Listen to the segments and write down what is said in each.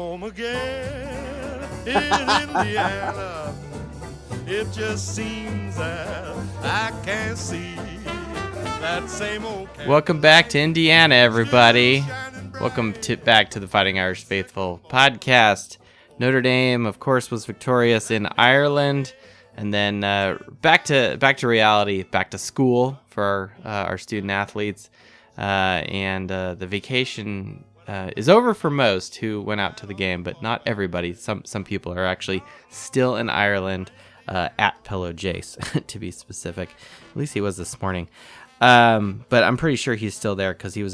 home again in Indiana. It just seems that I can't see that same old. Welcome back to Indiana, everybody. Welcome back to the Fighting Irish Faithful podcast. Notre Dame, of course, was victorious in Ireland, and then back to reality, back to school for our student athletes, and the vacation is over for most who went out to the game, but not everybody. Some people are actually still in Ireland at Pillow Jace, to be specific. At least he was this morning. But I'm pretty sure he's still there because he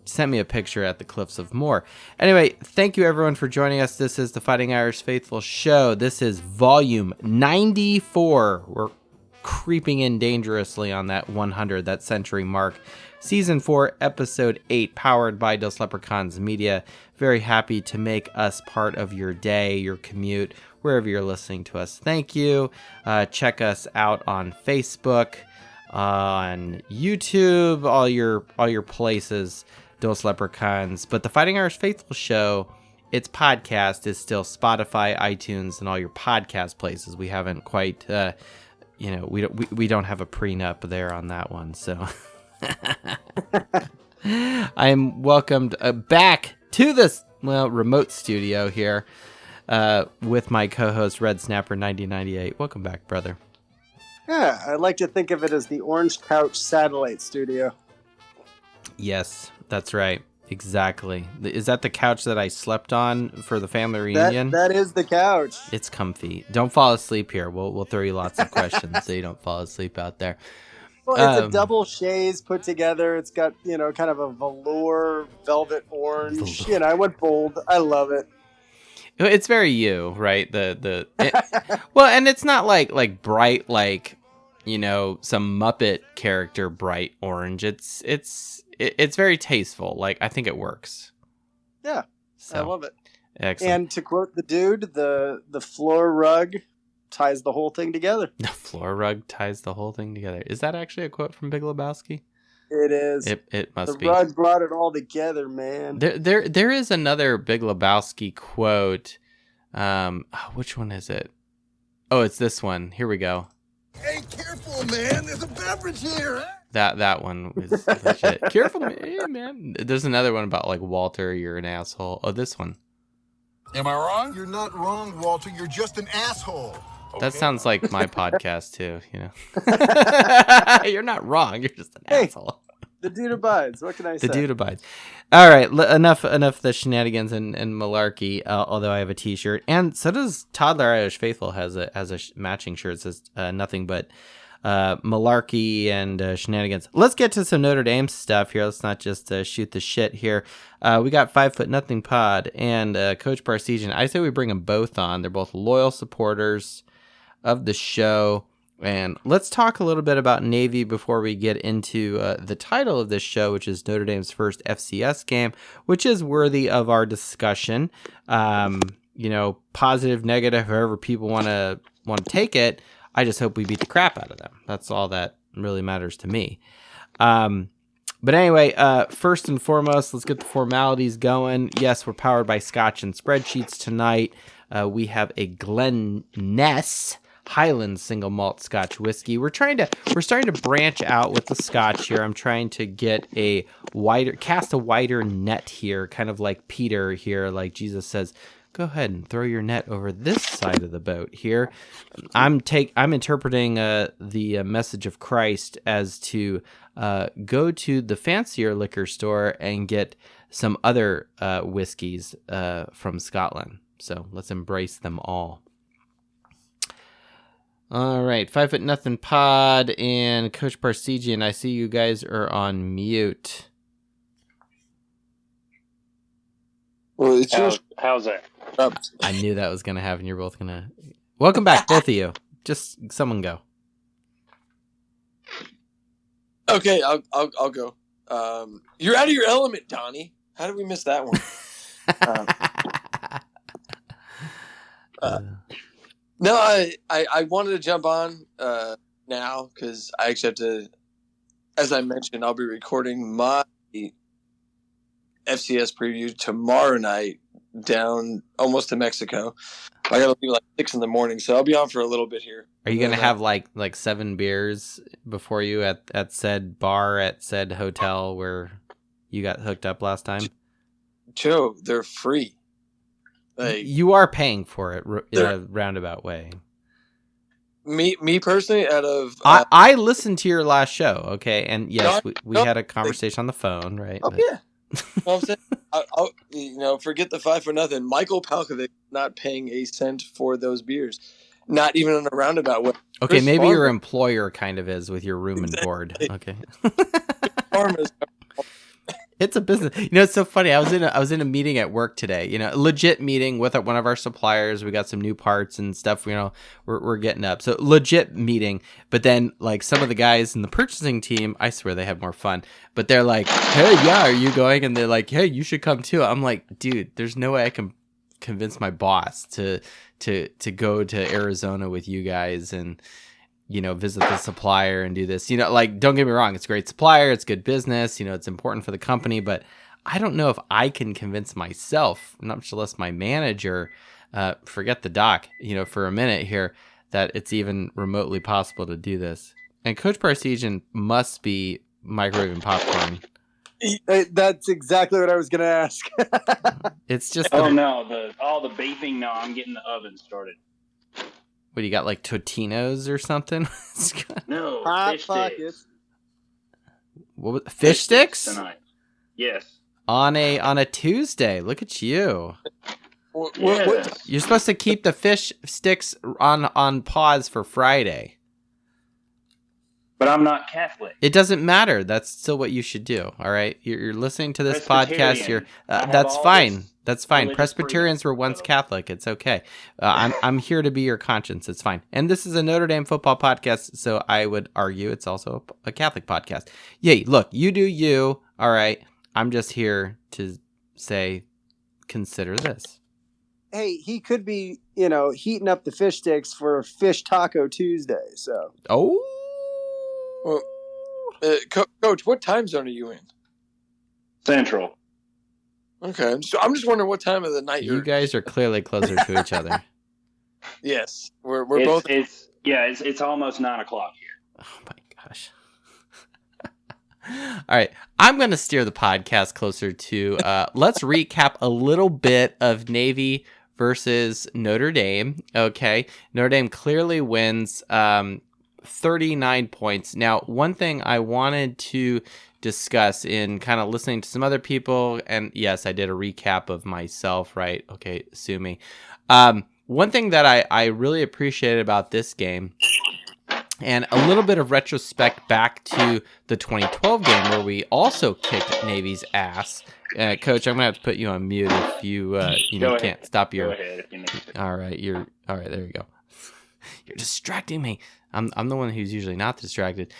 sent me a picture at the Cliffs of Moher. Anyway, thank you everyone for joining us. This is the Fighting Irish Faithful show. This is volume 94. We're creeping in dangerously on that 100, that century mark. Season 4, episode 8, powered by Dos Leprechauns Media. Very happy to make us part of your day, your commute, wherever you're listening to us. Thank you. Check us out on Facebook, on YouTube, all your places, Dos Leprechauns. But the Fighting Irish Faithful show, its podcast is still Spotify, iTunes, and all your podcast places. We haven't quite, we don't have a prenup there on that one. So I am welcomed back to this remote studio here with my co-host Red Snapper 9098. Welcome back, brother. Yeah, I like to think of it as the Orange Couch Satellite Studio. Yes, that's right. Exactly. Is that the couch that I slept on for the family reunion? That is the couch. It's comfy. Don't fall asleep here. We'll throw you lots of questions so you don't fall asleep out there. Well, it's a double chaise put together. It's got, kind of a velour, velvet orange. I went bold. I love it. It's very you, right? Well, and it's not like bright, like, some Muppet character bright orange. It's very tasteful. Like, I think it works. Yeah, so, I love it. Excellent. And to quote the dude, the floor rug ties the whole thing together. The floor rug ties the whole thing together. Is that actually a quote from Big Lebowski? It is. It must be. The rug brought it all together, man. There is another Big Lebowski quote. Which one is it? Oh, it's this one. Here we go. Hey, careful, man. There's a beverage here. That one was legit. Careful, man. There's another one about like Walter, you're an asshole. Oh, this one. Am I wrong? You're not wrong, Walter. You're just an asshole. That sounds like my podcast too, You're not wrong. You're just an asshole. The dude abides. What can I say? The dude abides. All right, enough the shenanigans and malarkey. Although I have a T-shirt, and so does Toddler Irish Faithful has a matching shirt. It says nothing but malarkey and shenanigans. Let's get to some Notre Dame stuff here. Let's not just shoot the shit here. We got 5 Foot Nothing Pod and Coach Parsegian. I say we bring them both on. They're both loyal supporters of the show. And let's talk a little bit about Navy before we get into the title of this show, which is Notre Dame's first FCS game, which is worthy of our discussion. Positive, negative, however people want to take it. I just hope we beat the crap out of them. That's all that really matters to me. But anyway, first and foremost, let's get the formalities going. Yes, we're powered by Scotch and Spreadsheets tonight. We have a Glen Ness Highland single malt Scotch whiskey. We're starting to branch out with the Scotch here. I'm trying to cast a wider net here, kind of like Peter here, like Jesus says, go ahead and throw your net over this side of the boat here. I'm interpreting the message of Christ as to go to the fancier liquor store and get some other whiskeys from Scotland. So let's embrace them all. All right, 5 Foot Nothing Pod and Coach Parsegian. I see you guys are on mute. Well, it's how's that? I knew that was gonna happen. You're both gonna. Welcome back, both of you. Just someone go. Okay, I'll go. You're out of your element, Donnie. How did we miss that one? No, I wanted to jump on now because I actually have to, as I mentioned, I'll be recording my FCS preview tomorrow night down almost to Mexico. I got to leave like 6 a.m, so I'll be on for a little bit here. Are you gonna have like 7 beers before you at said bar at said hotel where you got hooked up last time? Joe, they're free. Like, you are paying for it in a roundabout way. Me personally, out of I listened to your last show, okay, and yes, we had a conversation on the phone, right? Oh, yeah. I'm saying, I'll, forget the 5 for nothing. Michael Palkovic not paying a cent for those beers, not even on a roundabout way. Okay, Chris maybe Farmer, your employer kind of is with your room and board. Okay. It's a business. It's so funny. I was in a meeting at work today. Legit meeting with one of our suppliers. We got some new parts and stuff. We're getting up. So legit meeting. But then like some of the guys in the purchasing team, I swear they have more fun. But they're like, "Hey, yeah, are you going?" And they're like, "Hey, you should come too." I'm like, "Dude, there's no way I can convince my boss to go to Arizona with you guys and." Visit the supplier and do this. Like, don't get me wrong, it's a great supplier, it's good business, it's important for the company, but I don't know if I can convince myself, not much less my manager, forget the doc, for a minute here, that it's even remotely possible to do this. And Coach Parsegian must be microwaving popcorn. That's exactly what I was going to ask. It's just... all the beeping, no, I'm getting the oven started. What, you got like Totino's or something? No, Hot fish pockets. sticks. What, fish sticks? Tonight. Yes. On a Tuesday. Look at you. Yes. You're supposed to keep the fish sticks on pause for Friday. But I'm not Catholic. It doesn't matter. That's still what you should do. All right. You're listening to this podcast. That's fine. That's fine. Presbyterians were once Catholic. It's okay. I'm here to be your conscience. It's fine. And this is a Notre Dame football podcast, so I would argue it's also a Catholic podcast. Yay! Look, you do you. All right. I'm just here to say, consider this. Hey, he could be, heating up the fish sticks for Fish Taco Tuesday. So. Oh. Well, Coach, what time zone are you in? Central. Okay, so I'm just wondering what time of the night you guys are clearly closer to each other. Yes, we're both. It's almost 9 o'clock here. Oh my gosh! All right, I'm going to steer the podcast closer to. Let's recap a little bit of Navy versus Notre Dame. Okay, Notre Dame clearly wins. 39 points. Now, one thing I wanted to discuss in kind of listening to some other people, and yes, I did a recap of myself, right? Okay, sue me. One thing that I really appreciated about this game, and a little bit of retrospect back to the 2012 game where we also kicked Navy's ass. Coach, I'm gonna have to put you on mute if you can't stop your. Go ahead if you need to. All right, there you go. You're distracting me. I'm the one who's usually not distracted.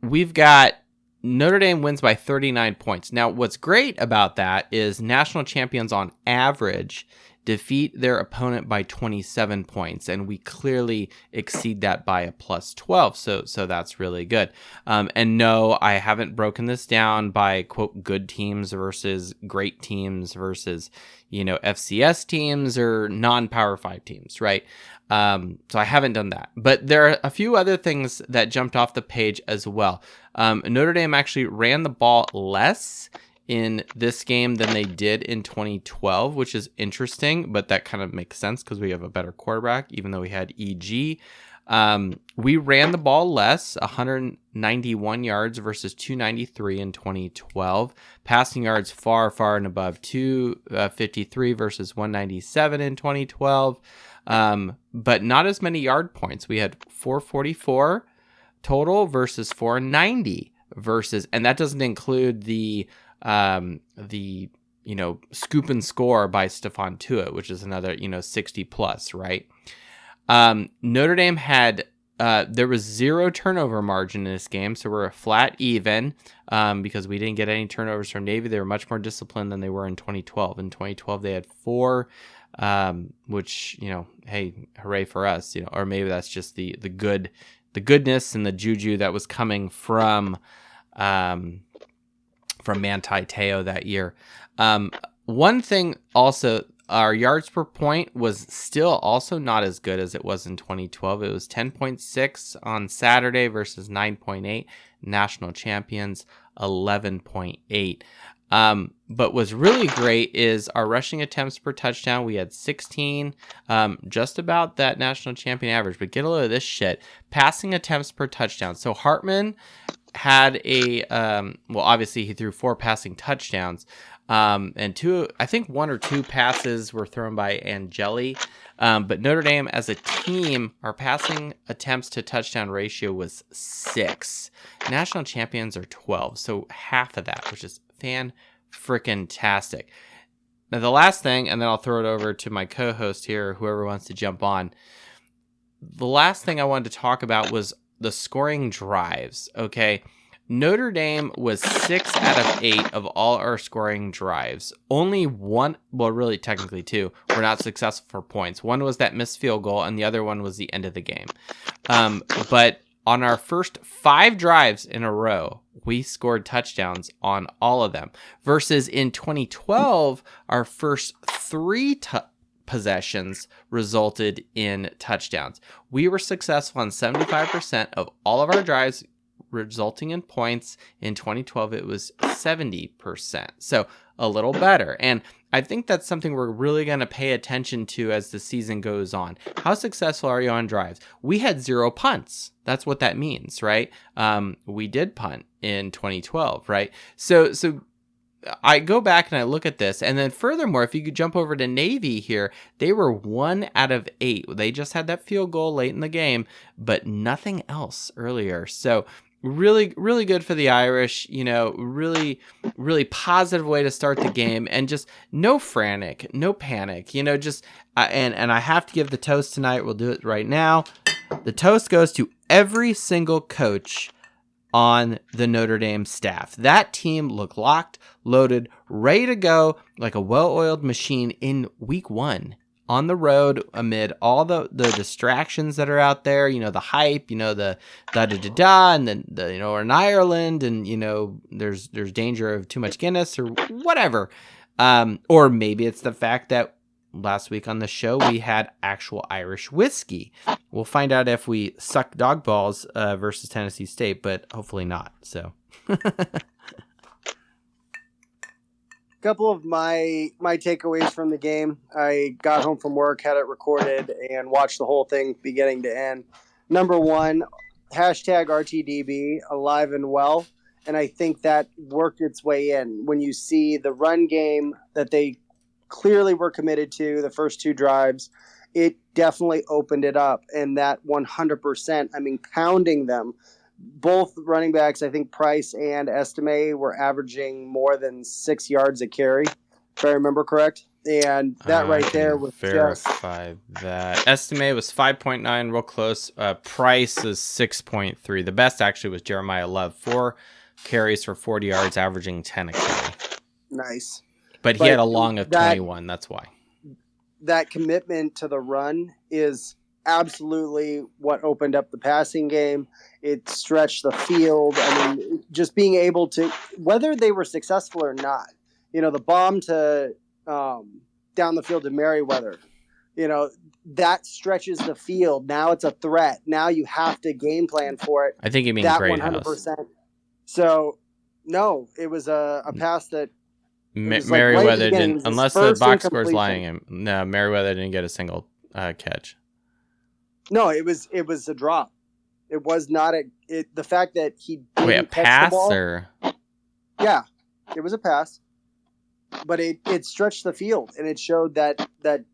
We've got Notre Dame wins by 39 points. Now, what's great about that is national champions on average defeat their opponent by 27 points, and we clearly exceed that by a plus 12. So that's really good. And no, I haven't broken this down by quote good teams versus great teams versus FCS teams or non-Power 5 teams, right? So I haven't done that, but there are a few other things that jumped off the page as well. Notre Dame actually ran the ball less in this game than they did in 2012, which is interesting, but that kind of makes sense because we have a better quarterback, even though we had EG. We ran the ball less, 191 yards versus 293 in 2012. Passing yards far, far and above 253 versus 197 in 2012. But not as many yard points. We had 444 total versus 490 versus, and that doesn't include the scoop and score by Stephon Tuitt, which is another 60 plus, right? Notre Dame had there was 0 turnover margin in this game, so we're a flat even because we didn't get any turnovers from Navy. They were much more disciplined than they were in 2012. In 2012, they had 4, which hey, hooray for us, or maybe that's just the goodness and the juju that was coming from Manti Te'o that year. One thing also, our yards per point was still also not as good as it was in 2012. It was 10.6 on Saturday versus 9.8. National champions, 11.8. But what's really great is our rushing attempts per touchdown. We had 16, just about that national champion average. But get a load of this shit. Passing attempts per touchdown. So Hartman had obviously he threw 4 passing touchdowns. And 2, I think 1 or 2 passes were thrown by Angeli. But Notre Dame as a team, our passing attempts to touchdown ratio was 6. National champions are 12. So half of that, which is fan-frickin-tastic. Now the last thing, and then I'll throw it over to my co-host here, whoever wants to jump on. The last thing I wanted to talk about was the scoring drives, okay? Notre Dame was 6 out of 8 of all our scoring drives. Only one, well, really technically 2, were not successful for points. One was that missed field goal, and the other one was the end of the game. But on our first 5 drives in a row, we scored touchdowns on all of them. Versus in 2012, our first 3 possessions resulted in touchdowns. We were successful on 75% of all of our drives, resulting in points. In 2012, it was 70%. So a little better. And I think that's something we're really going to pay attention to as the season goes on. How successful are you on drives? We had 0 punts. That's what that means, right? We did punt in 2012, right? So I go back and I look at this, and then furthermore, if you could jump over to Navy here, they were 1 out of 8. They just had that field goal late in the game, but nothing else earlier. So really, really good for the Irish, really, really positive way to start the game, and just no frantic, no panic, just, and I have to give the toast tonight. We'll do it right now. The toast goes to every single coach on the Notre Dame staff. That team looked locked, loaded, ready to go like a well-oiled machine in week 1. On the road amid all the distractions that are out there, the hype, the da-da-da-da, and then, we're in Ireland, and, there's danger of too much Guinness or whatever. Or maybe it's the fact that last week on the show, we had actual Irish whiskey. We'll find out if we suck dog balls versus Tennessee State, but hopefully not. So... Couple of my takeaways from the game. I got home from work, had it recorded, and watched the whole thing beginning to end. Number 1, hashtag RTDB, alive and well. And I think that worked its way in. When you see the run game that they clearly were committed to, the first 2 drives, it definitely opened it up. And that 100%, pounding them. Both running backs, I think Price and Estime, were averaging more than 6 yards a carry, if I remember correct. And that right there was verify that. Estime was 5.9, real close. Price is 6.3. The best actually was Jeremiah Love, 4 carries for 40 yards, averaging 10 a carry. Nice. But he had a long of 21. That's why. That commitment to the run is absolutely what opened up the passing game. It stretched the field. Just being able to, whether they were successful or not, the bomb to down the field to Merriweather, that stretches the field. Now it's a threat. Now you have to game plan for it. I think you mean that Great 100%. House. So, no, it was a pass that Merriweather didn't, unless the box score's lying him. No, Merriweather didn't get a single catch. No, it was a drop. It was not the fact that he didn't catch pass the ball, or? Yeah, it was a pass, but it stretched the field and it showed that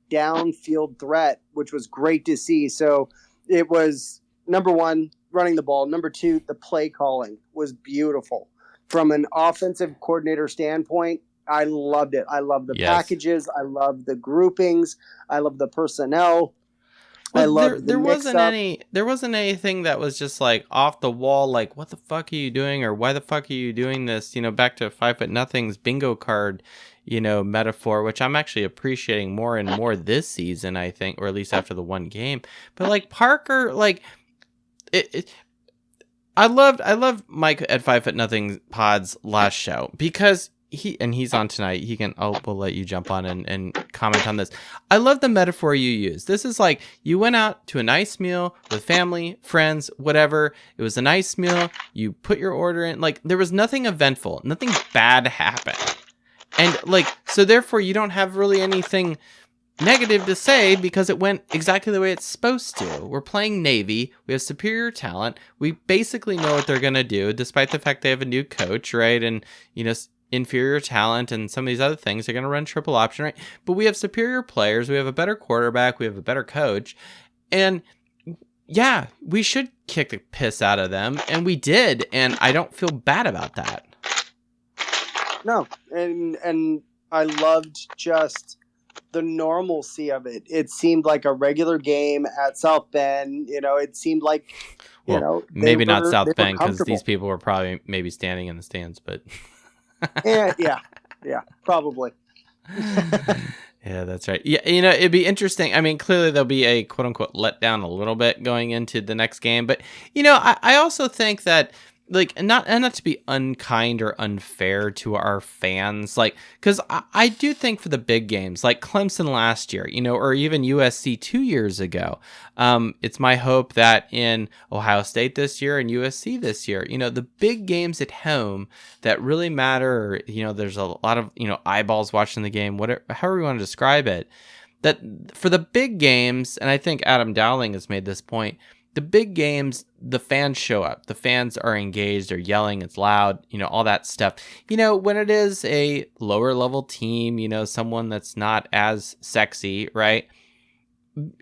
downfield threat, which was great to see. So it was, number 1, running the ball. Number 2, the play calling was beautiful. From an offensive coordinator standpoint, I loved it. I love the packages. I love the groupings. I love the personnel. Well, there wasn't anything that was just like off the wall, like what the fuck are you doing, or why the fuck are you doing this? Back to 5'0" bingo card, metaphor, which I'm actually appreciating more and more this season, I think, or at least after the one game. But like Parker, like I loved Mike at 5'0" Pod's last show because he's on tonight. We'll let you jump on and comment on this. I love the metaphor you use. This is like you went out to a nice meal with family, friends, whatever. It was a nice meal. You put your order in. Like there was nothing eventful, nothing bad happened, and like so therefore you don't have really anything negative to say because it went exactly the way it's supposed to. We're playing Navy. We have superior talent. We basically know what they're gonna do, despite the fact they have a new coach, right? And inferior talent and some of these other things. They're going to run triple option, right? But we have superior players. We have a better quarterback. We have a better coach. And yeah, we should kick the piss out of them. And we did. And I don't feel bad about that. No. And I loved just the normalcy of it. It seemed like a regular game at South Bend. It seemed like, maybe not South Bend because these people were probably maybe standing in the stands, but... yeah, probably. Yeah, that's right. Yeah, it'd be interesting. I mean, clearly there'll be a quote unquote letdown a little bit going into the next game, but I also think that like not to be unkind or unfair to our fans, like because I do think for the big games like Clemson last year, or even USC 2 years ago, it's my hope that in Ohio State this year and USC this year, the big games at home that really matter, there's a lot of eyeballs watching the game, whatever, however you want to describe it, that for the big games, and I think Adam Dowling has made this point. The big games, the fans show up. The fans are engaged. They're yelling. It's loud. All that stuff. When it is a lower level team, someone that's not as sexy, right?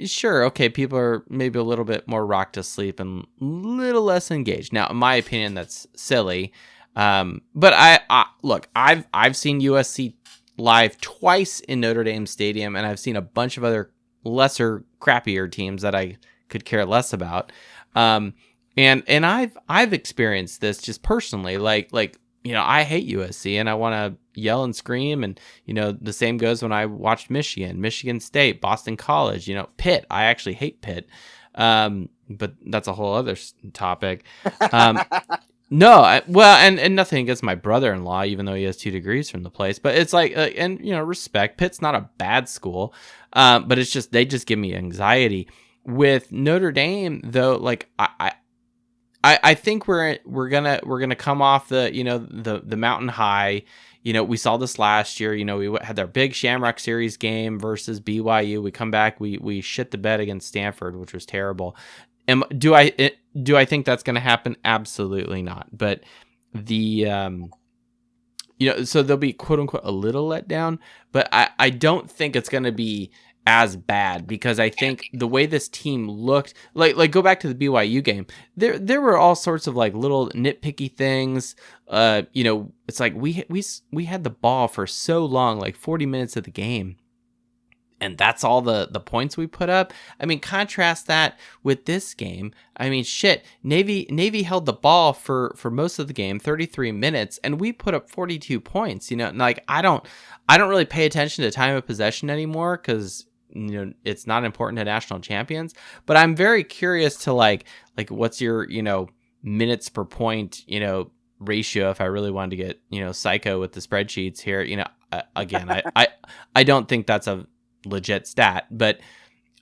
Sure, okay, people are maybe a little bit more rocked to sleep and a little less engaged. Now, in my opinion, that's silly. But I've seen USC live twice in Notre Dame Stadium, and I've seen a bunch of other lesser, crappier teams that I could care less about. And I've experienced this just personally, like, I hate USC and I want to yell and scream. And, the same goes when I watched Michigan State, Boston College, Pitt. I actually hate Pitt. But that's a whole other topic. And nothing against my brother-in-law, even though he has 2 degrees from the place, but it's like, respect. Pitt's not a bad school. But it's just, they just give me anxiety. With Notre Dame, though, like I think we're gonna come off the mountain high. We saw this last year. We had our big Shamrock Series game versus BYU. We come back, we shit the bed against Stanford, which was terrible. Do I think that's gonna happen? Absolutely not. But so there'll be quote unquote a little letdown, but I don't think it's gonna be as bad because I think the way this team looked, like go back to the BYU game, there were all sorts of like little nitpicky things. It's like we had the ball for so long, like 40 minutes of the game, and that's all the points we put up. I mean, contrast that with this game. I mean, shit, Navy held the ball for most of the game, 33 minutes, and we put up 42 points. Like I don't really pay attention to time of possession anymore because it's not important to national champions, but I'm very curious to like what's your minutes per point ratio if I really wanted to get psycho with the spreadsheets here. Again, I don't think that's a legit stat, but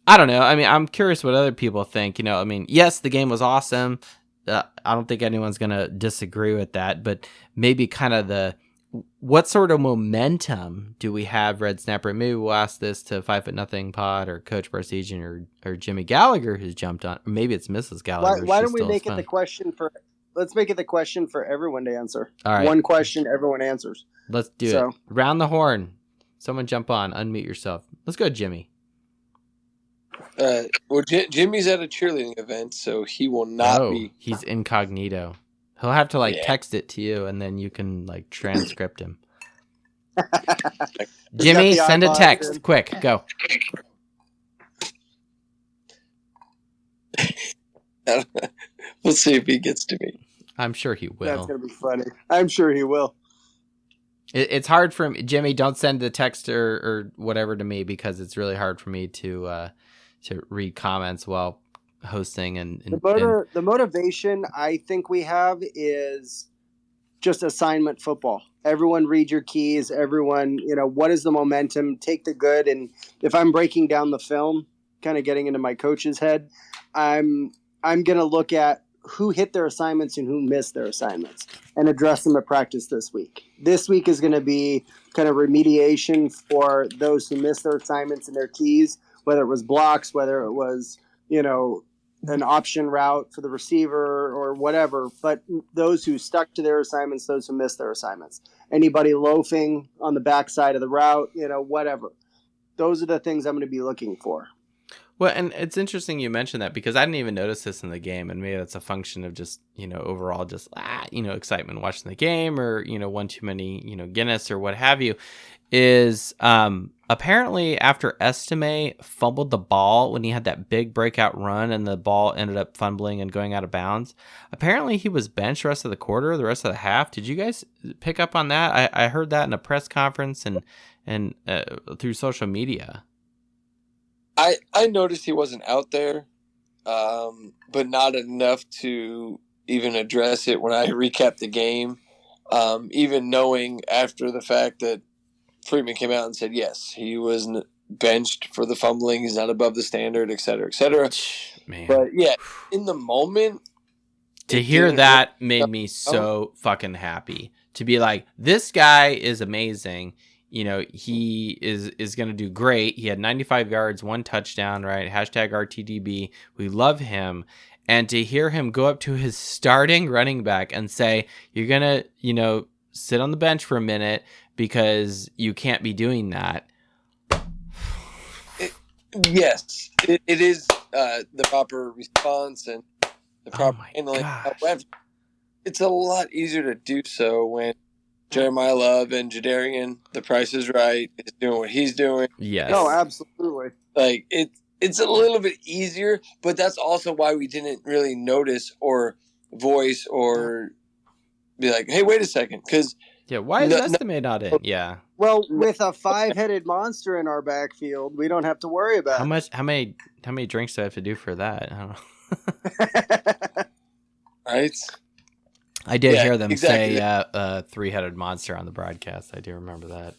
I don't know. I mean, I'm curious what other people think. I mean, yes, the game was awesome. I don't think anyone's gonna disagree with that, but maybe kind of what sort of momentum do we have, Red Snapper? Maybe we'll ask this to 5'0" Pod or Coach Barsegian or Jimmy Gallagher who's jumped on. Or maybe it's Mrs. Gallagher. Why don't we make it the question let's make it the question for everyone to answer. All right. One question, everyone answers. Let's do it. Round the horn. Someone jump on. Unmute yourself. Let's go, Jimmy. Jimmy's at a cheerleading event, so he will not be. He's incognito. He'll have to text it to you, and then you can transcript him. Jimmy, send a text. Quick, go. We'll see if he gets to me. I'm sure he will. That's going to be funny. I'm sure he will. It's hard for me. Jimmy, don't send the text or whatever to me because it's really hard for me to read comments while hosting. And the motivation I think we have is just assignment football. Everyone read your keys. Everyone, what is the momentum? Take the good. And if I'm breaking down the film, kind of getting into my coach's head, I'm going to look at who hit their assignments and who missed their assignments and address them at practice this week. This week is going to be kind of remediation for those who missed their assignments and their keys, whether it was blocks, whether it was, an option route for the receiver or whatever, but those who stuck to their assignments, those who missed their assignments, anybody loafing on the backside of the route, whatever. Those are the things I'm going to be looking for. Well, and it's interesting you mentioned that because I didn't even notice this in the game, and maybe that's a function of just, overall just, excitement watching the game or, one too many, Guinness or what have you, is apparently after Estime fumbled the ball when he had that big breakout run and the ball ended up fumbling and going out of bounds, apparently he was benched the rest of the quarter, the rest of the half. Did you guys pick up on that? I heard that in a press conference and through social media. I noticed he wasn't out there, but not enough to even address it when I recapped the game, even knowing after the fact that Freeman came out and said, yes, he was benched for the fumbling. He's not above the standard, et cetera, et cetera. Man. But, yeah, in the moment. To hear that made me so fucking happy. To be like, this guy is amazing. He is going to do great. He had 95 yards, 1 touchdown, right? Hashtag RTDB. We love him. And to hear him go up to his starting running back and say, you're going to, sit on the bench for a minute because you can't be doing that. Yes, it is the proper response and the proper handling. However, it's a lot easier to do so when Jeremiah Love and Jadarian, the Price is Right, is doing what he's doing. Yes. No, absolutely. Like it's a little bit easier, but that's also why we didn't really notice or voice or be like, hey, wait a second, because why is Estime not in? Yeah. Well, with a 5-headed monster in our backfield, we don't have to worry about how many drinks do I have to do for that? I don't know. Right. I did hear them say 3-headed monster on the broadcast. I do remember that.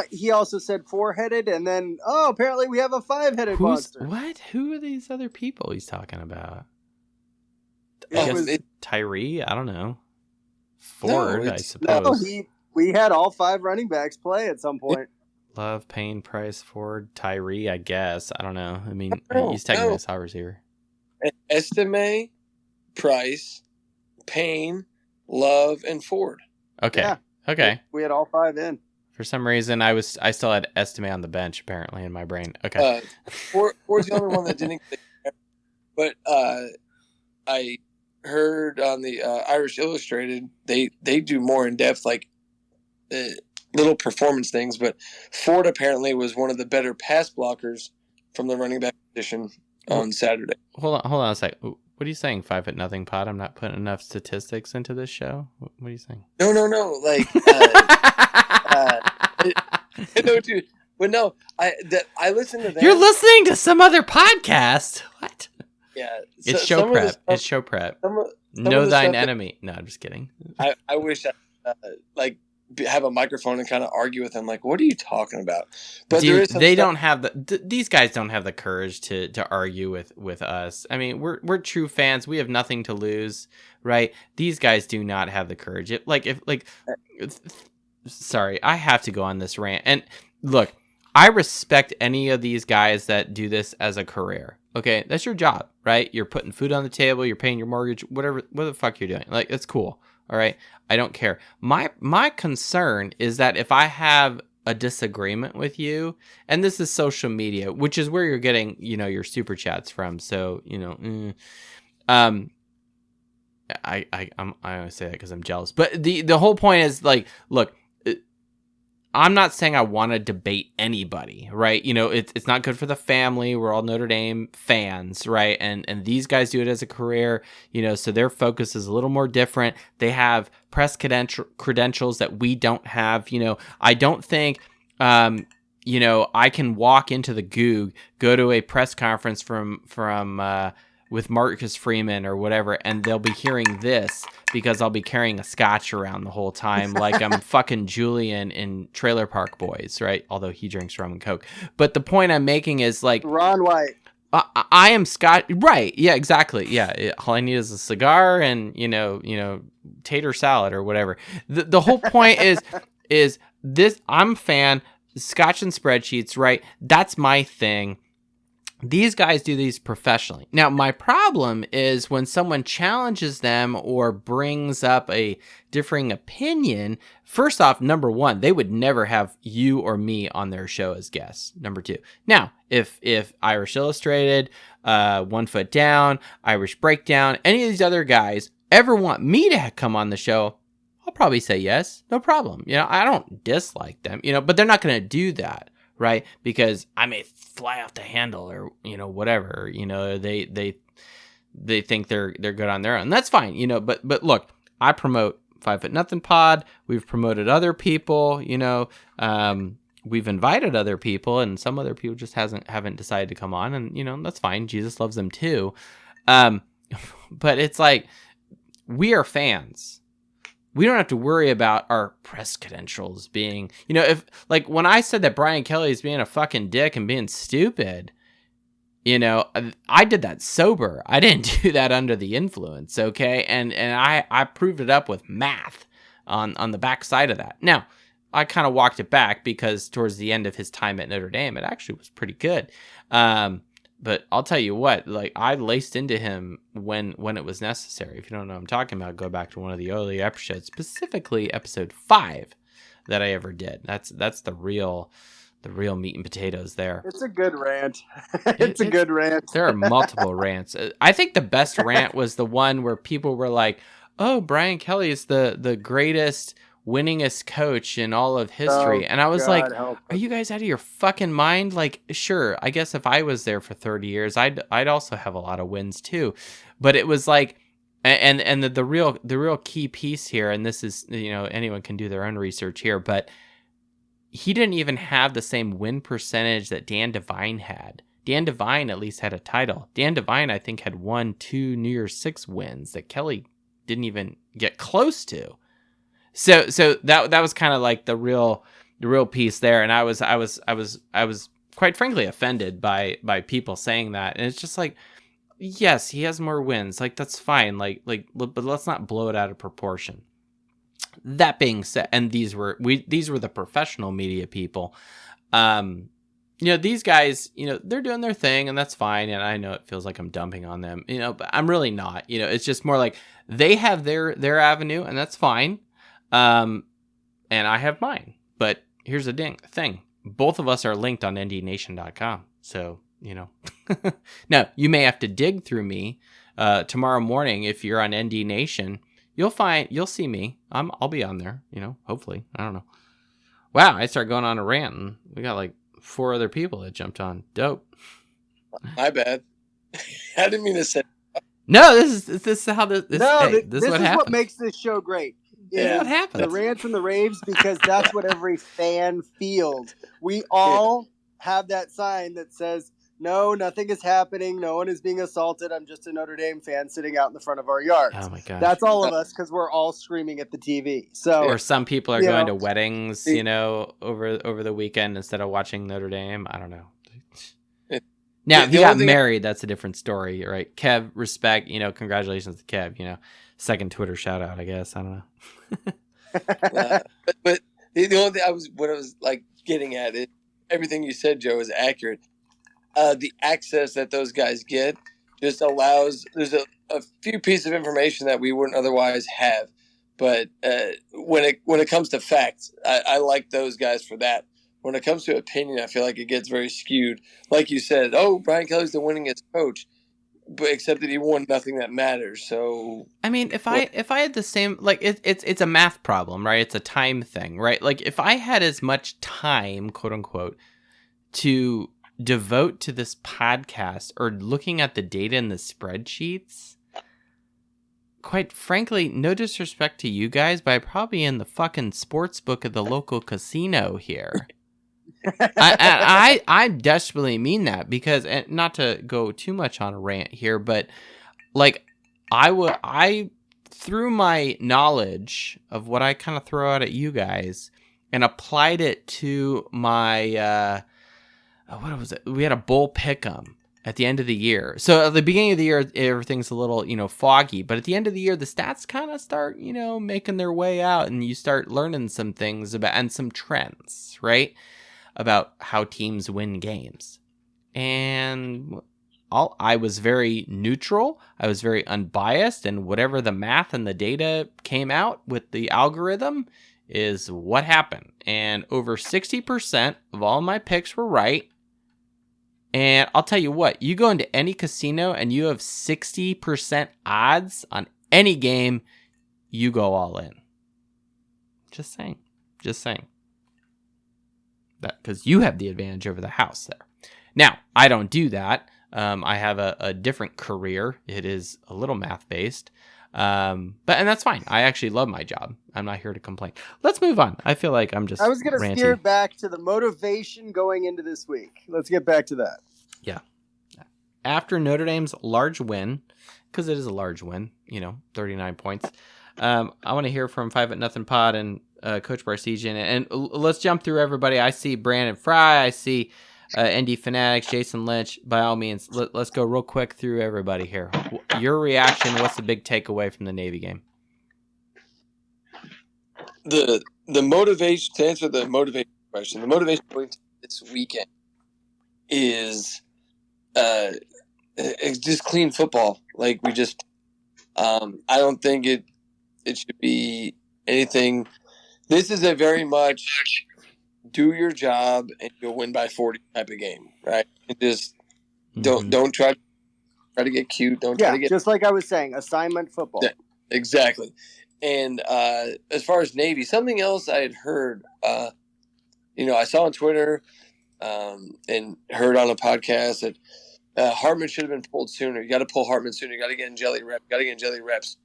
He also said 4-headed, and then, apparently we have a 5-headed monster. What? Who are these other people he's talking about? Tyree? I don't know. Ford, I suppose. No, we had all 5 running backs play at some point. Love, Payne, Price, Ford, Tyree, I guess. I don't know. I mean, he's technically a slot receiver. Estime, Price, Payne, Love, and Ford. Okay. Yeah. Okay. We had all 5 in. For some reason, I still had Estime on the bench, apparently, in my brain. Okay. Ford's the only one that didn't get there. But I heard on the Irish Illustrated, they do more in-depth, like, little performance things. But Ford apparently was one of the better pass blockers from the running back position on Saturday. Hold on a sec. What are you saying, 5-0 pod? I'm not putting enough statistics into this show? What are you saying? No. Like, no, dude. But no, I listened to that. You're listening to some other podcast? What? Yeah. It's show prep. It's show prep. Know thine enemy. No, I'm just kidding. I wish I have a microphone and kind of argue with them. Like, what are you talking about? But dude, they don't have these guys don't have the courage to argue with us. I mean, we're true fans. We have nothing to lose, right? These guys do not have the courage. Sorry, I have to go on this rant. And look, I respect any of these guys that do this as a career. Okay, that's your job, right? You're putting food on the table, you're paying your mortgage, what the fuck you're doing. Like, it's cool. All right, I don't care. My concern is that if I have a disagreement with you, and this is social media, which is where you're getting, your super chats from. So, I always say that because I'm jealous. But the whole point is, like, look, I'm not saying I want to debate anybody, right? It's not good for the family. We're all Notre Dame fans, right? And these guys do it as a career, so their focus is a little more different. They have press credentials that we don't have. I don't think, I can walk into the Goog, go to a press conference from with Marcus Freeman or whatever, and they'll be hearing this because I'll be carrying a scotch around the whole time, like I'm fucking Julian in Trailer Park Boys, right? Although he drinks rum and Coke. But the point I'm making is like Ron White. I am Scott, right? Yeah, exactly. Yeah, all I need is a cigar and tater salad or whatever. The whole point is this. I'm a fan. Scotch and spreadsheets, right? That's my thing. These guys do these professionally. Now, my problem is when someone challenges them or brings up a differing opinion. First off, number one, they would never have you or me on their show as guests. Number two. Now, if Irish Illustrated, 1 Foot Down, Irish Breakdown, any of these other guys ever want me to come on the show, I'll probably say yes. No problem. I don't dislike them, but they're not going to do that. Right, because I may fly off the handle or whatever. They think they're good on their own. That's fine. But look, I promote 5 Foot Nothing Pod. We've promoted other people. We've invited other people, and some other people just haven't decided to come on, and that's fine. Jesus loves them too. But it's like we are fans. We don't have to worry about our press credentials being, if like when I said that Brian Kelly is being a fucking dick and being stupid, I did that sober. I didn't do that under the influence. Okay. And I proved it up with math on the back side of that. Now I kind of walked it back because towards the end of his time at Notre Dame, it actually was pretty good. But I'll tell you what, like I laced into him when it was necessary. If you don't know what I'm talking about, go back to one of the early episodes, specifically episode 5 that I ever did. That's the real meat and potatoes there. It's a good rant. It's a good rant. There are multiple rants. I think the best rant was the one where people were like, "Oh, Brian Kelly is the greatest, winningest coach in all of history." And I was like, are you guys out of your fucking mind? Like, sure, I guess if I was there for 30 years, I'd also have a lot of wins too. But it was like, and the real key piece here, and this is, anyone can do their own research here, but he didn't even have the same win percentage that Dan Devine had. Dan Devine at least had a title. Dan Devine, I think, had won 2 New Year's Six wins that Kelly didn't even get close to. So that was kind of like the real piece there, and I was quite frankly offended by people saying that, and it's just like, yes, he has more wins, like that's fine, like but let's not blow it out of proportion. That being said, and these were the professional media people. These guys, they're doing their thing, and that's fine. And I know it feels like I'm dumping on them, but I'm really not. It's just more like they have their avenue, and that's fine. And I have mine. But here's the thing. Both of us are linked on ndnation.com. So, now you may have to dig through me tomorrow morning. If you're on ND Nation, you'll see me. I'll be on there, hopefully. I don't know. Wow, I start going on a rant, and we got like 4 other people that jumped on. Dope. My bad. I didn't mean to say. No, this is how this. This is is what makes this show great. Yeah, what happens? The rants and the raves, because that's what every fan feels. We all have that sign that says, "No, nothing is happening. No one is being assaulted. I'm just a Notre Dame fan sitting out in the front of our yards." Oh my god, that's all of us because we're all screaming at the TV. So, or some people are going to weddings, over the weekend instead of watching Notre Dame. I don't know. Now, if you got married, that's a different story, right? Kev, respect, congratulations to Kev, second Twitter shout out, I guess. I don't know. But the only thing I was like getting at it, everything you said, Joe, is accurate. The access that those guys get just allows, there's a few pieces of information that we wouldn't otherwise have. But when it comes to facts, I like those guys for that. When it comes to opinion, I feel like it gets very skewed. Like you said, Brian Kelly's the winningest coach, but except that he won nothing that matters. So I mean, if I had the same, like it's a math problem, right? It's a time thing, right? Like if I had as much time, quote unquote, to devote to this podcast or looking at the data in the spreadsheets, quite frankly, no disrespect to you guys, but I'd probably in the fucking sports book of the local casino here. I desperately mean that because, and not to go too much on a rant here, but like I threw my knowledge of what I kind of throw out at you guys and applied it to my what was it? We had a bowl pick'em at the end of the year. So at the beginning of the year, everything's a little, foggy. But at the end of the year, the stats kind of start, making their way out, and you start learning some things about and some trends, right? About how teams win games. And I was very neutral. I was very unbiased, and whatever the math and the data came out with the algorithm is what happened. And over 60% of all my picks were right. And I'll tell you what, you go into any casino and you have 60% odds on any game, you go all in. Just saying. That because you have the advantage over the house there. Now, I don't do that. I have a different career. It is a little math-based. And that's fine. I actually love my job. I'm not here to complain. Let's move on. I feel like I'm just I was going to ranty. steer it back to the motivation going into this week. Let's get back to that. Yeah. After Notre Dame's large win, because it is a large win, 39 points. I want to hear from 5-0 Pod and Coach Barsegian. And let's jump through everybody. I see Brandon Fry. I see ND Fanatics, Jason Lynch. By all means, let's go real quick through everybody here. Your reaction, what's the big takeaway from the Navy game? The motivation, to answer the motivation question, the motivation point this weekend is it's just clean football. Like we just, I don't think it should be anything. This is a very much do your job and you'll win by 40 type of game, right? And just don't try to get cute. Don't try to get just like I was saying, assignment football. Yeah, exactly. And as far as Navy, something else I had heard, I saw on Twitter and heard on a podcast that Hartman should have been pulled sooner. You got to pull Hartman sooner. You got to get in jelly reps.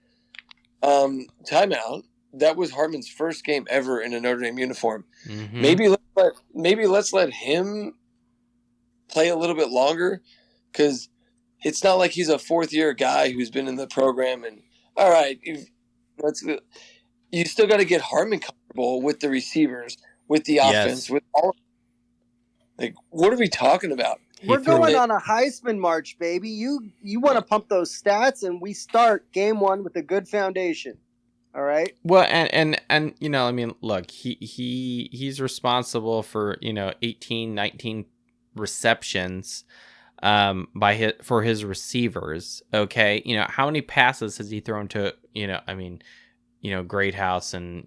Timeout. That was Hartman's first game ever in a Notre Dame uniform. Mm-hmm. Maybe let's let him play a little bit longer, because it's not like he's a fourth-year guy who's been in the program. And all right, you still got to get Hartman comfortable with the receivers, with the offense, with all. Like, what are we talking about? We're going on a Heisman march, baby. You want to pump those stats, and we start game one with a good foundation. All right. Well, and look, he's responsible for 18, 19 receptions for his receivers. Okay, how many passes has he thrown to Greathouse and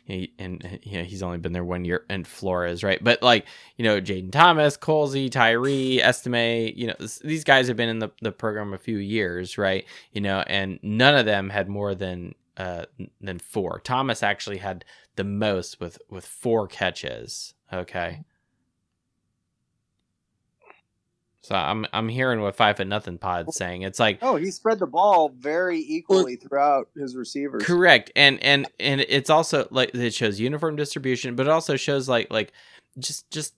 he's only been there 1 year, and Flores, right? But Jaden Thomas, Colsey, Tyree, Estime, these guys have been in the program a few years, right? And none of them had more than 4. Thomas actually had the most with 4 catches. Okay. So I'm hearing what 5-0 Pod's saying. It's like, he spread the ball very equally throughout his receivers. Correct, and it's also like it shows uniform distribution, but it also shows like just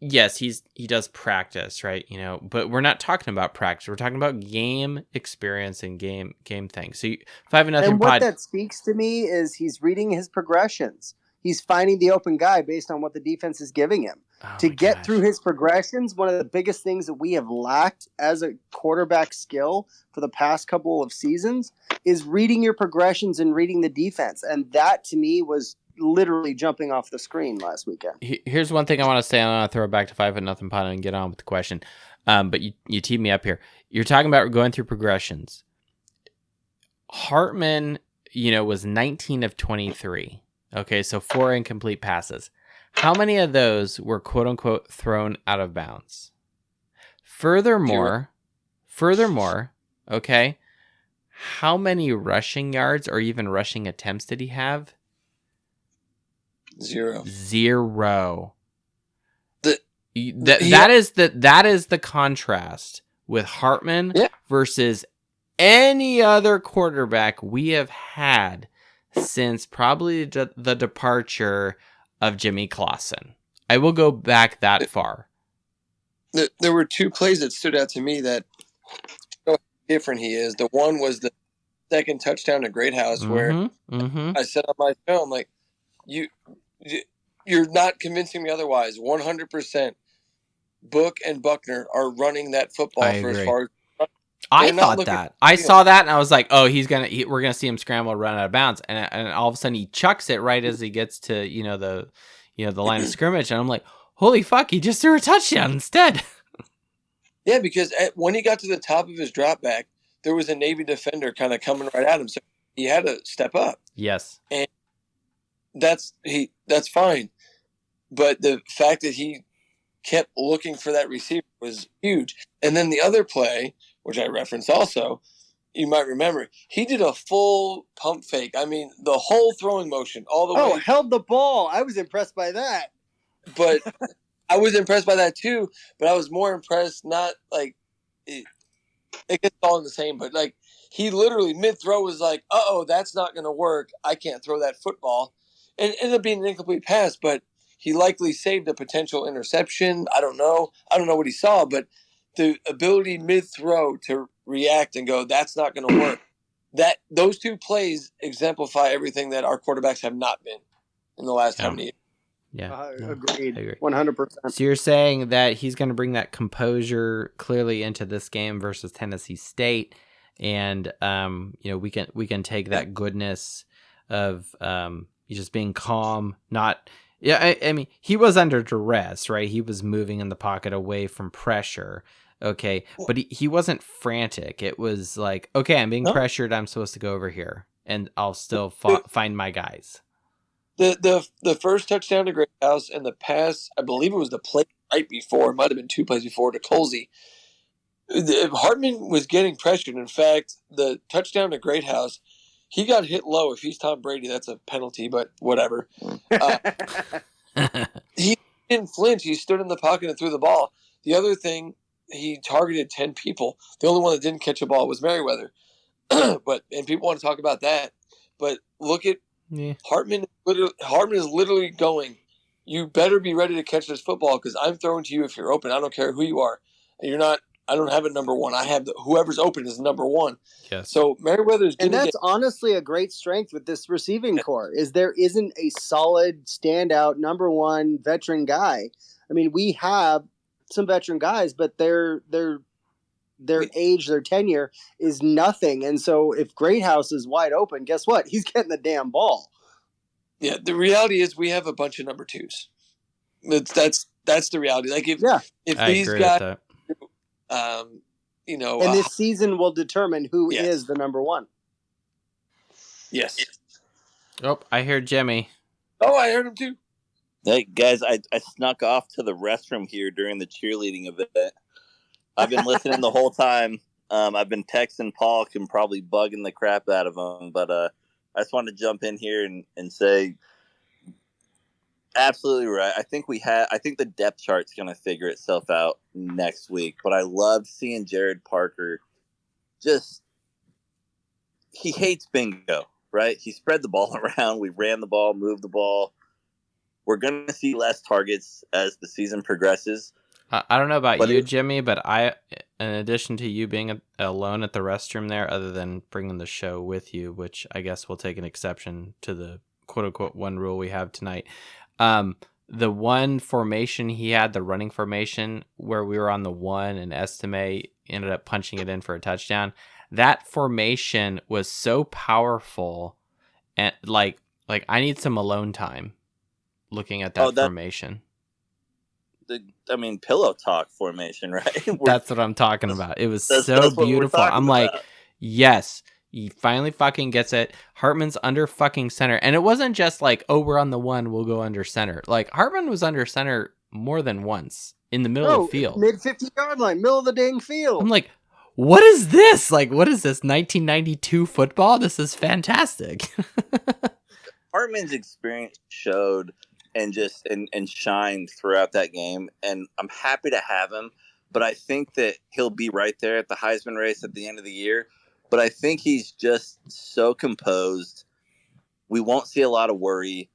yes, he does practice, right? But we're not talking about practice. We're talking about game experience and game things. So 5-0 and what Pod. That speaks to me is he's reading his progressions. He's finding the open guy based on what the defense is giving him. To get through his progressions, one of the biggest things that we have lacked as a quarterback skill for the past couple of seasons is reading your progressions and reading the defense. And that, to me, was literally jumping off the screen last weekend. Here's one thing I want to say. I'm going to throw it back to 5-0 Pod and get on with the question. But you teed me up here. You're talking about going through progressions. Hartman, was 19 of 23. Okay, so 4 incomplete passes. How many of those were quote unquote thrown out of bounds? Furthermore, okay, how many rushing yards or even rushing attempts did he have? 0. That is the contrast with Hartman versus any other quarterback we have had since probably the departure of Jimmy Clausen. I will go back that far. There were two plays that stood out to me that show how different he is. The one was the second touchdown to Greathouse, where I said on my show, I'm like, you're not convincing me otherwise. 100%. Book and Buckner are running that football for as far as. I thought that. I saw that and I was like, "Oh, we're gonna see him scramble, run out of bounds," and all of a sudden he chucks it right as he gets to the line of scrimmage, and I'm like, "Holy fuck!" He just threw a touchdown instead. Yeah, because when he got to the top of his drop back, there was a Navy defender kind of coming right at him, so he had to step up. Yes, and that's fine, but the fact that he kept looking for that receiver was huge. And then the other play, which I referenced also, you might remember, he did a full pump fake. I mean, the whole throwing motion all the way. Oh, held the ball. I was impressed by that. But I was impressed by that too. But I was more impressed, not like it gets all in the same, but like he literally mid-throw was like, uh-oh, that's not going to work. I can't throw that football. And it ended up being an incomplete pass, but he likely saved a potential interception. I don't know what he saw, but the ability mid-throw to react and go, that's not going to work. Those two plays exemplify everything that our quarterbacks have not been in the last how many years. Yeah. Agreed. I agree. 100%. So you're saying that he's going to bring that composure clearly into this game versus Tennessee State, and we can take that goodness of just being calm, not. Yeah, I mean, he was under duress, right? He was moving in the pocket away from pressure, okay? But he wasn't frantic. It was like, okay, I'm being pressured. I'm supposed to go over here, and I'll still find my guys. The first touchdown to Greathouse and the pass, I believe it was the play right before, it might have been two plays before, to Colsey. Hartman was getting pressured. In fact, the touchdown to Greathouse, he got hit low. If he's Tom Brady, that's a penalty, but whatever. He didn't flinch. He stood in the pocket and threw the ball. The other thing, he targeted 10 people. The only one that didn't catch a ball was Merriweather. And people want to talk about that. But look at Hartman. Hartman is literally going, you better be ready to catch this football because I'm throwing to you if you're open. I don't care who you are. And you're not. I don't have it number one. I have whoever's open is number one. Yes. So Merriweather's going to And that's honestly a great strength with this receiving core is there isn't a solid standout number one veteran guy. I mean, we have some veteran guys, but their age, their tenure is nothing. And so if Greathouse is wide open, guess what? He's getting the damn ball. Yeah, the reality is we have a bunch of number twos. That's the reality. Like if these guys, and this season will determine who is the number one. Yes. Oh, I heard Jimmy. Oh, I heard him too. Hey guys, I snuck off to the restroom here during the cheerleading event. I've been listening the whole time. I've been texting Paul and probably bugging the crap out of him, but I just wanted to jump in here and say, absolutely right. I think the depth chart's going to figure itself out next week, but I loved seeing Jared Parker. He hates bingo, right? He spread the ball around. We ran the ball, moved the ball. We're going to see less targets as the season progresses. I don't know about you, Jimmy, but in addition to you being alone at the restroom there, other than bringing the show with you, which I guess we'll take an exception to the quote-unquote one rule we have tonight, the one formation he had, the running formation, where we were on the one and Estime ended up punching it in for a touchdown, that formation was so powerful, and like I need some alone time looking at that formation. Pillow talk formation, right? That's what I'm talking about. It was so beautiful. I'm like, yes, he finally fucking gets it. Hartman's under fucking center. And it wasn't just like, oh, we're on the one, we'll go under center. Like, Hartman was under center more than once in the middle of the field. Mid 50-yard line, middle of the dang field. I'm like, what is this? Like, what is this, 1992 football? This is fantastic. Hartman's experience showed and shined throughout that game, and I'm happy to have him, but I think that he'll be right there at the Heisman race at the end of the year. But I think he's just so composed. We won't see a lot of worry.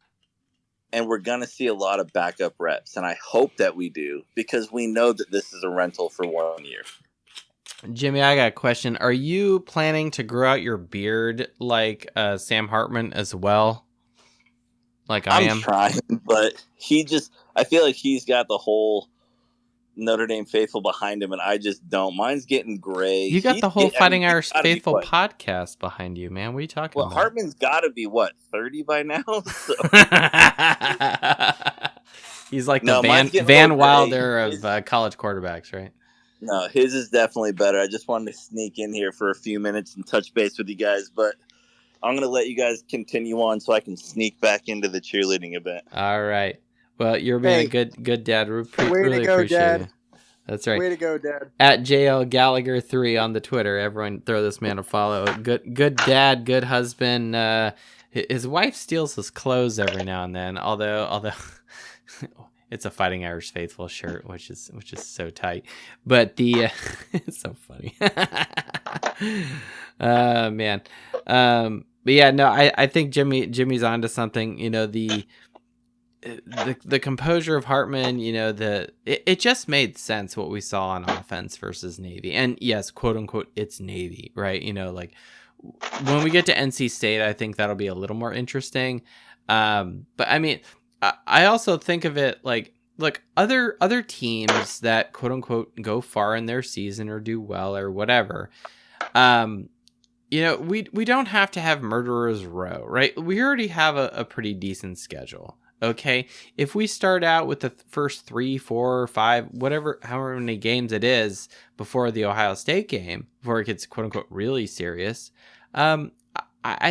and we're going to see a lot of backup reps. And I hope that we do, because we know that this is a rental for 1 year. Jimmy, I got a question. Are you planning to grow out your beard like Sam Hartman as well? Like I am? I'm trying, but I feel like he's got the whole Notre Dame faithful behind him, and I just don't. Mine's getting gray. You got the whole Fighting Irish Faithful podcast behind you, man. What are you talking about? Hartman's got to be, 30 by now? So. He's like the Van Wilder of college quarterbacks, right? No, his is definitely better. I just wanted to sneak in here for a few minutes and touch base with you guys, but I'm going to let you guys continue on so I can sneak back into the cheerleading event. All right. Well, you're being a good dad. Way really to go, appreciate Dad. you. That's right. Way to go, Dad. At JL Gallagher 3 on the Twitter. Everyone throw this man a follow. Good dad, good husband. His wife steals his clothes every now and then, although it's a Fighting Irish Faithful shirt, which is so tight. But it's so funny. Man. But yeah, no, I think Jimmy's onto something. You know, the composure of Hartman, you know, it just made sense what we saw on offense versus Navy. And yes, quote unquote, it's Navy, right? You know, like when we get to NC State, I think that'll be a little more interesting. But I mean, I also think of it like, look, other teams that quote unquote go far in their season or do well or whatever, you know, we don't have to have Murderer's Row, right? We already have a pretty decent schedule. Okay, if we start out with the first 3, 4, 5, however many games it is before the Ohio State game, before it gets quote unquote really serious, I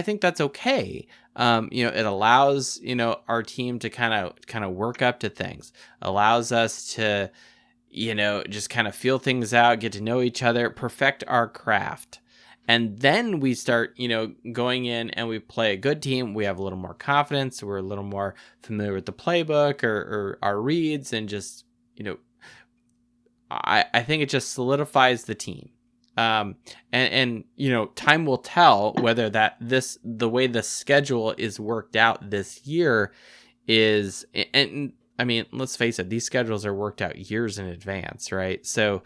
think that's okay. You know, it allows, you know, our team to kind of work up to things, allows us to, you know, just kind of feel things out, get to know each other, perfect our craft. And then we start, you know, going in and we play a good team. We have a little more confidence. We're a little more familiar with the playbook or our reads, and just, you know, I think it just solidifies the team. And you know, time will tell whether the way the schedule is worked out this year is, and I mean, let's face it, these schedules are worked out years in advance, right? So,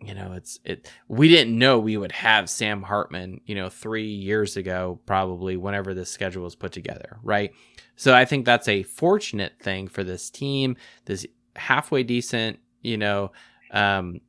you know, we didn't know we would have Sam Hartman, you know, 3 years ago, probably, whenever this schedule was put together, right? So I think that's a fortunate thing for this team, this halfway decent, you know, and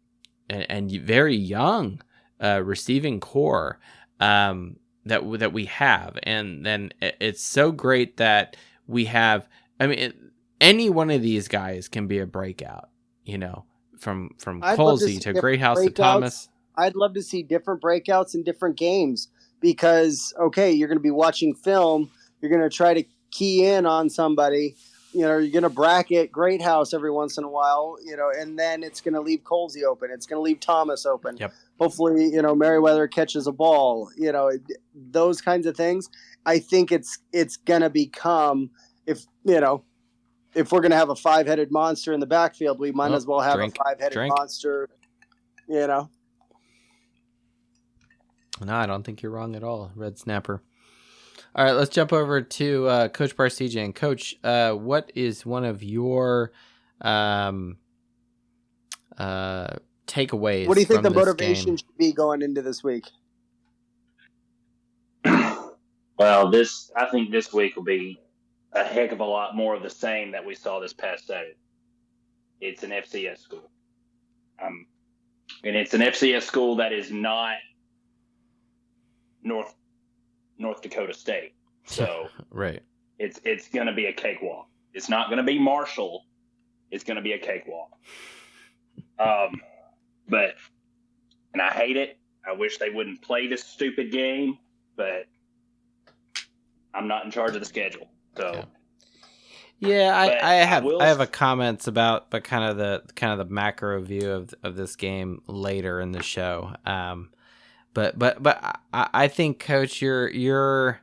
very young receiving core that we have. And then it's so great that we have, I mean, any one of these guys can be a breakout, you know, from Colsey to Greathouse to Thomas. I'd love to see different breakouts in different games, because, okay, you're going to be watching film. You're going to try to key in on somebody. You know, you're going to bracket Greathouse every once in a while, you know, and then it's going to leave Colsey open. It's going to leave Thomas open. Yep. Hopefully, you know, Merriweather catches a ball, you know, those kinds of things. I think it's going to become, if we're going to have a 5-headed monster in the backfield, we might as well have a 5-headed monster, you know. No, I don't think you're wrong at all, Red Snapper. All right, let's jump over to Coach Barsigian. Coach, what is one of your takeaways? What do you think from the this motivation game? should be going into this week? Well, I think this week will be a heck of a lot more of the same that we saw this past Saturday. It's an FCS school. And it's an FCS school that is not North Dakota State. So right. It's going to be a cakewalk. It's not going to be Marshall. It's going to be a cakewalk. But I hate it. I wish they wouldn't play this stupid game, but I'm not in charge of the schedule. So yeah, I have a comments about kind of the macro view of this game later in the show. But I think, Coach, your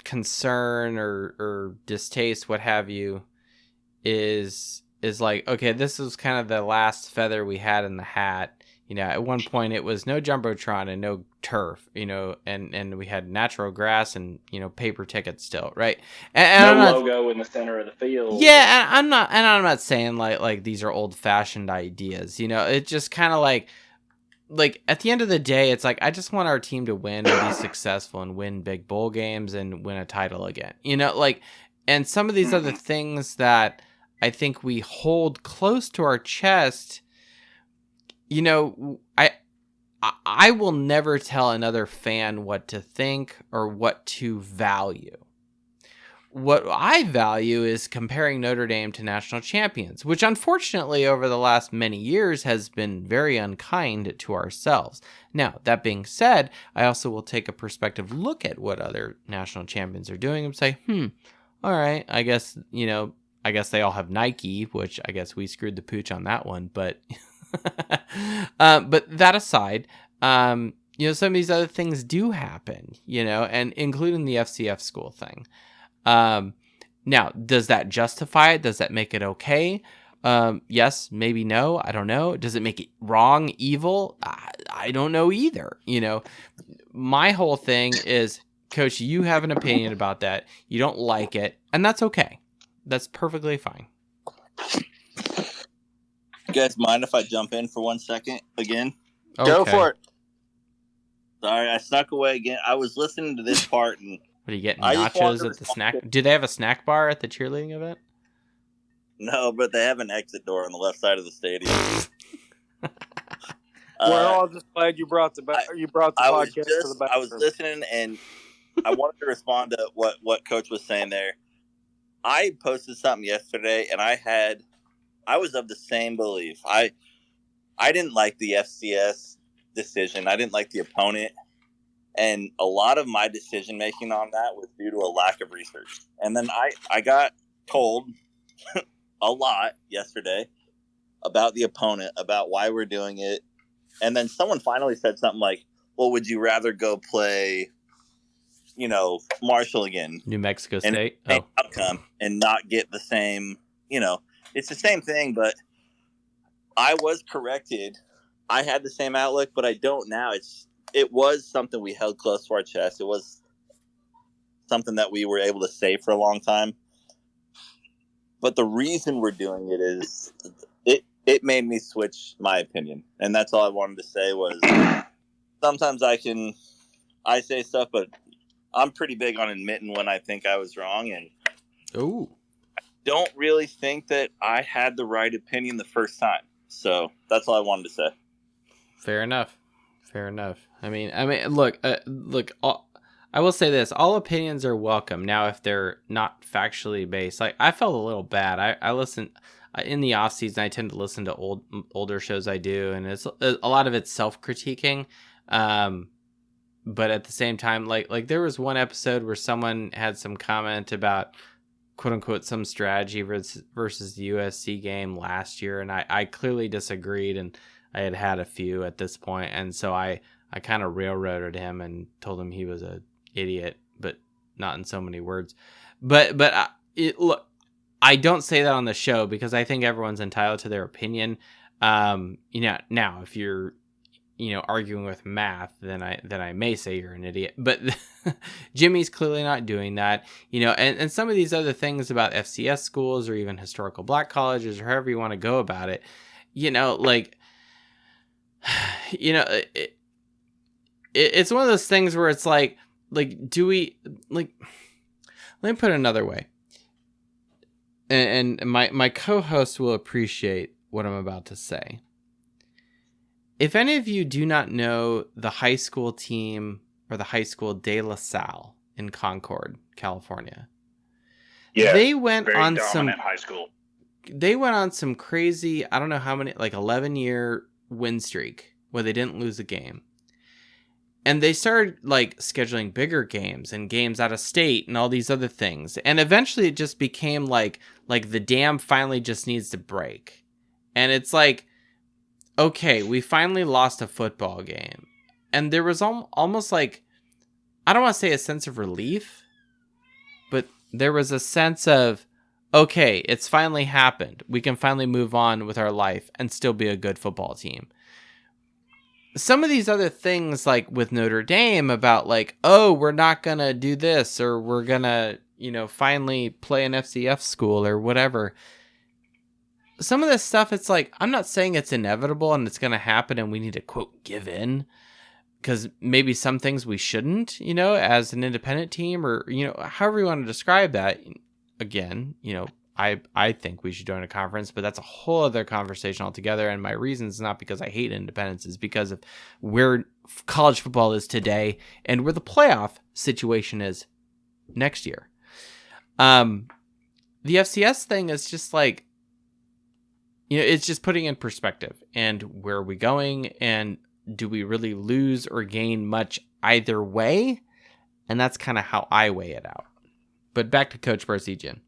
concern or distaste, what have you, is like, okay, this is kind of the last feather we had in the hat. You know, at one point it was no Jumbotron and no turf, you know, and we had natural grass and, you know, paper tickets still, right? And No logo in the center of the field. Yeah, and I'm not saying like these are old-fashioned ideas. You know, it just kind of like at the end of the day, it's like I just want our team to win and be successful and win big bowl games and win a title again. You know, like, and some of these other things that I think we hold close to our chest, you know, I will never tell another fan what to think or what to value. What I value is comparing Notre Dame to national champions, which unfortunately over the last many years has been very unkind to ourselves. Now, that being said, I also will take a perspective look at what other national champions are doing and say, all right, I guess, you know, I guess they all have Nike, which I guess we screwed the pooch on that one. But but that aside, you know, some of these other things do happen, you know, and including the FCS school thing. Now, does that justify it? Does that make it okay? Yes, maybe no. I don't know. Does it make it wrong, evil? I don't know either. You know, my whole thing is, Coach, you have an opinion about that. You don't like it, and that's okay. That's perfectly fine. You guys mind if I jump in for 1 second again? Okay. Go for it. Sorry, I snuck away again. I was listening to this part and What are you getting? I just wanted Nachos to at the snack? Do they have a snack bar at the cheerleading event? no, but they have an exit door on the left side of the stadium. We're all just glad you brought the podcast to the bathroom. I was listening and I wanted to respond to what Coach was saying there. I posted something yesterday and I was of the same belief. I didn't like the FCS decision. I didn't like the opponent. And a lot of my decision making on that was due to a lack of research. And then I got told a lot yesterday about the opponent, about why we're doing it. And then someone finally said something like, well, would you rather go play, you know, Marshall again? New Mexico State? Outcome and not get the same, you know, it's the same thing, but I was corrected. I had the same outlook, but I don't now. It was something we held close to our chest. It was something that we were able to say for a long time. But the reason we're doing it is it made me switch my opinion. And that's all I wanted to say was sometimes I say stuff, but I'm pretty big on admitting when I think I was wrong. And I don't really think that I had the right opinion the first time. So that's all I wanted to say. Fair enough. I mean, look. I will say this: all opinions are welcome. Now, if they're not factually based, like I felt a little bad. I listen in the off season. I tend to listen to older shows I do, and it's a lot of it's self-critiquing. But at the same time, like there was one episode where someone had some comment about quote unquote some strategy versus the USC game last year, and I clearly disagreed, and I had a few at this point, and so I kind of railroaded him and told him he was an idiot, but not in so many words. But look, I don't say that on the show because I think everyone's entitled to their opinion. You know, now if you're arguing with math, then I may say you're an idiot. But Jimmy's clearly not doing that. You know, and some of these other things about FCS schools or even historical black colleges or however you want to go about it, you know, like. You know, it's one of those things where it's like, do we, like, let me put it another way. And my co-host will appreciate what I'm about to say. If any of you do not know the high school team or the high school De La Salle in Concord, California. Yeah, they went on some high school. They went on some crazy, I don't know how many, like 11-year win streak where they didn't lose a game. And they started like scheduling bigger games and games out of state and all these other things. And eventually it just became like the dam finally just needs to break. And it's like, okay, we finally lost a football game. And there was almost like, I don't want to say a sense of relief, but there was a sense of, okay, it's finally happened. We can finally move on with our life and still be a good football team. some of these other things, like with Notre Dame, about like, oh, we're not gonna do this, or we're gonna, finally play an FCF school or whatever. Some of this stuff, it's like, I'm not saying it's inevitable and it's gonna happen, and we need to quote give in, because maybe some things we shouldn't, as an independent team, or however you want to describe that. Again, I think we should join a conference, but that's a whole other conversation altogether. And my reason is not because I hate independence, is because of where college football is today and where the playoff situation is next year. The FCS thing is just like, it's just putting in perspective, and where are we going, and do we really lose or gain much either way? And that's kind of how I weigh it out. But back to Coach Barsegian.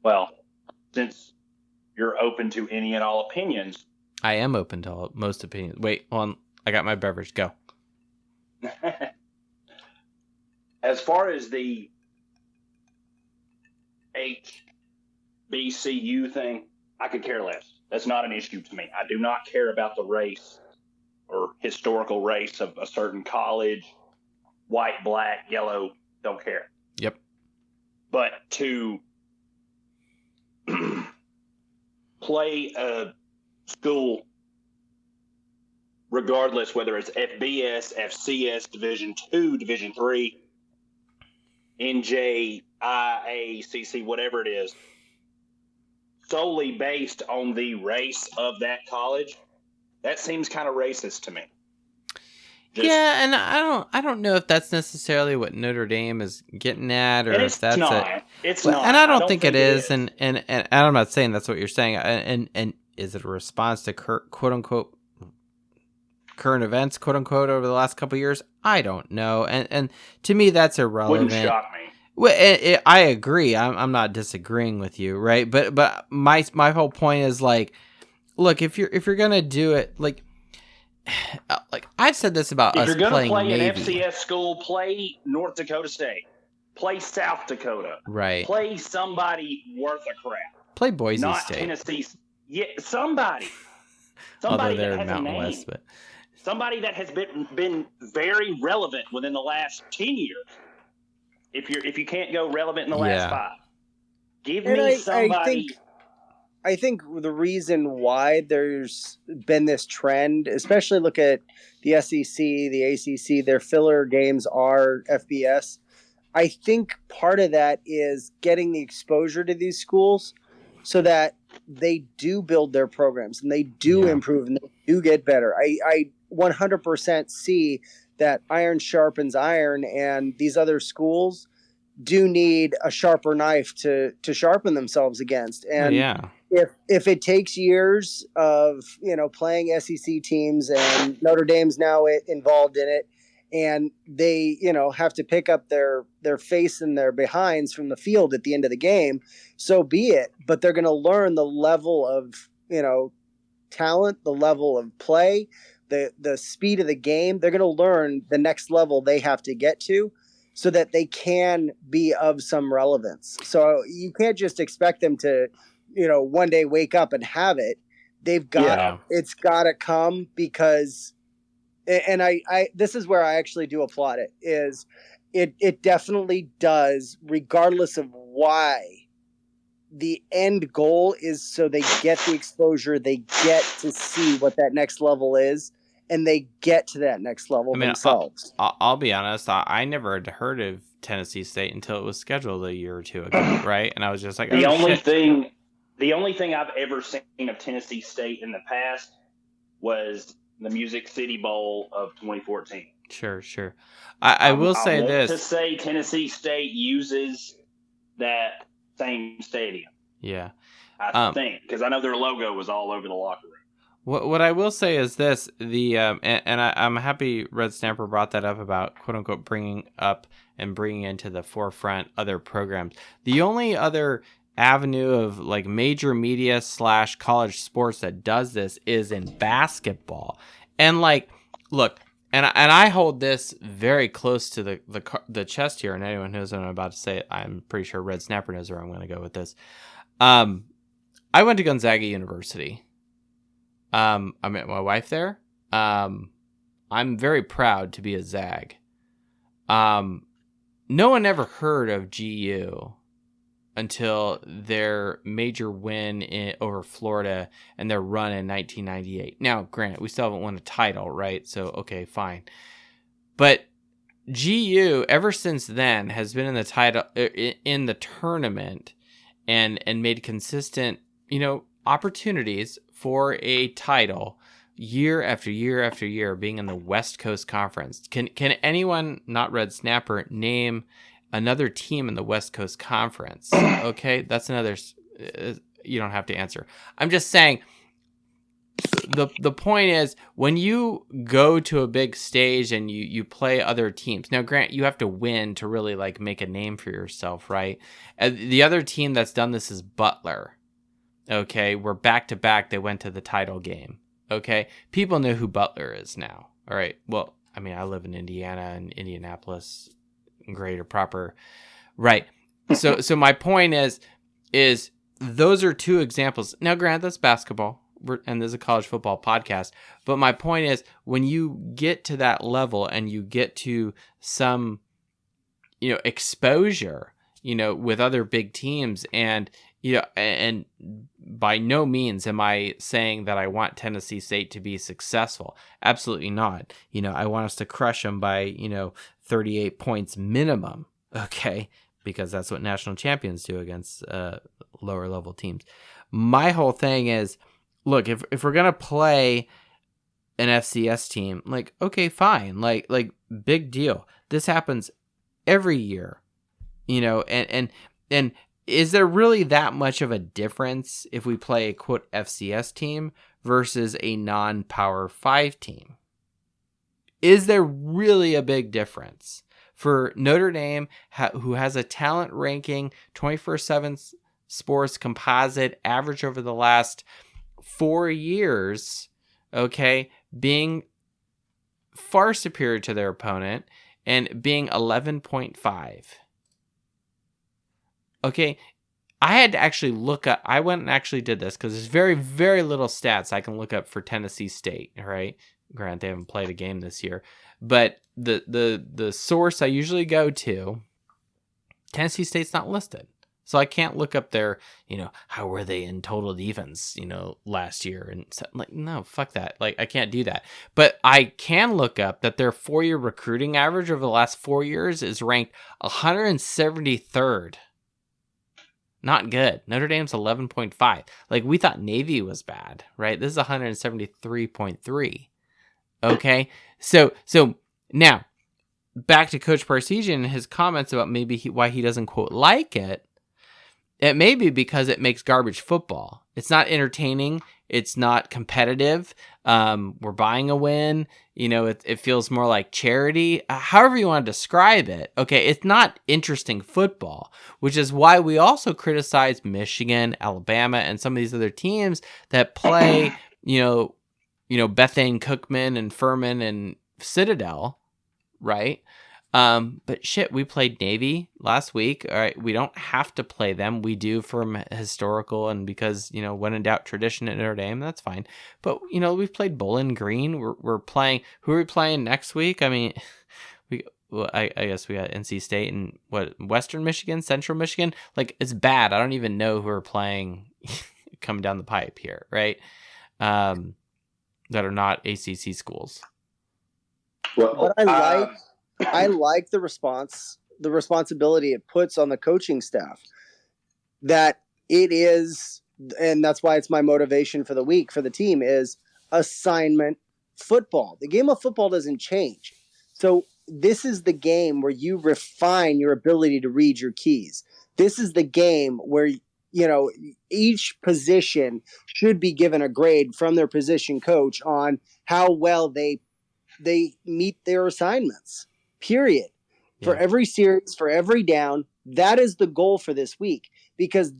Well, since you're open to any and all opinions. I am open to most opinions. Wait, hold on. I got my beverage. Go. As far as the HBCU thing, I could care less. That's not an issue to me. I do not care about the race or historical race of a certain college, white, black, yellow, don't care. Yep. But to play a school, regardless whether it's FBS, FCS, Division II, Division III, NJ, IACC, whatever it is, solely based on the race of that college, that seems kind of racist to me. Yeah, and I don't know if that's necessarily what Notre Dame is getting at, or if that's It's not. And I don't think it is. And I'm not saying that's what you're saying. And is it a response to quote unquote current events, quote unquote, over the last couple of years? I don't know. And to me, that's irrelevant. Wouldn't shock me. Well, I agree. I'm not disagreeing with you, right? But my whole point is like, look, if you're gonna do it, like I've said this about us playing Navy. If you're gonna play an FCS school, play North Dakota State, play South Dakota, right? Play somebody worth a crap. Play Boise not State, Tennessee. Yeah, somebody although they're that has Mountain a name. West, but somebody that has been very relevant within the last 10 years. If you can't go relevant in the last 5, give me somebody. I think the reason why there's been this trend, especially look at the SEC, the ACC, their filler games are FBS. I think part of that is getting the exposure to these schools so that they do build their programs and they do improve and they do get better. I 100% see that iron sharpens iron, and these other schools do need a sharper knife to sharpen themselves against. And if it takes years of, playing SEC teams, and Notre Dame's now involved in it, and they, have to pick up their face and their behinds from the field at the end of the game, so be it. But they're going to learn the level of, talent, the level of play, the speed of the game. They're going to learn the next level they have to get to so that they can be of some relevance. So you can't just expect them to, one day wake up and have it. They've got, it's got to come, because, and I this is where I actually do applaud it, is it definitely does, regardless of why. The end goal is so they get the exposure, they get to see what that next level is, and they get to that next level themselves. I'll be honest, I never had heard of Tennessee State until it was scheduled a year or two ago, right? And I was just like, the only thing I've ever seen of Tennessee State in the past was the Music City Bowl of 2014. Sure. I will say this. To say Tennessee State uses that same stadium. Yeah. I think, because I know their logo was all over the locker room. What I will say is this, I'm happy Red Snapper brought that up about quote unquote bringing into the forefront other programs. The only other avenue of like major media / college sports that does this is in basketball. And like, look, and I hold this very close to the chest here, and anyone who knows what I'm about to say, I'm pretty sure Red Snapper knows where I'm going to go with this. I went to Gonzaga University. I met my wife there. I'm very proud to be a Zag. No one ever heard of GU until their major win over Florida and their run in 1998. Now, granted, we still haven't won a title, right? So, okay, fine. But GU, ever since then, has been in the title, in the tournament, and made consistent, opportunities for a title year after year after year, being in the West Coast Conference. Can anyone, not Red Snapper, name another team in the West Coast Conference? Okay, that's another. You don't have to answer. I'm just saying. The point is, when you go to a big stage and you play other teams. Now, Grant, you have to win to really like make a name for yourself, right? The other team that's done this is Butler. Okay, where back to back they went to the title game. Okay, people know who Butler is now. All right. Well, I mean, I live in Indiana and Indianapolis, greater proper, right? So my point is those are two examples. Now, Grant, that's basketball. And there's a college football podcast. But my point is, when you get to that level and you get to some, exposure, with other big teams, and, and by no means am I saying that I want Tennessee State to be successful. Absolutely not. I want us to crush them by, 38 points minimum. Okay. Because that's what national champions do against lower level teams. My whole thing is, look, if we're gonna play an FCS team, like, okay, fine, like big deal. This happens every year, and is there really that much of a difference if we play a quote FCS team versus a non-Power 5 team? Is there really a big difference for Notre Dame, who has a talent ranking 24/7 Sports composite average over the last 4 years, okay, being far superior to their opponent and being 11.5. Okay, I had to actually look up, I went and actually did this because there's very, very little stats I can look up for Tennessee State, all right? Granted, they haven't played a game this year, but the source I usually go to, Tennessee State's not listed. So I can't look up their, how were they in total defense, last year. And so, like, no, fuck that. Like, I can't do that. But I can look up that their 4-year recruiting average over the last 4 years is ranked 173rd. Not good. Notre Dame's 11.5. Like, we thought Navy was bad, right? This is 173.3. Okay. So now back to Coach Parseghian and his comments about maybe why he doesn't quote like it. It may be because it makes garbage football. It's not entertaining. It's not competitive. We're buying a win. It feels more like charity. However you want to describe it. Okay, it's not interesting football, which is why we also criticize Michigan, Alabama, and some of these other teams that play, Bethane Cookman and Furman and Citadel, right? But shit, we played Navy last week. All right, we don't have to play them. We do from historical and because, when in doubt, tradition at Notre Dame, that's fine. But, we've played Bowling Green. We're playing, who are we playing next week? I mean, I guess we got NC State and Western Michigan, Central Michigan. Like, it's bad. I don't even know who we're playing coming down the pipe here, right? That are not ACC schools. Well, I like the responsibility it puts on the coaching staff, that it is, and that's why it's my motivation for the week for the team, is assignment football. The game of football doesn't change. So this is the game where you refine your ability to read your keys. This is the game where, each position should be given a grade from their position coach on how well they meet their assignments. Period. Yeah. For every series, for every down, that is the goal for this week. Because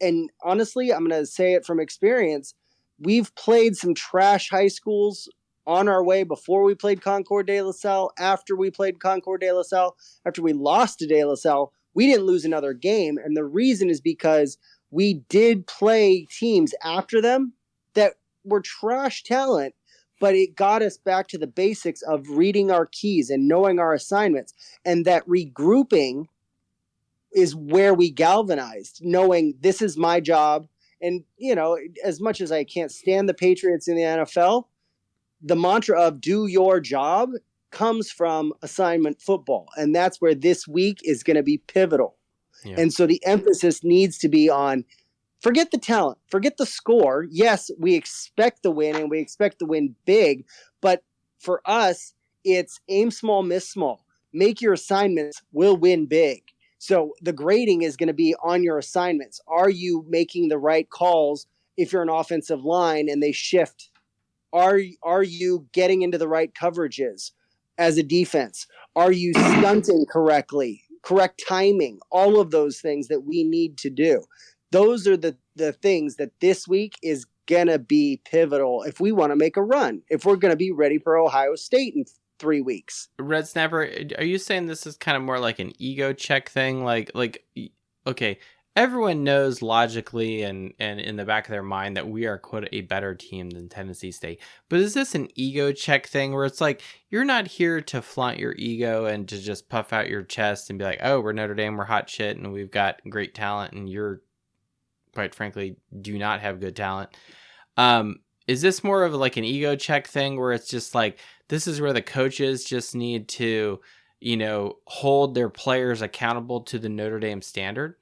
and honestly, I'm going to say it from experience, we've played some trash high schools on our way before we played Concord de La Salle, after we played Concord de La Salle, after we lost to de La Salle, we didn't lose another game. And the reason is because we did play teams after them that we're trash talent, but it got us back to the basics of reading our keys and knowing our assignments. And that regrouping is where we galvanized, knowing this is my job. And, as much as I can't stand the Patriots in the NFL, the mantra of do your job comes from assignment football. And that's where this week is going to be pivotal. Yeah. And so the emphasis needs to be on forget the talent, forget the score. Yes, we expect the win and we expect to win big. But for us, it's aim small, miss small. Make your assignments, we'll win big. So the grading is going to be on your assignments. Are you making the right calls if you're an offensive line and they shift? Are you getting into the right coverages as a defense? Are you stunting correctly? Correct timing? All of those things that we need to do. Those are the things that this week is going to be pivotal if we want to make a run, if we're going to be ready for Ohio State in 3 weeks. Red Snapper, are you saying this is kind of more like an ego check thing? Like, okay, everyone knows logically and in the back of their mind that we are, quote, a better team than Tennessee State. But is this an ego check thing where it's like, you're not here to flaunt your ego and to just puff out your chest and be like, oh, we're Notre Dame, we're hot shit, and we've got great talent, and you're, quite frankly, do not have good talent. Is this more of like an ego check thing where it's just like, this is where the coaches just need to, hold their players accountable to the Notre Dame standard?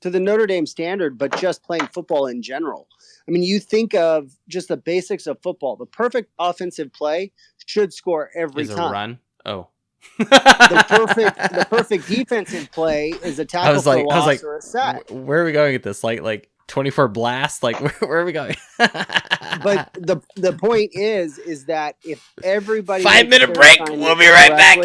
To the Notre Dame standard, but just playing football in general. I mean, you think of just the basics of football. The perfect offensive play should score every time. A run? Oh. The perfect defensive play is a tackle for a loss or a sack. Where are we going with this? Like 24 blast? Like where are we going? But the point is that if everybody 5-minute break, we'll be right back.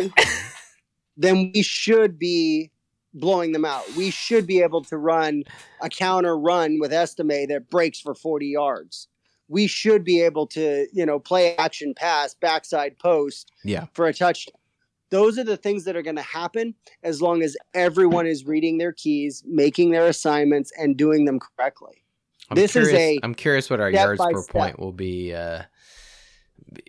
Then we should be blowing them out. We should be able to run a counter run with Estime that breaks for 40 yards. We should be able to, play action pass, backside post for a touchdown. Those are the things that are going to happen as long as everyone is reading their keys, making their assignments, and doing them correctly. I'm curious what our yards per point will be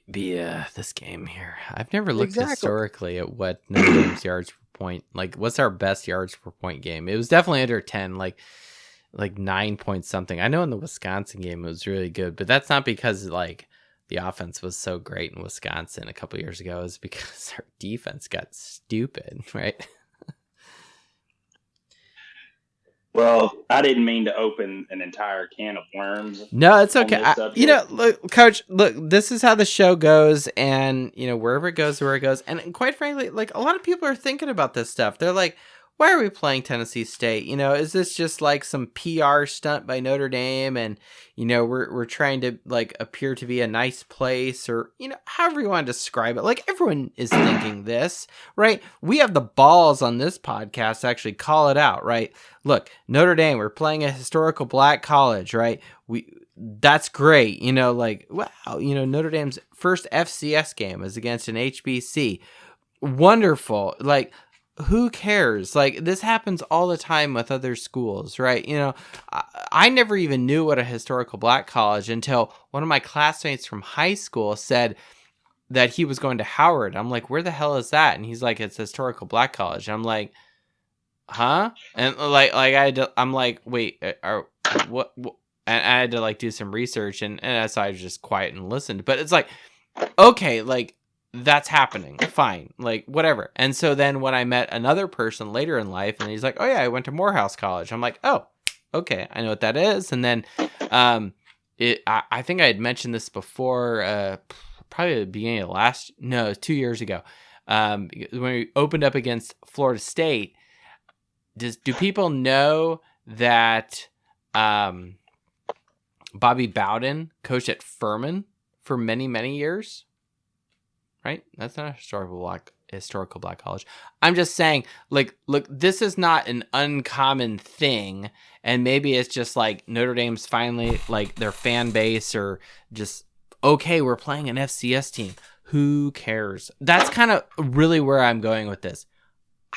this game here. I've never looked historically at what Notre Dame's yards per point. Like, what's our best yards per point game? It was definitely under 10, like 9 point something. I know in the Wisconsin game it was really good, but that's not because the offense was so great in Wisconsin a couple years ago. Is because our defense got stupid, right? Well, I didn't mean to open an entire can of worms. No, it's okay. Look, Coach, this is how the show goes, and wherever it goes, and quite frankly, like a lot of people are thinking about this stuff. They're like, why are we playing Tennessee State? Is this just like some PR stunt by Notre Dame? And, we're trying to appear to be a nice place, or, however you want to describe it. Like, everyone is thinking this, right? We have the balls on this podcast to actually call it out, right? Look, Notre Dame, we're playing a historical black college, right? That's great. Wow, Notre Dame's first FCS game is against an HBC. Wonderful. Who cares? This happens all the time with other schools, right? I never even knew what a historical black college until one of my classmates from high school said that he was going to Howard. I'm like, where the hell is that? And he's like, it's a historical black college. I'm like, huh? And I'm like, wait, what? And I had to do some research, and so I was just quiet and listened. But it's like, okay, that's happening. Fine. Whatever. And so then when I met another person later in life, and he's like, oh yeah, I went to Morehouse College. I'm like, oh, okay. I know what that is. And then, I think I had mentioned this before, probably at the beginning of 2 years ago. When we opened up against Florida State, do people know that, Bobby Bowden coached at Furman for many, many years? Right? That's not a historical black college. I'm just saying, look, this is not an uncommon thing, and maybe it's just Notre Dame's finally their fan base, or just okay, we're playing an FCS team. Who cares? That's kind of really where I'm going with this.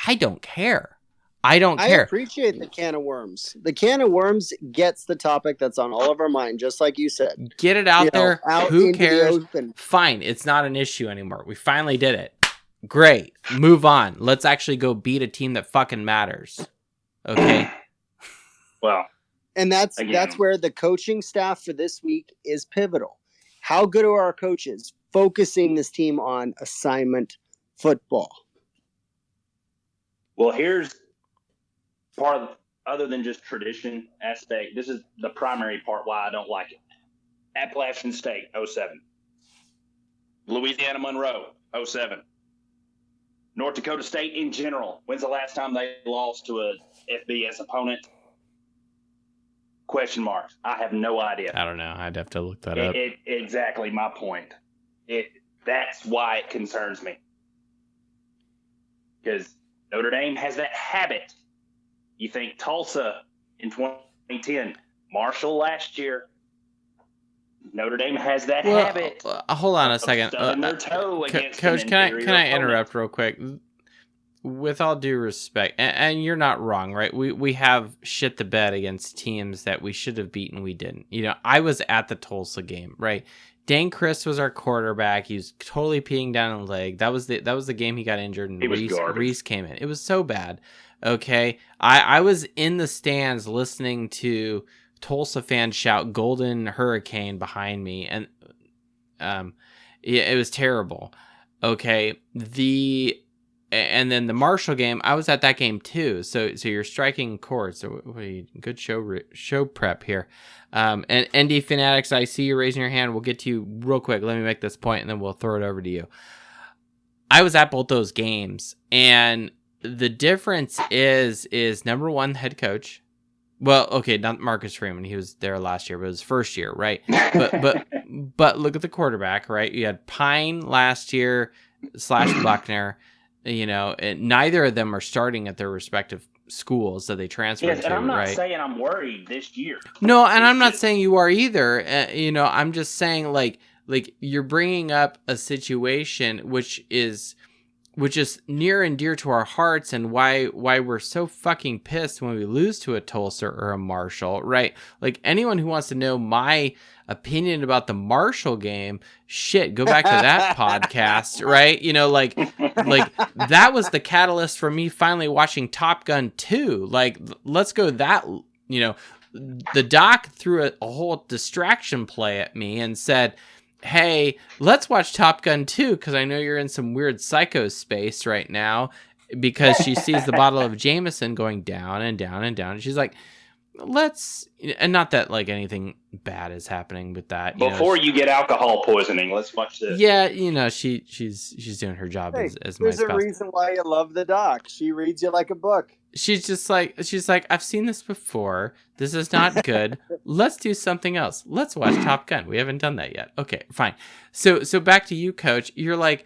I don't care. I don't I care. appreciate the can of worms. The can of worms gets the topic that's on all of our mind, just like you said. Get it out there. Out Who into the cares? open. Fine. It's not an issue anymore. We finally did it. Great. Move on. Let's actually go beat a team that fucking matters. Okay? Well, And that's again, where the coaching staff for this week is pivotal. How good are our coaches focusing this team on assignment football? well, here's part of, other than just tradition aspect, this is the primary part why I don't like it. Appalachian State, 07. Louisiana Monroe, 07. North Dakota State in general. When's the last time they lost to a FBS opponent? Question marks. I have no idea. I don't know. I'd have to look that up. Exactly my point. That's why it concerns me. Because Notre Dame has that habit. You think Tulsa in 2010, Marshall last year, Notre Dame has that habit. Hold on a second. Stubbing their toe against Coach, an can I inferior interrupt real quick? With all due respect, and you're not wrong, right? We have shit the bed against teams that we should have beaten, we didn't. You know, I was at the Tulsa game, right? Dane Chris was our quarterback. He was totally peeing down the leg. That was the game he got injured, and Reese came in. It was so bad. Okay, I was in the stands listening to Tulsa fans shout "Golden Hurricane" behind me, and it was terrible. Okay, and then the Marshall game, I was at that game too. So you're striking chords. So good show prep here. And ND Fanatics, I see you raising your hand. We'll get to you real quick. Let me make this point, and then we'll throw it over to you. I was at both those games, and the difference is number one, head coach. Well, okay, not Marcus Freeman. He was there last year, but it was first year, right? But look at the quarterback, right? You had Pine last year / Buckner. You know, neither of them are starting at their respective schools that they transferred to, and I'm not right? saying I'm worried this year. No, and I'm not saying you are either. You know, I'm just saying like you're bringing up a situation which is near and dear to our hearts, and why we're so fucking pissed when we lose to a Tulsa or a Marshall, right? Like, anyone who wants to know my opinion about the Marshall game, shit, go back to that podcast, right? You know, like that was the catalyst for me finally watching Top Gun 2. Like, let's go that, you know, the doc threw a whole distraction play at me and said, hey, let's watch Top Gun 2 because I know you're in some weird psycho space right now, because she sees the bottle of Jameson going down and down and down. And she's like, let's, and not that like anything bad is happening with that. Before you get alcohol poisoning, let's watch this. Yeah, you know, she's doing her job as my spouse. There's a reason why you love the doc. She reads you like a book. She's like, I've seen this before. This is not good. Let's do something else. Let's watch Top Gun. We haven't done that yet. Okay, fine. So back to you, Coach. You're like,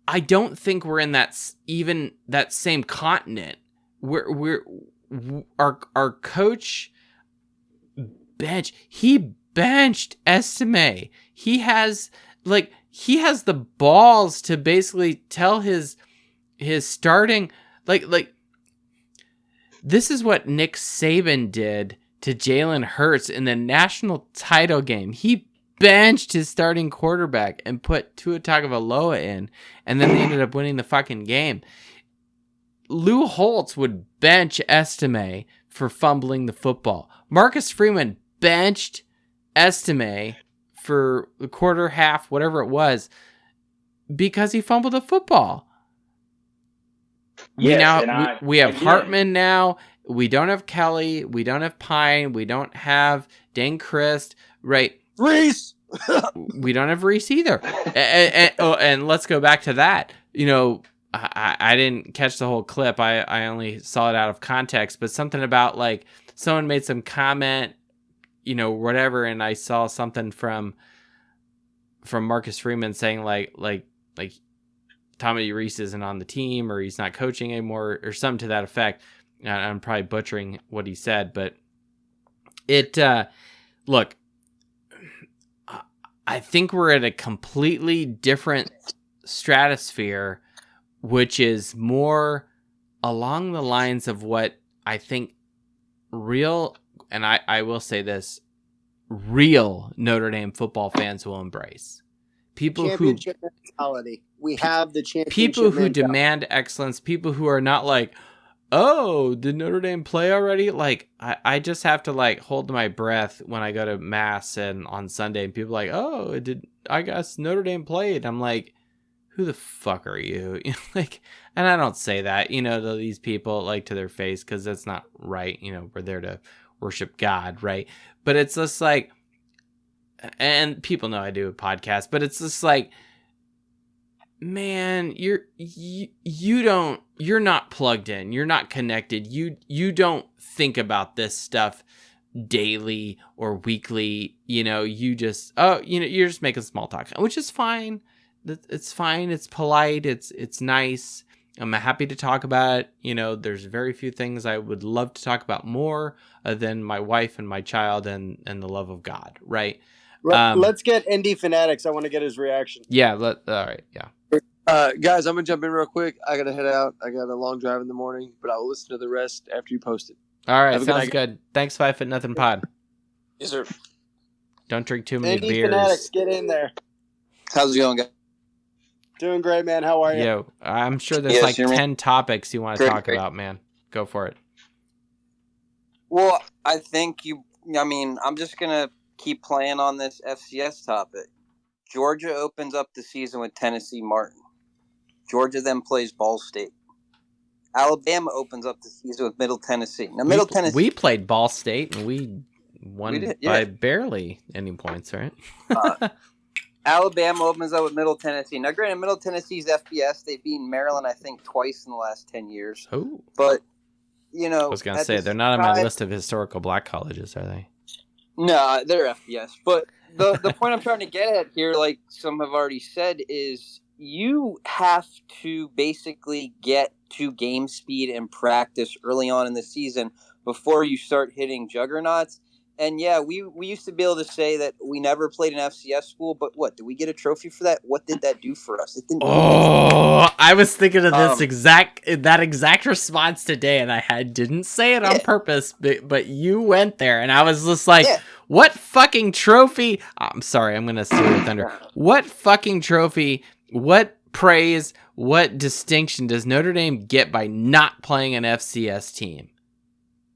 I don't think we're in that same continent. Our coach he benched Estime. He has the balls to basically tell his starting, like this is what Nick Saban did to Jalen Hurts in the national title game. He benched his starting quarterback and put Tua Tagovailoa in, and then they ended up winning the fucking game. Lou Holtz would bench Estime for fumbling the football. Marcus Freeman benched Estime for the quarter, half, whatever it was, because he fumbled the football. Yes, we have Hartman now. We don't have Kelly. We don't have Pine. We don't have Dane Christ. Right? Reese. We don't have Reese either. And let's go back to that. You know, I didn't catch the whole clip. I only saw it out of context. But something about like someone made some comment, you know, whatever, and I saw something from Marcus Freeman saying like Tommy Reese isn't on the team, or he's not coaching anymore, or something to that effect. I'm probably butchering what he said, but look, I think we're at a completely different stratosphere, which is more along the lines of what I think real, and I will say this, real Notre Dame football fans will embrace. People championship mentality. We have the championship people who mentality. demand excellence, people who are not like, oh, did Notre Dame play already? Like, I just have to like hold my breath when I go to mass and on Sunday, and people are like, oh, I guess Notre Dame played. I'm like, who the fuck are you? Like, and I don't say that, to these people, like, to their face, because that's not right. We're there to worship God, right? But it's just like, and people know I do a podcast, but it's just like, man, you're not plugged in. You're not connected. You don't think about this stuff daily or weekly. You just, you're just making small talk, which is fine. It's fine. It's polite. It's nice. I'm happy to talk about it. There's very few things I would love to talk about more than my wife and my child and the love of God. Right. Let's get ND Fanatics. I want to get his reaction. Yeah. All right. Yeah. Guys, I'm gonna jump in real quick. I gotta head out. I got a long drive in the morning, but I will listen to the rest after you post it. All right, sounds good. Thanks, 5 Foot Nothing Pod. Yes, sir. Don't drink too many ND beers. Fanatics, get in there. How's it going, guys? Doing great, man. How are you? Yo, I'm sure there's 10 topics you want to talk about, man. Go for it. Well, I think I'm just gonna keep playing on this FCS topic. Georgia opens up the season with Tennessee Martin. Georgia then plays Ball State. Alabama opens up the season with Middle Tennessee. Now, Tennessee. We played Ball State and we won by barely any points, right? Alabama opens up with Middle Tennessee. Now, granted, Middle Tennessee's FBS. They've beaten Maryland, I think, twice in the last 10 years. Oh. But, I was going to say, they're not on my list of historical black colleges, are they? No, they're FBS. But the point I'm trying to get at here, like some have already said, is you have to basically get to game speed and practice early on in the season before you start hitting juggernauts. And yeah, we used to be able to say that we never played an FCS school, but what, did we get a trophy for that? What did that do for us? It didn't. I was thinking of this exact response today, and I didn't say it on purpose, but you went there, and I was just like, what fucking trophy? I'm sorry, I'm gonna steal your thunder. What fucking trophy? What praise? What distinction does Notre Dame get by not playing an FCS team?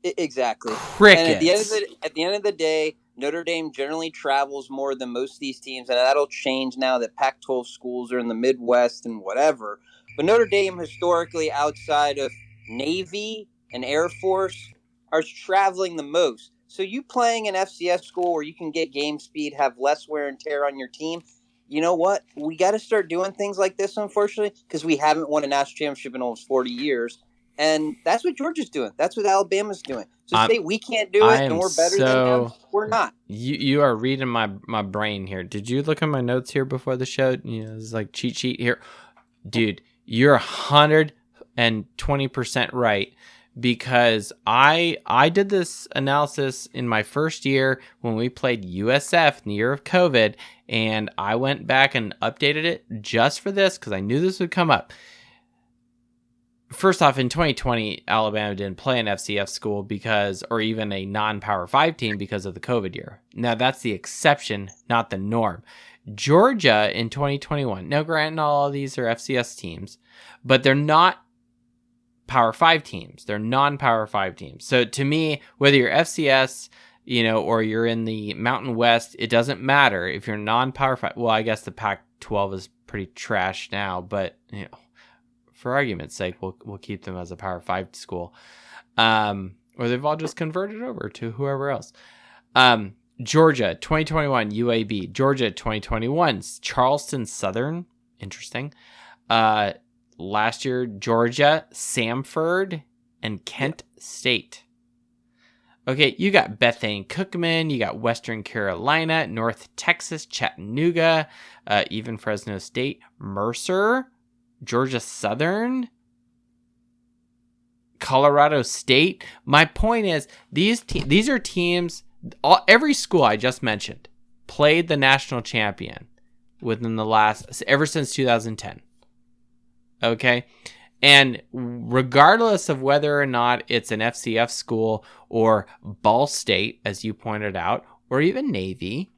Exactly. Crickets. And at the end of the day, Notre Dame generally travels more than most of these teams, and that'll change now that Pac-12 schools are in the Midwest and whatever. But Notre Dame, historically, outside of Navy and Air Force, are traveling the most. So you playing an FCS school where you can get game speed, have less wear and tear on your team, you know what? We got to start doing things like this, unfortunately, because we haven't won a national championship in almost 40 years. And that's what Georgia's doing. That's what Alabama's doing. So say we can't do it and we're better than them, we're not. You are reading my brain here. Did you look at my notes here before the show? It's like cheat sheet here. Dude, you're 120% right, because I did this analysis in my first year when we played USF in the year of COVID, and I went back and updated it just for this because I knew this would come up. First off, in 2020, Alabama didn't play an FCS school or even a non-Power 5 team because of the COVID year. Now, that's the exception, not the norm. Georgia in 2021, now granted, not all of these are FCS teams, but they're not Power 5 teams. They're non-Power 5 teams. So to me, whether you're FCS, or you're in the Mountain West, it doesn't matter if you're non-Power 5. Well, I guess the Pac-12 is pretty trash now, but, for argument's sake, we'll keep them as a Power 5 school. Or they've all just converted over to whoever else. Georgia, 2021, UAB. Georgia, 2021, Charleston Southern. Interesting. Last year, Georgia, Samford, and Kent State. Okay, you got Bethune Cookman, you got Western Carolina, North Texas, Chattanooga, even Fresno State, Mercer, Georgia Southern, Colorado State. My point is, these are teams. Every school I just mentioned played the national champion ever since 2010. Okay, And regardless of whether or not it's an FCF school or Ball State, as you pointed out, or even Navy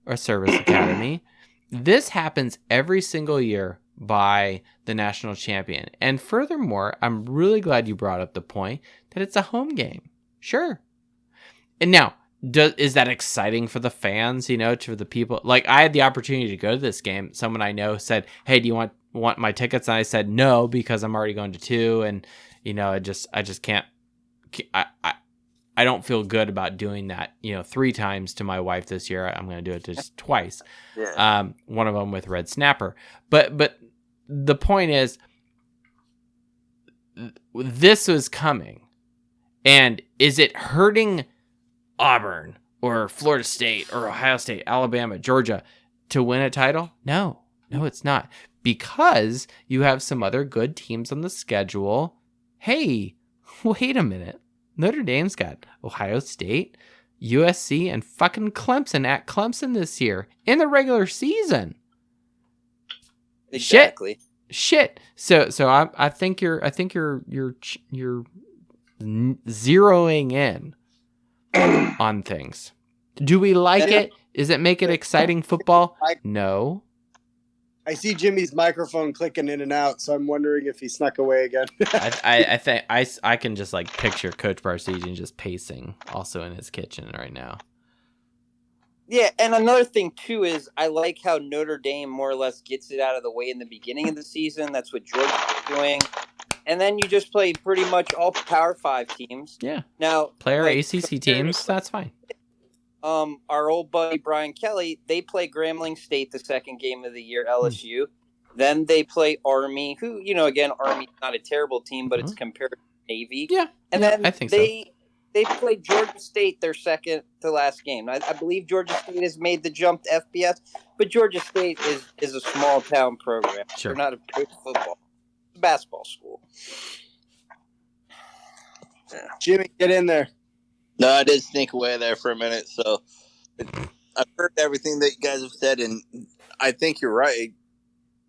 or Service Academy, this happens every single year by the national champion. And furthermore, I'm really glad you brought up the point that it's a home game. Sure. And now, is that exciting for the fans, to the people? Like, I had the opportunity to go to this game. Someone I know said, hey, do you want my tickets? And I said no, because I'm already going to 2. And, I just can't, I don't feel good about doing that, 3 times to my wife this year. I'm going to do it just twice. Yeah. One of them with Red Snapper. But the point is, this was coming. And is it hurting Auburn or Florida State or Ohio State, Alabama, Georgia to win a title? No, it's not. Because you have some other good teams on the schedule. Hey, wait a minute. Notre Dame's got Ohio State, USC, and fucking Clemson at Clemson this year in the regular season. Exactly. Shit. So I think you're zeroing in on things. Do we like it? Does it make it exciting football? No. I see Jimmy's microphone clicking in and out, so I'm wondering if he snuck away again. I think I can just like picture Coach Barsegian just pacing also in his kitchen right now. Yeah, and another thing too is I like how Notre Dame more or less gets it out of the way in the beginning of the season. That's what Georgia's doing. And then you just play pretty much all Power 5 teams. Yeah. Now, player ACC teams, that's fine. Our old buddy Brian Kelly, they play Grambling State the second game of the year, LSU. Then they play Army, who, again, Army's not a terrible team, but it's compared to Navy. Yeah. And then I think they play Georgia State their second to last game. I believe Georgia State has made the jump to FBS, but Georgia State is a small town program. Sure. They're not a big football. Basketball school. Yeah. Jimmy, get in there. No, I did sneak away there for a minute. So I've heard everything that you guys have said, and I think you're right.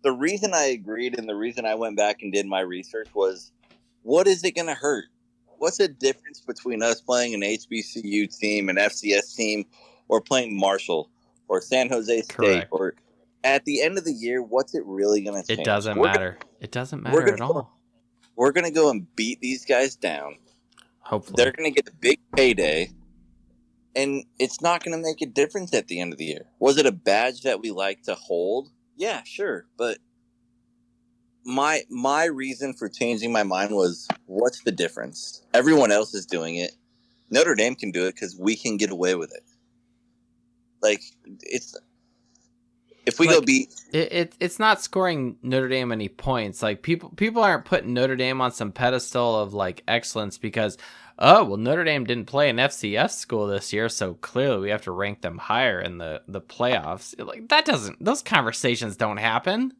The reason I agreed and the reason I went back and did my research was, what is it going to hurt? What's the difference between us playing an HBCU team, an FCS team, or playing Marshall or San Jose State? Correct. Or at the end of the year, what's it really going to change? It doesn't matter. It doesn't matter at all. We're going to go and beat these guys down. Hopefully. They're going to get a big payday, and it's not going to make a difference at the end of the year. Was it a badge that we like to hold? Yeah, sure. But my reason for changing my mind was, what's the difference? Everyone else is doing it. Notre Dame can do it because we can get away with it. Like, if we go beat... It's not scoring Notre Dame any points. Like, people aren't putting Notre Dame on some pedestal of, like, excellence because, Notre Dame didn't play an FCS school this year, so clearly we have to rank them higher in the playoffs. Like, those conversations don't happen.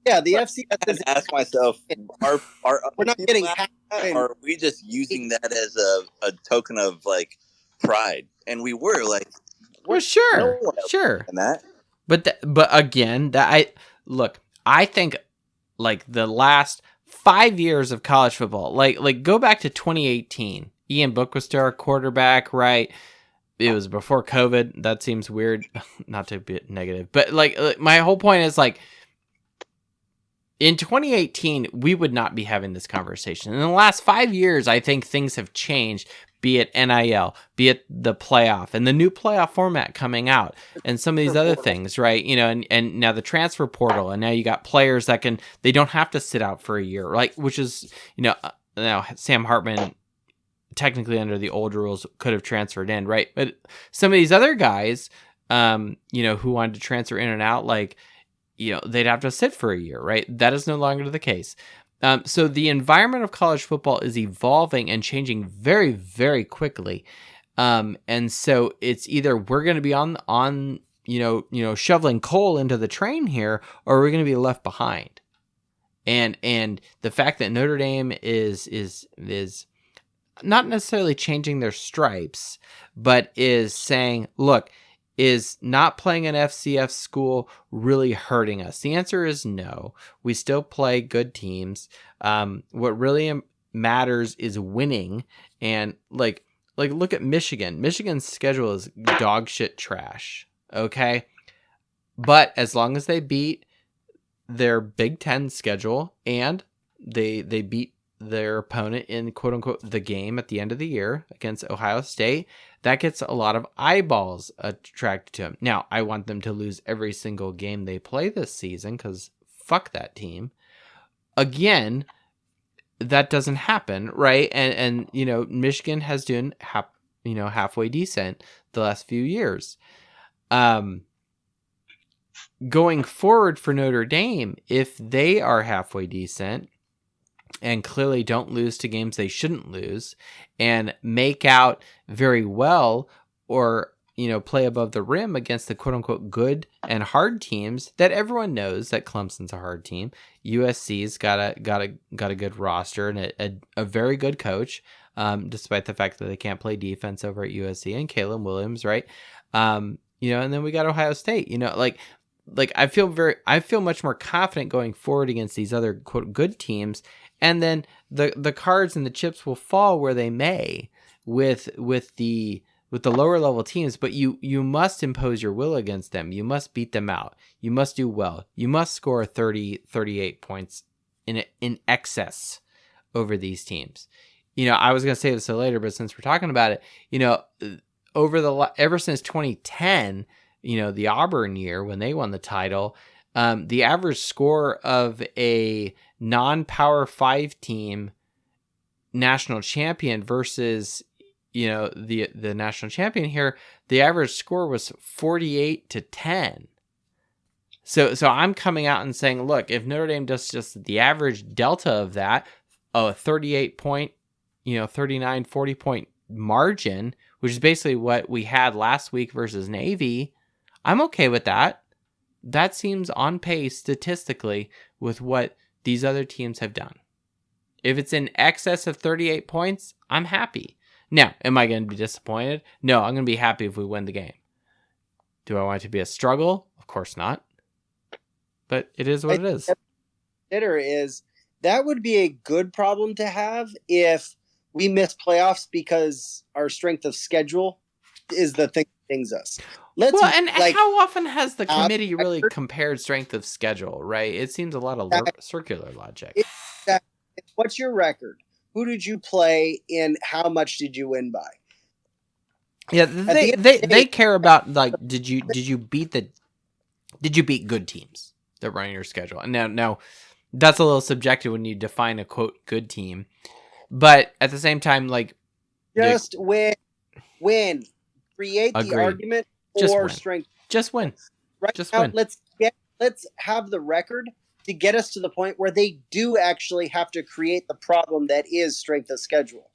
Yeah, the FCS I have to ask myself, we're not getting are we just using that as a token of, like, pride? And we were, like... Well, sure. And that... But again, I think like the last 5 years of college football, like go back to 2018. Ian Book was still our quarterback, right? It was before COVID. That seems weird, not to be negative, but like my whole point is like in 2018 we would not be having this conversation. In the last 5 years, I think things have changed. Be it NIL, be it the playoff and the new playoff format coming out and some of these other things, right? And now the transfer portal, and now you got players that they don't have to sit out for a year, right? Which is, now Sam Hartman technically under the old rules could have transferred in, right? But some of these other guys, who wanted to transfer in and out, like, they'd have to sit for a year, right? That is no longer the case. So the environment of college football is evolving and changing very, very quickly. And so it's either we're going to be on shoveling coal into the train here, or we're going to be left behind. And the fact that Notre Dame is not necessarily changing their stripes, but is saying, look, is not playing an FCS school really hurting us? The answer is no. We still play good teams. What really matters is winning. And like look at Michigan. Michigan's schedule is dog shit trash. Okay, but as long as they beat their Big Ten schedule and they beat their opponent in quote unquote the game at the end of the year against Ohio State, that gets a lot of eyeballs attracted to them. Now, I want them to lose every single game they play this season because fuck that team. Again, that doesn't happen, right? And you know, Michigan has done halfway decent the last few years. Going forward for Notre Dame, if they are halfway decent and clearly don't lose to games they shouldn't lose and make out very well or, you know, play above the rim against the quote unquote good and hard teams that everyone knows that Clemson's a hard team. USC's got a good roster and a very good coach, despite the fact that they can't play defense over at USC and Caleb Williams, right? You know, and then we got Ohio State, you know, like I feel much more confident going forward against these other quote good teams, and then the cards and the chips will fall where they may with the lower level teams, but you must impose your will against them. You must beat them out. You must do well. You must score 38 points in excess over these teams. You know, I was going to say this later, but since we're talking about it, you know, ever since 2010, you know, the Auburn year when they won the title, the average score of a non-Power 5 team national champion versus, you know, the national champion here, the average score was 48-10. So I'm coming out and saying, look, if Notre Dame does just the average delta of that, a 38 point, you know, 39, 40 point margin, which is basically what we had last week versus Navy, I'm okay with that. That seems on pace statistically with what these other teams have done. If it's in excess of 38 points, I'm happy. Now, am I going to be disappointed? No, I'm going to be happy if we win the game. Do I want it to be a struggle? Of course not. But it is what it is. Consider is that would be a good problem to have if we miss playoffs because our strength of schedule is the thing that things us. And how often has the committee really compared strength of schedule, right? It seems a lot of circular logic. What's your record? Who did you play and how much did you win by? Yeah, they care about, like, did you beat good teams that run your schedule? And now that's a little subjective when you define a quote good team, but at the same time, like, just win, create the argument for strength. Just win. Right just now, win. Let's have the record to get us to the point where they do actually have to create the problem that is strength of schedule,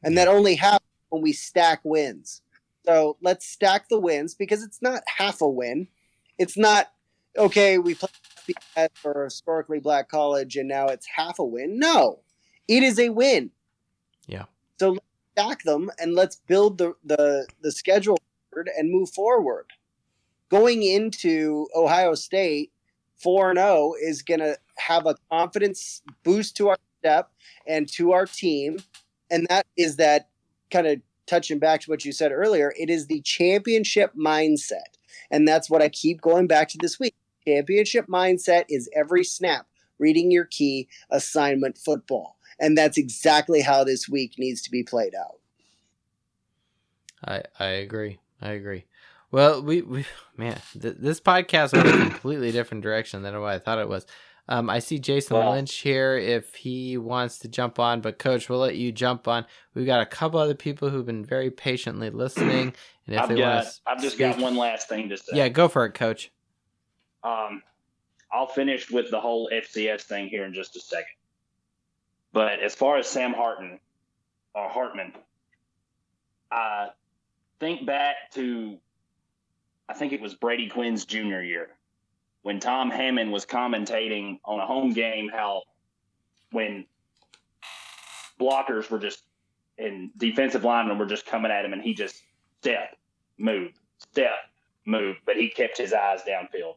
and that only happens when we stack wins. So let's stack the wins, because it's not half a win. It's not, okay, we played FBS for a historically black college and now it's half a win. No, it is a win. Yeah. So let's stack them and let's build the schedule and move forward. Going into Ohio State 4-0 is going to have a confidence boost to our step and to our team. And that is that, kind of touching back to what you said earlier, it is the championship mindset. And that's what I keep going back to this week. Championship mindset is every snap, reading your key, assignment football. And that's exactly how this week needs to be played out. I agree. Well, this podcast went a completely different direction than what I thought it was. I see Jason Lynch here if he wants to jump on, but Coach, we'll let you jump on. We've got a couple other people who've been very patiently listening. And if I've just got one last thing to say. Yeah, go for it, Coach. I'll finish with the whole FCS thing here in just a second. But as far as Sam Hartman, I think back to, I think it was Brady Quinn's junior year, when Tom Hammond was commentating on a home game, how when blockers were just, and defensive linemen were just coming at him, and he just step, step move, but he kept his eyes downfield.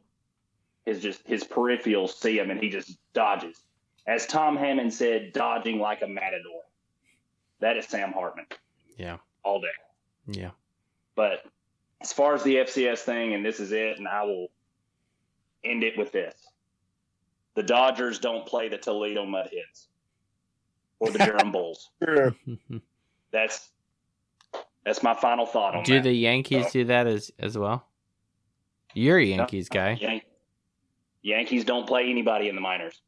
His peripherals see him, and he just dodges. As Tom Hammond said, dodging like a matador. That is Sam Hartman. Yeah. All day. Yeah. But as far as the FCS thing, and this is it, and I will end it with this. The Dodgers don't play the Toledo Mudhens or the Durham Bulls. That's my final thought on that. Do the Yankees do that as well? You're a Yankees guy. Yankees don't play anybody in the minors.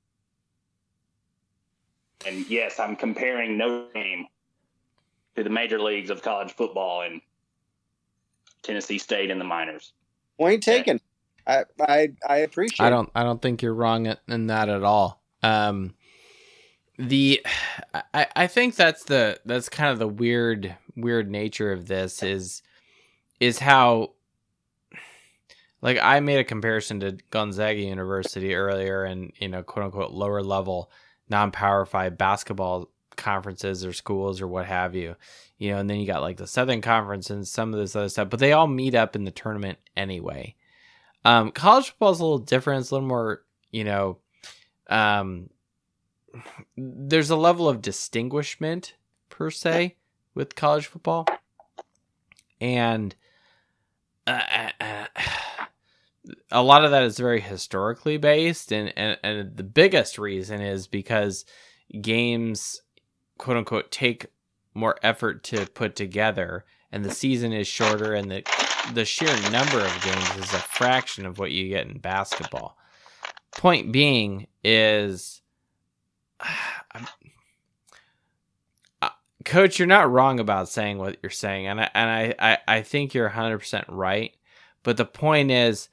And yes, I'm comparing Notre Dame to the major leagues of college football and Tennessee State in the minors. Point taken. I appreciate. I don't think you're wrong in that at all. I think that's kind of the weird nature of this is how, like, I made a comparison to Gonzaga University earlier and, quote unquote lower level non-Power 5 basketball conferences or schools or what have you, and then you got like the Southern Conference and some of this other stuff, but they all meet up in the tournament anyway. College football is a little different. It's a little more, there's a level of distinguishment per se with college football. And a lot of that is very historically based. And the biggest reason is because games, quote unquote, take more effort to put together, and the season is shorter, and the sheer number of games is a fraction of what you get in basketball. Point being is, Coach, you're not wrong about saying what you're saying, and I think you're 100% right. But the point is,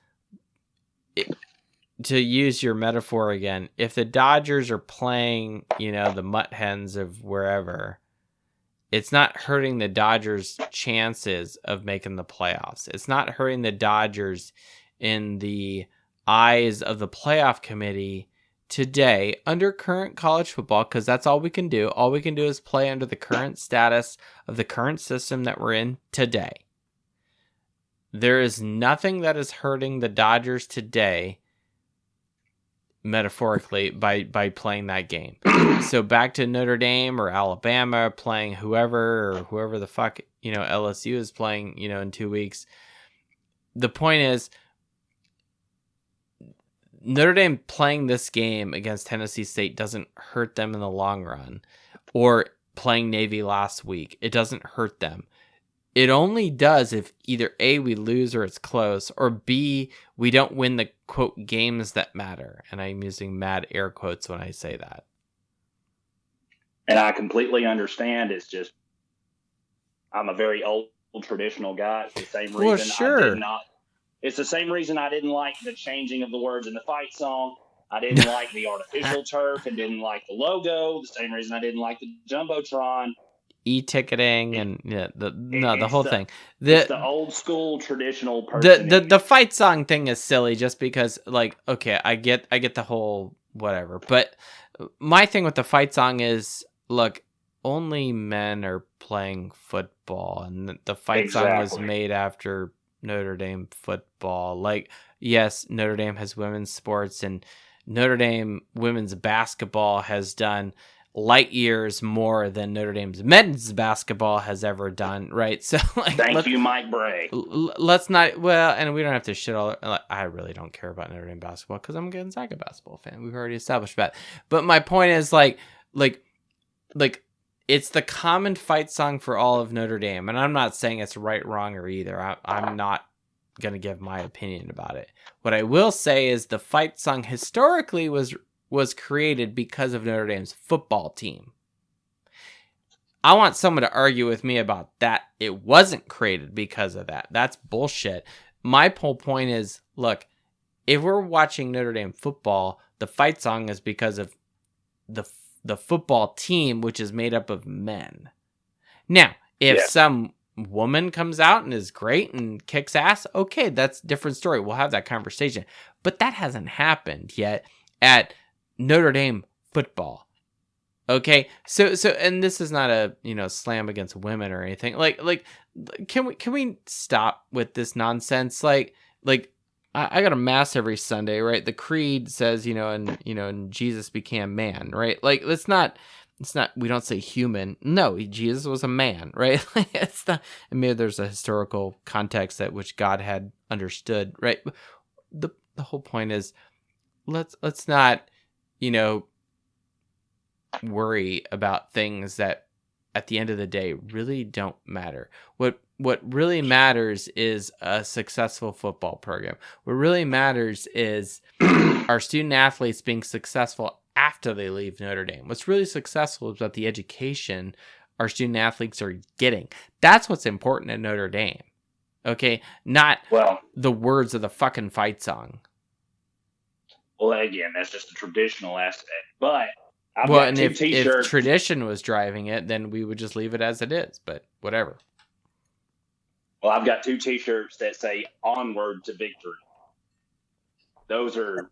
to use your metaphor again, if the Dodgers are playing, the Mutt Hens of wherever, it's not hurting the Dodgers' chances of making the playoffs. It's not hurting the Dodgers in the eyes of the playoff committee today under current college football, because that's all we can do. All we can do is play under the current status of the current system that we're in today. There is nothing that is hurting the Dodgers today, metaphorically, by playing that game. So back to Notre Dame or Alabama playing whoever the fuck, LSU is playing, in 2 weeks. The point is, Notre Dame playing this game against Tennessee State doesn't hurt them in the long run. Or playing Navy last week, it doesn't hurt them. It only does if either A, we lose or it's close, or B, we don't win the, quote, games that matter. And I'm using mad air quotes when I say that. And I completely understand. It's just, I'm a very old traditional guy. It's the same reason well, sure. It's the same reason I didn't like the changing of the words in the fight song. I didn't like the artificial turf and didn't like the logo. The same reason I didn't like the Jumbotron. E-ticketing and the whole thing. It's the old school traditional person. The fight song thing is silly just because, like, okay, I get the whole whatever. But my thing with the fight song is, look, only men are playing football, and the fight song was made after Notre Dame football. Like, yes, Notre Dame has women's sports, and Notre Dame women's basketball has done light years more than Notre Dame's men's basketball has ever done, right? So, like, thank you, Mike Bray. Let's not, well, and we don't have to shit all. I really don't care about Notre Dame basketball because I'm a Gonzaga basketball fan. We've already established that. But my point is, like, it's the common fight song for all of Notre Dame, and I'm not saying it's right, wrong, or either. I'm not gonna give my opinion about it. What I will say is the fight song historically was created because of Notre Dame's football team. I want someone to argue with me about that. It wasn't created because of that. That's bullshit. My whole point is, look, if we're watching Notre Dame football, the fight song is because of the football team, which is made up of men. Now, if some woman comes out and is great and kicks ass, okay, that's a different story. We'll have that conversation. But that hasn't happened yet at Notre Dame football. Okay, so and this is not a slam against women or anything. Like can we stop with this nonsense? Like I got a mass every Sunday, right? The creed says, and Jesus became man, right? Like it's not, we don't say human. No, Jesus was a man, right? It's not, and maybe there's a historical context at which God had understood, right? The whole point is, let's not, worry about things that at the end of the day really don't matter. What really matters is a successful football program. What really matters is our student athletes being successful after they leave Notre Dame. What's really successful is about the education our student athletes are getting. That's what's important at Notre Dame. Okay? Not the words of the fucking fight song. Well, again, that's just a traditional aspect. But I've got two T-shirts. If tradition was driving it, then we would just leave it as it is. But whatever. Well, I've got 2 T-shirts that say "Onward to Victory." Those are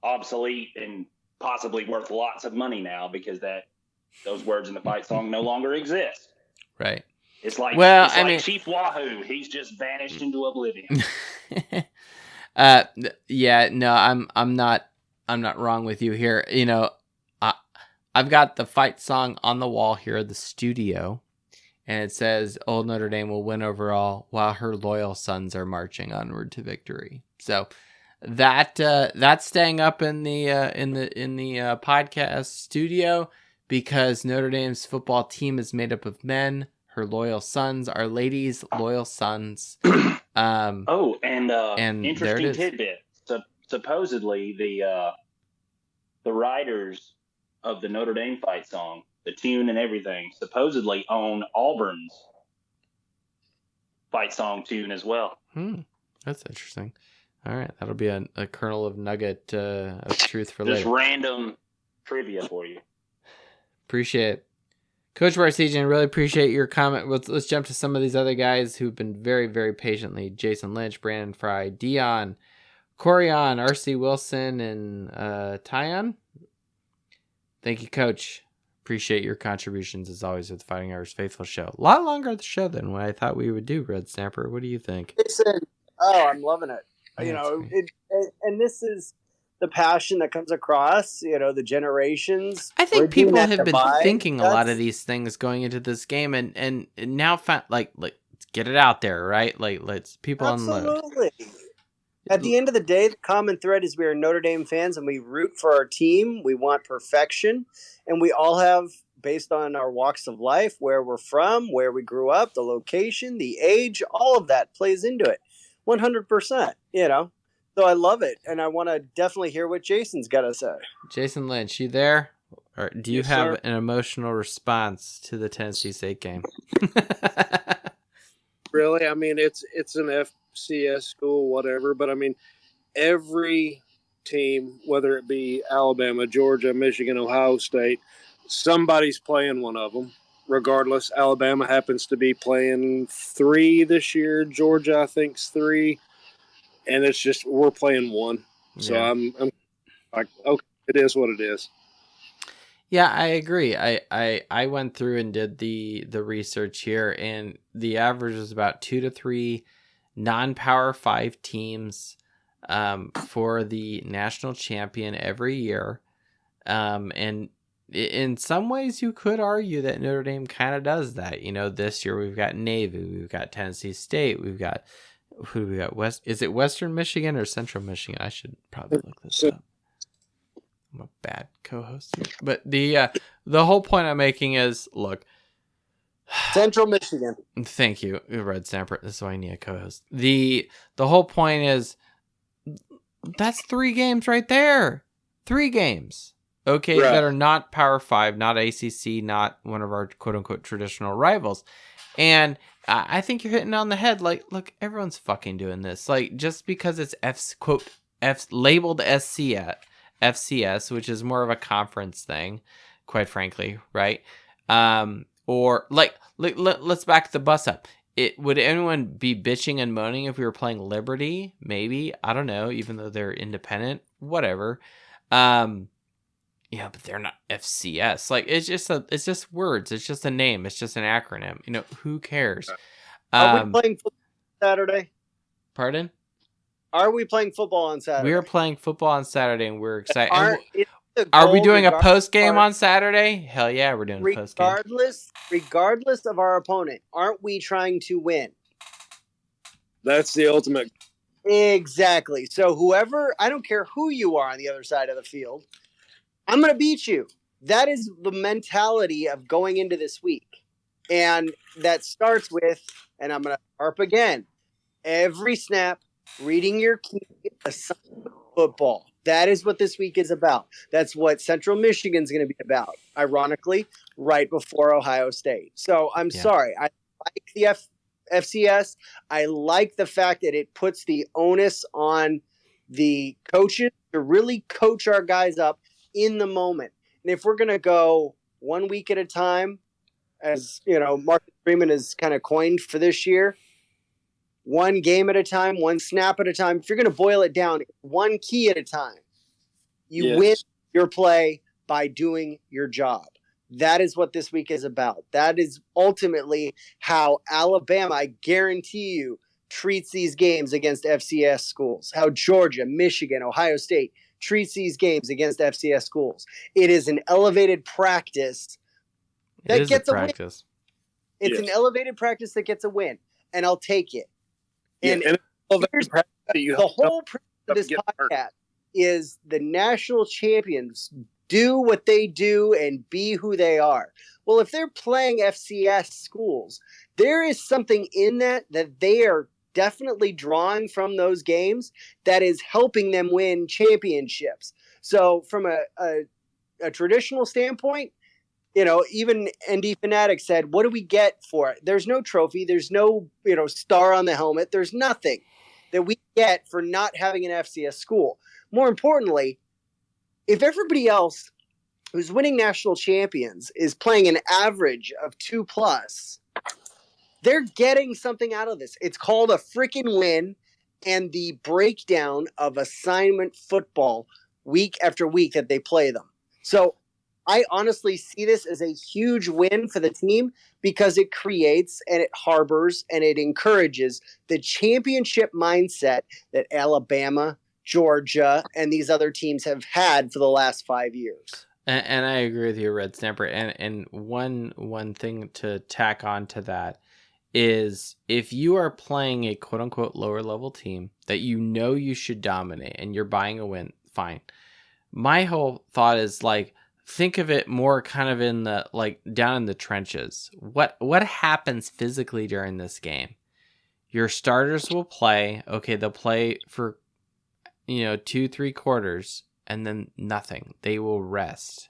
obsolete and possibly worth lots of money now because those words in the fight song no longer exist. Right. It's like Chief Wahoo. He's just vanished into oblivion. Yeah, no, I'm not wrong with you here. I've got the fight song on the wall here at the studio, and it says, "Old Notre Dame will win overall, while her loyal sons are marching onward to victory." So that's staying up in the podcast studio because Notre Dame's football team is made up of men. Her loyal sons are ladies' loyal sons. And interesting tidbit. Supposedly, the writers of the Notre Dame fight song, the tune and everything, supposedly own Auburn's fight song tune as well. That's interesting. All right, that'll be a kernel of nugget of truth for Just later. random trivia for you. Appreciate it. Coach Barsegian, really appreciate your comment. Let's jump to some of these other guys who've been very, very patiently. Jason Lynch, Brandon Fry, Dion, Corian, R.C. Wilson, and Tyon. Thank you, Coach. Appreciate your contributions, as always, with the Fighting Irish Faithful show. A lot longer of the show than what I thought we would do, Red Snapper. What do you think? I'm loving it. Yeah, And this is the passion that comes across, the generations. I think people have been thinking a lot of these things going into this game, and now like let's get it out there, right? Like let's people unload. Absolutely. At the end of the day, the common thread is we are Notre Dame fans and we root for our team. We want perfection, and we all have, based on our walks of life, where we're from, where we grew up, the location, the age, all of that plays into it. 100%. So I love it, and I want to definitely hear what Jason's got to say. Jason Lynch, you there? Or do you Yes, have sir. an emotional response to the Tennessee State game? Really? I mean, it's an FCS school, whatever, but I mean, every team, whether it be Alabama, Georgia, Michigan, Ohio State, somebody's playing one of them. Regardless, Alabama happens to be playing 3 this year. Georgia, I think, is 3. And it's just, we're playing 1. So Yeah. I'm like, okay, it is what it is. Yeah, I agree. I went through and did the research here, and the average is about 2 to 3 non-Power 5 teams for the national champion every year. And in some ways, you could argue that Notre Dame kind of does that. This year we've got Navy, we've got Tennessee State, we've got who do we got? Is it Western Michigan or Central Michigan? I should probably look this up. I'm a bad co-host here. But the whole point I'm making is, look. Central Michigan. Thank you, Red Snapper. This is why I need a co-host. The whole point is, that's 3 games right there. 3 games. Okay, Right. that are not Power 5, not ACC, not one of our quote-unquote traditional rivals. And I think you're hitting on the head. Like, look, everyone's fucking doing this. Like, just because it's labeled FCS, which is more of a conference thing, quite frankly, right? Or let's back the bus up. Would anyone be bitching and moaning if we were playing Liberty? Maybe, I don't know. Even though they're independent, whatever. Yeah, but they're not FCS. Like, it's just words. It's just a name. It's just an acronym. Who cares? Are we playing football Saturday? Pardon? Are we playing football on Saturday? We are playing football on Saturday, and we're excited. Are we doing a post game on Saturday? Hell yeah, we're doing a post game. Regardless of our opponent, aren't we trying to win? That's the ultimate. Exactly. So I don't care who you are on the other side of the field, I'm going to beat you. That is the mentality of going into this week. And that starts with, and I'm going to harp again, every snap, reading your key, assignment football. That is what this week is about. That's what Central Michigan's going to be about, ironically, right before Ohio State. So I'm sorry. I like the FCS. I like the fact that it puts the onus on the coaches to really coach our guys up in the moment. And if we're going to go 1 week at a time, as you know, Marcus Freeman has kind of coined for this year, one game at a time, one snap at a time. If you're going to boil it down, one key at a time. You win your play by doing your job. That is what this week is about. That is ultimately how Alabama, I guarantee you, treats these games against FCS schools. How Georgia, Michigan, Ohio State treats these games against FCS schools. It is an elevated practice that gets a win. It's an elevated practice that gets a win, and I'll take it. And the whole premise of this podcast is the national champions do what they do and be who they are. Well, if they're playing FCS schools, there is something in that they are definitely drawing from those games that is helping them win championships. So from a traditional standpoint, you know, even ND Fanatic said, what do we get for it? There's no trophy. There's no, star on the helmet. There's nothing that we get for not having an FCS school. More importantly, if everybody else who's winning national champions is playing an average of 2+, they're getting something out of this. It's called a freaking win, and the breakdown of assignment football week after week that they play them. So I honestly see this as a huge win for the team because it creates and it harbors and it encourages the championship mindset that Alabama, Georgia, and these other teams have had for the last 5 years. And I agree with you, Red Snapper. And one thing to tack on to that is if you are playing a quote unquote lower level team that you should dominate and you're buying a win, fine. My whole thought is think of it more kind of in the down in the trenches. What happens physically during this game? Your starters will play. Okay, they'll play for 2-3 quarters and then nothing. They will rest.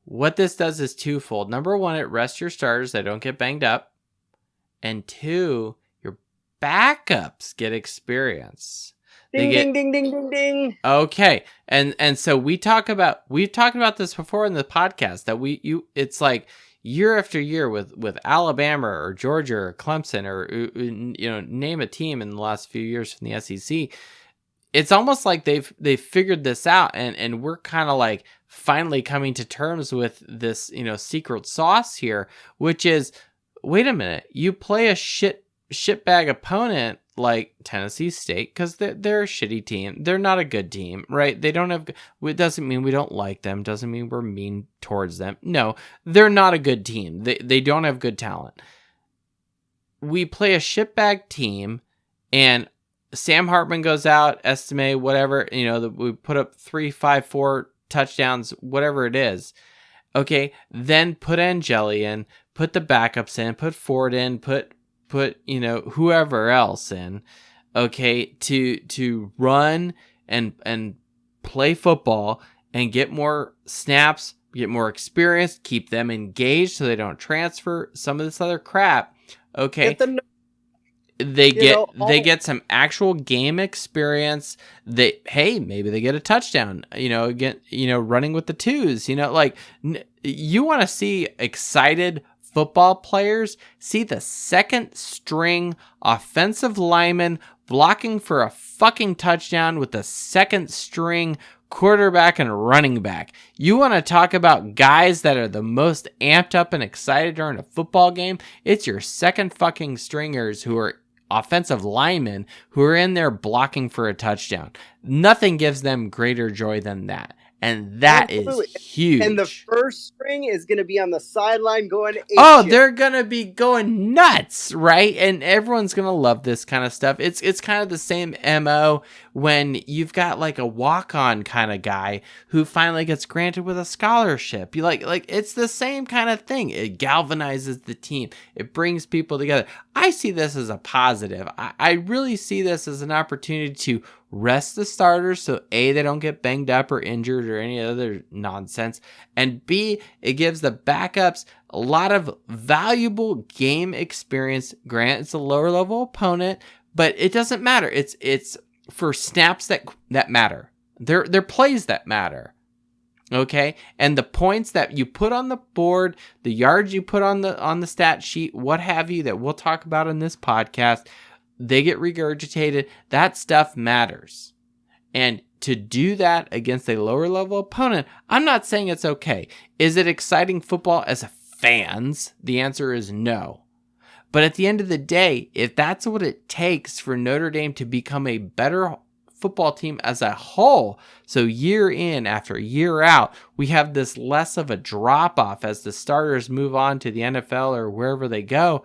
What this does is twofold. Number one, it rests your starters. They don't get banged up. And two, your backups get experience. Ding, ding, ding, ding, ding, ding. Okay. And so we've talked about this before in the podcast that it's like year after year with Alabama or Georgia or Clemson or name a team in the last few years from the SEC. It's almost like they've figured this out and we're kind of finally coming to terms with this, secret sauce here, which is, wait a minute, you play a shitbag opponent like Tennessee State because they're a shitty team. They're not a good team, right? They don't have. It doesn't mean we don't like them. Doesn't mean we're mean towards them. No, they're not a good team. They don't have good talent. We play a shitbag team, and Sam Hartman goes out, estimate whatever. We put up 3, 5, 4 touchdowns, whatever it is. Okay, then put Angeli in, put the backups in, put Ford in, put whoever else in, okay, to run and play football and get more snaps, get more experience, keep them engaged so they don't transfer, some of this other crap. Okay, they get some actual game experience. Maybe they get a touchdown, running with the twos, you want to see excited football players, see the second string offensive lineman blocking for a fucking touchdown with the second string quarterback and running back. You want to talk about guys that are the most amped up and excited during a football game? It's your second fucking stringers who are offensive linemen who are in there blocking for a touchdown. Nothing gives them greater joy than that. And that Absolutely. is huge. And the first string is going to be on the sideline going apeshit. They're going to be going nuts, right? And everyone's going to love this kind of stuff. It's kind of the same MO when you've got like a walk-on kind of guy who finally gets granted with a scholarship. You like it's the same kind of thing. It galvanizes the team. It brings people together. I see this as a positive. I really see this as an opportunity to rest the starters so A, they don't get banged up or injured or any other nonsense, and B, it gives the backups a lot of valuable game experience. Grant, it's a lower level opponent, but it doesn't matter. It's for snaps that matter. They're plays that matter. Okay, and the points that you put on the board, the yards you put on the stat sheet, what have you, that we'll talk about in this podcast, they get regurgitated. That stuff matters. And to do that against a lower level opponent, I'm not saying it's okay. Is it exciting football as fans? The answer is no. But at the end of the day, if that's what it takes for Notre Dame to become a better football team as a whole, so year in after year out, we have this less of a drop off as the starters move on to the NFL or wherever they go.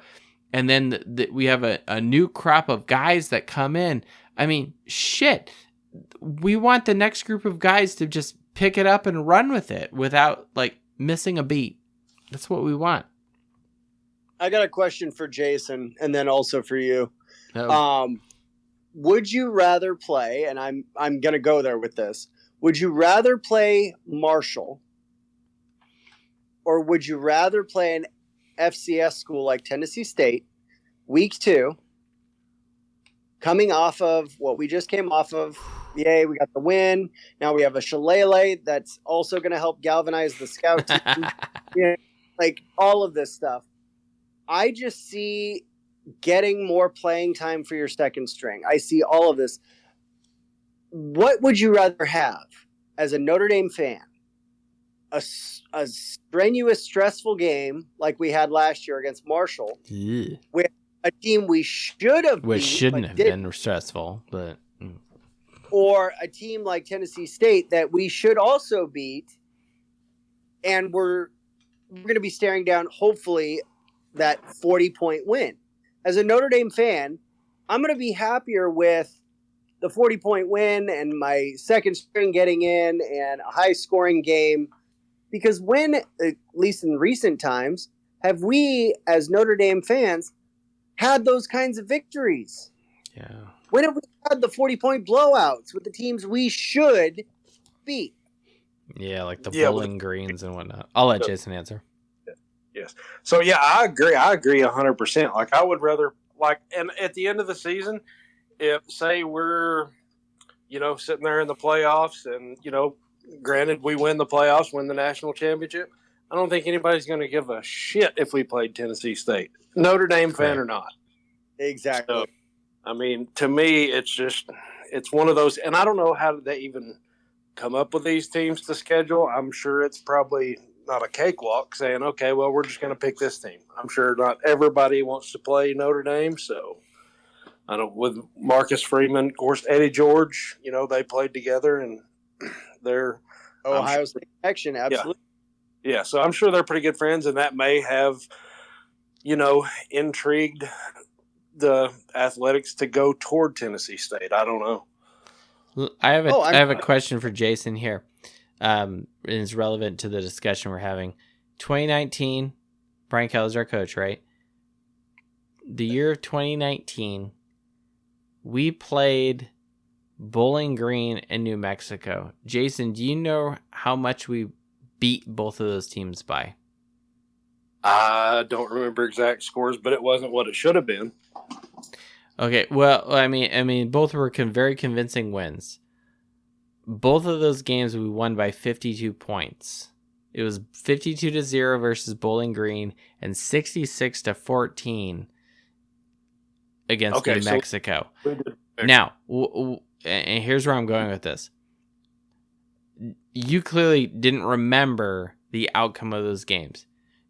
And then we have a new crop of guys that come in. I mean, shit. We want the next group of guys to just pick it up and run with it without, like, missing a beat. That's what we want. I got a question for Jason and then also for you. Oh. Would you rather play, and I'm going to go there with this, would you rather play Marshall or would you rather play an FCS school like Tennessee State, week 2, coming off of what we just came off of? Yay, we got the win. Now we have a shillelagh that's also going to help galvanize the scout team. Like all of this stuff. I just see getting more playing time for your second string. I see all of this. What would you rather have as a Notre Dame fan? A strenuous, stressful game like we had last year against Marshall, with a team we should have which beat, shouldn't have been stressful, but or a team like Tennessee State that we should also beat, and we're going to be staring down, hopefully, that 40-point win. As a Notre Dame fan, I'm going to be happier with the 40-point win and my second string getting in and a high-scoring game. Because when, at least in recent times, have we, as Notre Dame fans, had those kinds of victories? Yeah. When have we had the 40-point blowouts with the teams we should beat? Yeah, like the Bowling Greens and whatnot. I'll let Jason answer. Yes. So, yeah, I agree. I agree 100%. Like, I would rather, and at the end of the season, if, say, we're, sitting there in the playoffs and, granted, we win the playoffs, win the national championship, I don't think anybody's going to give a shit if we played Tennessee State, Notre Dame fan or not. Exactly. So, I mean, to me, it's one of those, and I don't know how did they even come up with these teams to schedule. I'm sure it's probably not a cakewalk saying, okay, well, we're just going to pick this team. I'm sure not everybody wants to play Notre Dame, so I don't. With Marcus Freeman, of course, Eddie George, they played together and they're Ohio State connection, absolutely. Yeah, so I'm sure they're pretty good friends, and that may have, intrigued the Athletics to go toward Tennessee State. I don't know. I have a question for Jason here. It's relevant to the discussion we're having. 2019, Brian Kelly's our coach, right? The year of 2019, we played Bowling Green and New Mexico. Jason, do you know how much we beat both of those teams by? I don't remember exact scores, but it wasn't what it should have been. Okay, well, I mean, both were very convincing wins. Both of those games we won by 52 points. It was 52-0 versus Bowling Green and 66-14 against New Mexico. Now, and here's where I'm going with this. you clearly didn't remember the outcome of those games.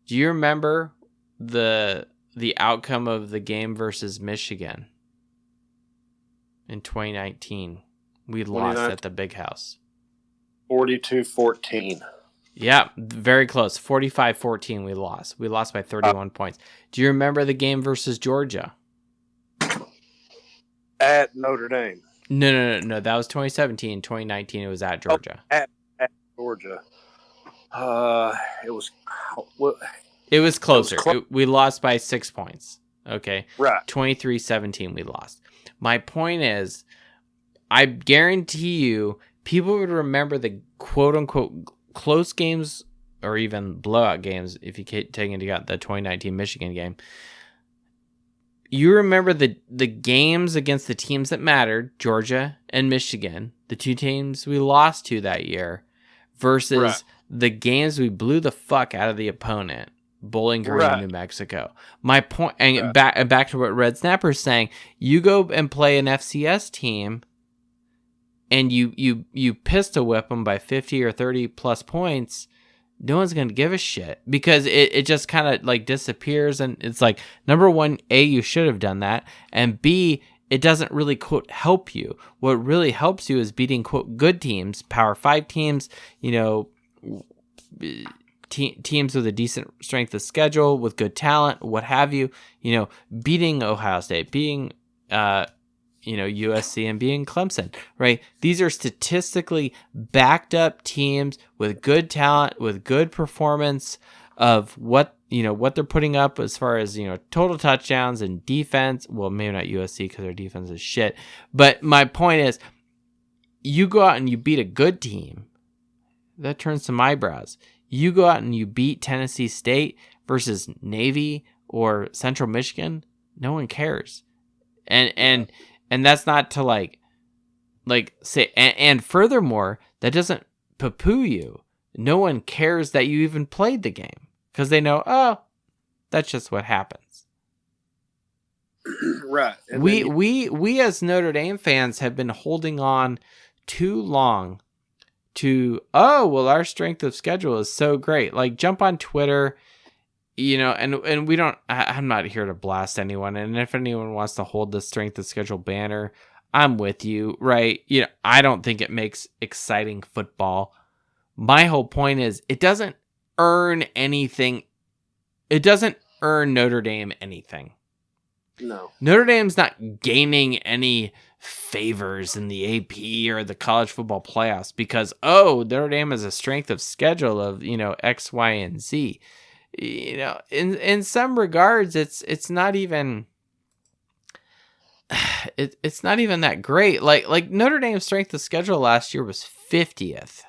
Do you remember the outcome of the game versus Michigan in 2019? We lost at the Big House. 42-14. Yeah, very close. 45-14 we lost. We lost by 31 points. Do you remember the game versus Georgia? At Notre Dame. No. That was 2017. 2019, it was at Georgia. At Georgia. It was closer. We lost by 6 points. Okay. Right. 23-17 we lost. My point is, I guarantee you, people would remember the quote-unquote close games or even blowout games, if you take into account the 2019 Michigan game. You remember the games against the teams that mattered, Georgia and Michigan, the two teams we lost to that year, versus the games we blew the fuck out of the opponent, Bowling Green, New Mexico. My point, and back to what Red Snapper is saying, you go and play an FCS team, and you pistol whip them by 50 or 30 plus points, no one's going to give a shit, because it just kind of like disappears. And it's like, number one, A, you should have done that. And B, it doesn't really, quote, help you. What really helps you is beating, quote, good teams, Power 5 teams, teams with a decent strength of schedule, with good talent, what have you, beating Ohio State, beating, USC, and being Clemson, right? These are statistically backed up teams with good talent, with good performance of what they're putting up as far as, total touchdowns and defense. Well, maybe not USC because their defense is shit. But my point is, you go out and you beat a good team, that turns some eyebrows. You go out and you beat Tennessee State versus Navy or Central Michigan, no one cares. And that's not to like say, and furthermore, that doesn't poo-poo you. No one cares that you even played the game, because they know, oh, that's just what happens. Right. And we as Notre Dame fans have been holding on too long to, oh, well, our strength of schedule is so great. Like, jump on Twitter, and we don't, I'm not here to blast anyone. And if anyone wants to hold the strength of schedule banner, I'm with you, right? I don't think it makes exciting football. My whole point is, it doesn't earn anything. It doesn't earn Notre Dame anything. No. Notre Dame's not gaining any favors in the AP or the college football playoffs because, Notre Dame has a strength of schedule of, X, Y, and Z. In some regards, it's not even it's not even that great. Like Notre Dame's strength of schedule last year was 50th,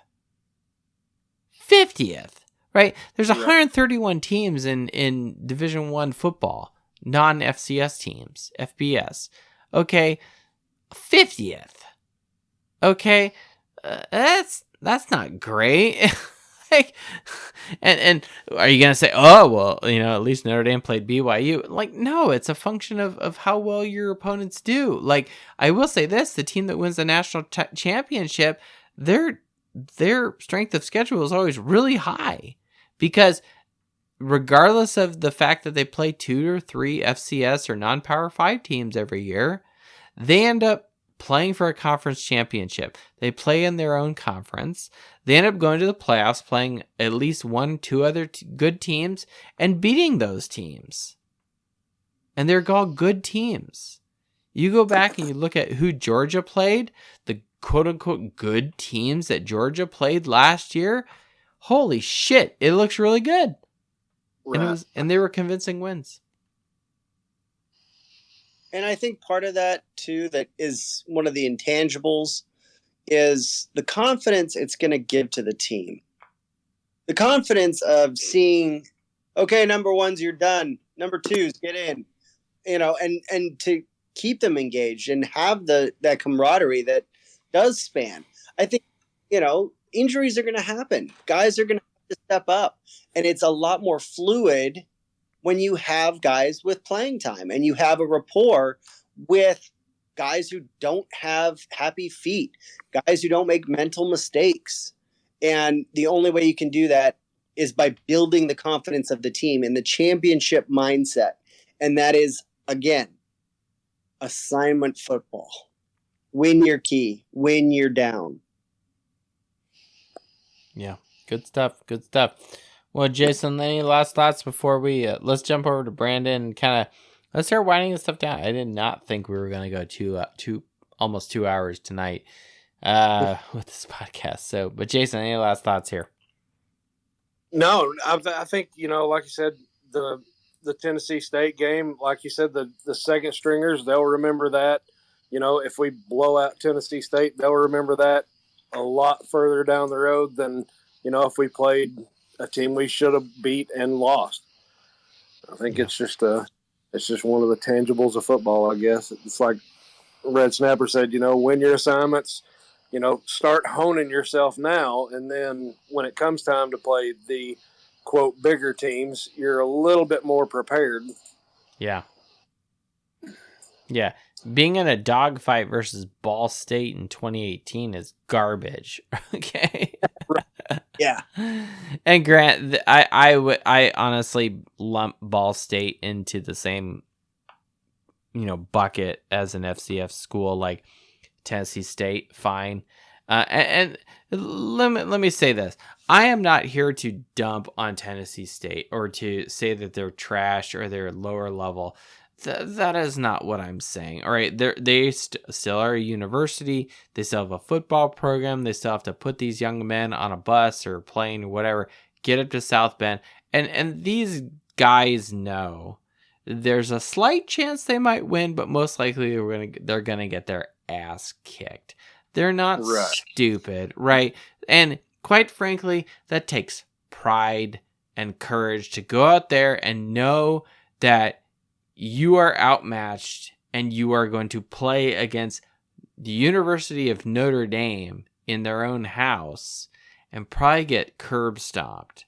right? There's 131 teams in Division I football, non-FCS teams, FBS. Okay, 50th. Okay, that's not great. And are you gonna say, oh well, at least Notre Dame played BYU? Like, no, it's a function of how well your opponents do. Like, I will say this: the team that wins the national championship, their strength of schedule is always really high, because regardless of the fact that they play 2 or 3 FCS or non-Power 5 teams every year, they end up playing for a conference championship. They play in their own conference. They end up going to the playoffs, playing at least 1-2 other good teams, and beating those teams. And they're called good teams. You go back and you look at who Georgia played, the quote-unquote good teams that Georgia played last year. Holy shit, it looks really good. Right. And they were convincing wins. And I think part of that, too, that is one of the intangibles, is the confidence it's going to give to the team. The confidence of seeing, okay, number ones, you're done. Number twos, get in. And to keep them engaged and have that camaraderie that does span. I think, injuries are going to happen. Guys are going to have to step up. And it's a lot more fluid when you have guys with playing time and you have a rapport with guys who don't have happy feet, guys who don't make mental mistakes. And the only way you can do that is by building the confidence of the team and the championship mindset. And that is, again, assignment football. Win your key, win your down. Yeah, good stuff. Good stuff. Well, Jason, any last thoughts before we let's jump over to Brandon and kind of let's start winding this stuff down. I did not think we were going to go almost 2 hours tonight with this podcast. So, but Jason, any last thoughts here? No, I think, like you said, the Tennessee State game, like you said, the second stringers, they'll remember that. If we blow out Tennessee State, they'll remember that a lot further down the road than, if we played a team we should have beat and lost. I think it's just one of the tangibles of football, I guess. It's like Red Snapper said, win your assignments, start honing yourself now. And then when it comes time to play the, quote, bigger teams, you're a little bit more prepared. Yeah. Yeah. Being in a dogfight versus Ball State in 2018 is garbage. Okay. Yeah. And Grant, I honestly lump Ball State into the same, bucket as an FCS school, like Tennessee State. Fine. And let me say this. I am not here to dump on Tennessee State or to say that they're trash or they're lower level. That is not what I'm saying. All right, they still are a university. They still have a football program. They still have to put these young men on a bus or plane or whatever, get up to South Bend. And these guys know there's a slight chance they might win, but most likely they're gonna get their ass kicked. They're not stupid, right? And quite frankly, that takes pride and courage to go out there and know that you are outmatched and you are going to play against the University of Notre Dame in their own house and probably get curb stomped.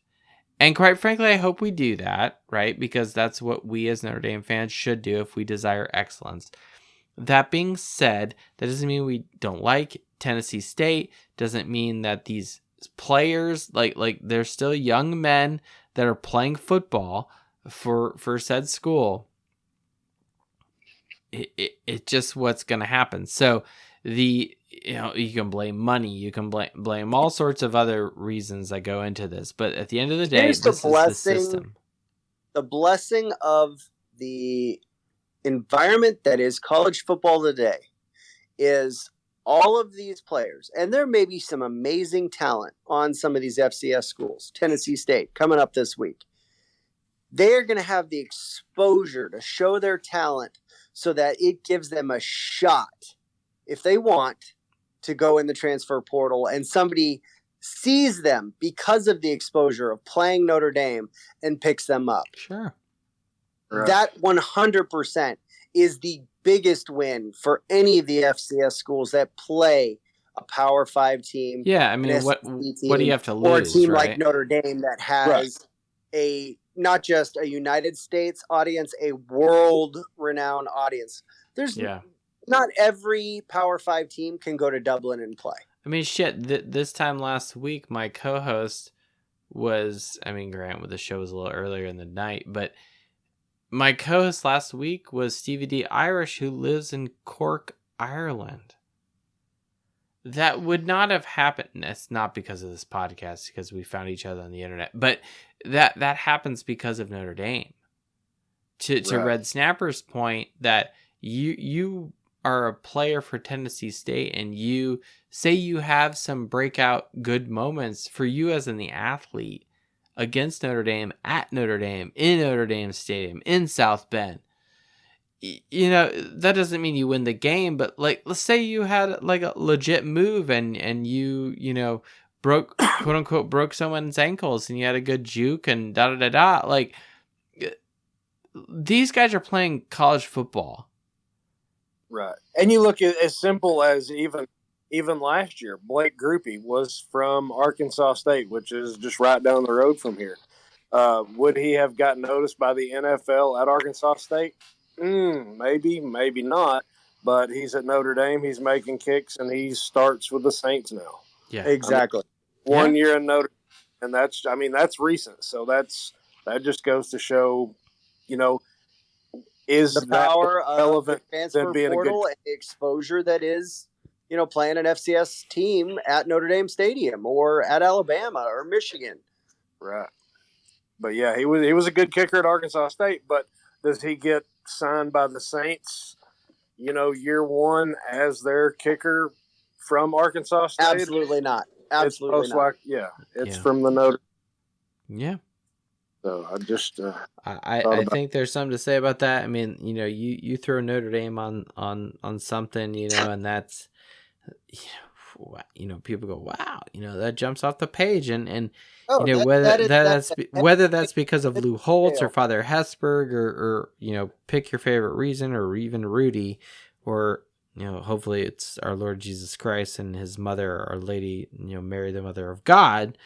And quite frankly, I hope we do that, right? Because that's what we as Notre Dame fans should do if we desire excellence. That being said, that doesn't mean we don't like Tennessee State. Doesn't mean that these players, like they're still young men that are playing football for said school. It's just what's going to happen. So you can blame money, you can blame all sorts of other reasons that go into this, but at the end of the day, this is the system. The blessing of the environment that is college football today is all of these players, and there may be some amazing talent on some of these FCS schools. Tennessee State coming up this week. They are going to have the exposure to show their talent so that it gives them a shot, if they want, to go in the transfer portal and somebody sees them because of the exposure of playing Notre Dame and picks them up. Sure. Right. That 100% is the biggest win for any of the FCS schools that play a Power 5 team. Yeah, I mean, what do you have to lose? Or a team right? like Notre Dame that has not just a United States audience, a world-renowned audience. There's not every Power 5 team can go to Dublin and play. I mean, shit, this time last week, my co-host was, Grant, the show was a little earlier in the night, but my co-host last week was Stevie D. Irish, who lives in Cork, Ireland. That would not have happened. It's not because of this podcast, because we found each other on the internet, but that happens because of Notre Dame. To Red Snapper's point, that you are a player for Tennessee State and you say you have some breakout good moments for you as the athlete against Notre Dame, at Notre Dame, in Notre Dame Stadium, in South Bend. That doesn't mean you win the game, but let's say you had like a legit move and you broke, quote unquote, broke someone's ankles and you had a good juke and da-da-da-da. Like, these guys are playing college football. Right. And you look at as simple as even last year, Blake Groupie was from Arkansas State, which is just right down the road from here. Would he have gotten noticed by the NFL at Arkansas State? Maybe, maybe not. But he's at Notre Dame. He's making kicks, and he starts with the Saints now. Yeah, exactly. 1 year in Notre Dame, and that's recent. So that just goes to show, is The that power of the relevant transfer than being portal and the exposure that is, playing an FCS team at Notre Dame Stadium or at Alabama or Michigan. Right. But yeah, he was a good kicker at Arkansas State. But does he get signed by the Saints, year one as their kicker from Arkansas State? Absolutely not. Absolutely not. It's from the Notre. Yeah. So I just I think there's something to say about that. I mean, you throw Notre Dame on something, and that's, people go, wow, that jumps off the page, and whether that's because of Lou Holtz or Father Hesburgh or pick your favorite reason, or even Rudy, or hopefully it's our Lord Jesus Christ and his mother, Our Lady, Mary, the Mother of God.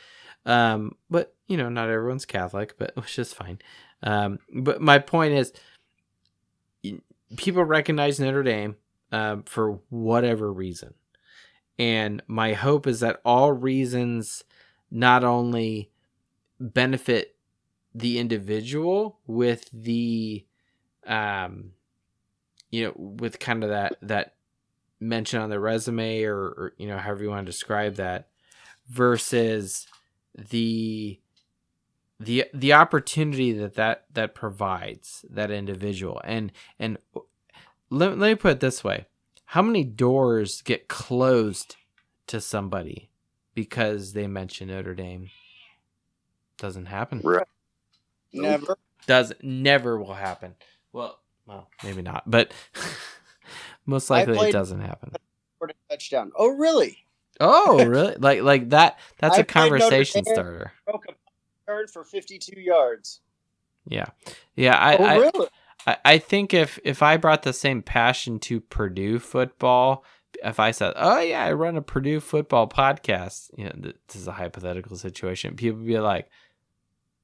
But not everyone's Catholic, but which is fine. But my point is, people recognize Notre Dame for whatever reason. And my hope is that all reasons not only benefit the individual with the, with kind of that mention on the resume or however you want to describe that, versus the opportunity that provides that individual. And let me put it this way. How many doors get closed to somebody because they mention Notre Dame? Doesn't happen. Right. Never will happen. Well, maybe not, but most likely it doesn't happen. For a touchdown. Oh, really? Oh, really? Like that? That's a conversation starter. Broke a turn for 52 yards. Yeah. Really? I think if I brought the same passion to Purdue football, if I said, "Oh yeah, I run a Purdue football podcast," this is a hypothetical situation, people would be like,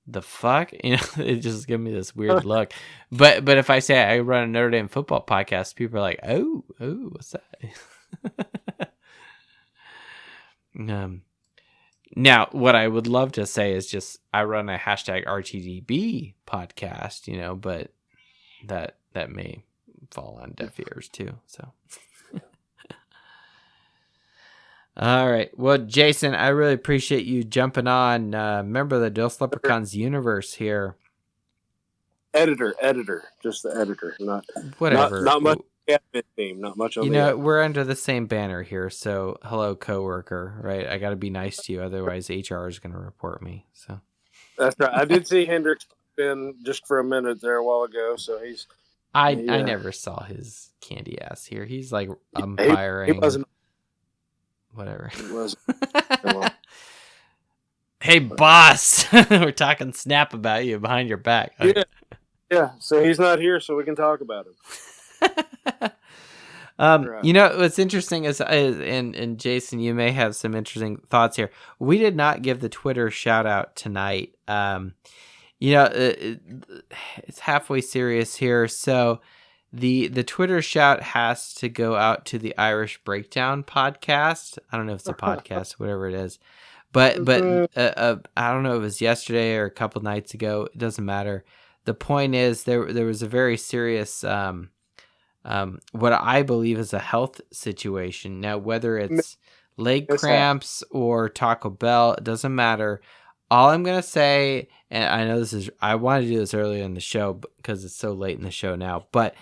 "The fuck?" It just give me this weird look. But if I say I run a Notre Dame football podcast, people are like, "Oh, what's that?" Now, what I would love to say is just I run a #RTDB podcast, but that may fall on deaf ears too. So, all right. Well, Jason, I really appreciate you jumping on. Member of the Dos Leprechauns universe here. Editor, just the editor, not whatever. Not much. Team, not much on the we're under the same banner here, so hello, coworker. Right? I got to be nice to you, otherwise HR is going to report me. So that's right. I did see Hendricks in just for a minute there a while ago, so he's. I never saw his candy ass here. He's like umpiring. He wasn't. Whatever. He wasn't. Hey, boss, we're talking snap about you behind your back. Yeah. So he's not here, so we can talk about him. Right. What's interesting is and Jason, you may have some interesting thoughts here. We did not give the Twitter shout out tonight. It's halfway serious here, so the Twitter shout has to go out to the Irish Breakdown podcast. I don't know if it's a podcast, whatever it is, but I don't know if it was yesterday or a couple nights ago. It doesn't matter. The point is there was a very serious what I believe is a health situation. Now, whether it's leg cramps or Taco Bell, it doesn't matter. All I'm going to say, and I know I wanted to do this earlier in the show because it's so late in the show now, but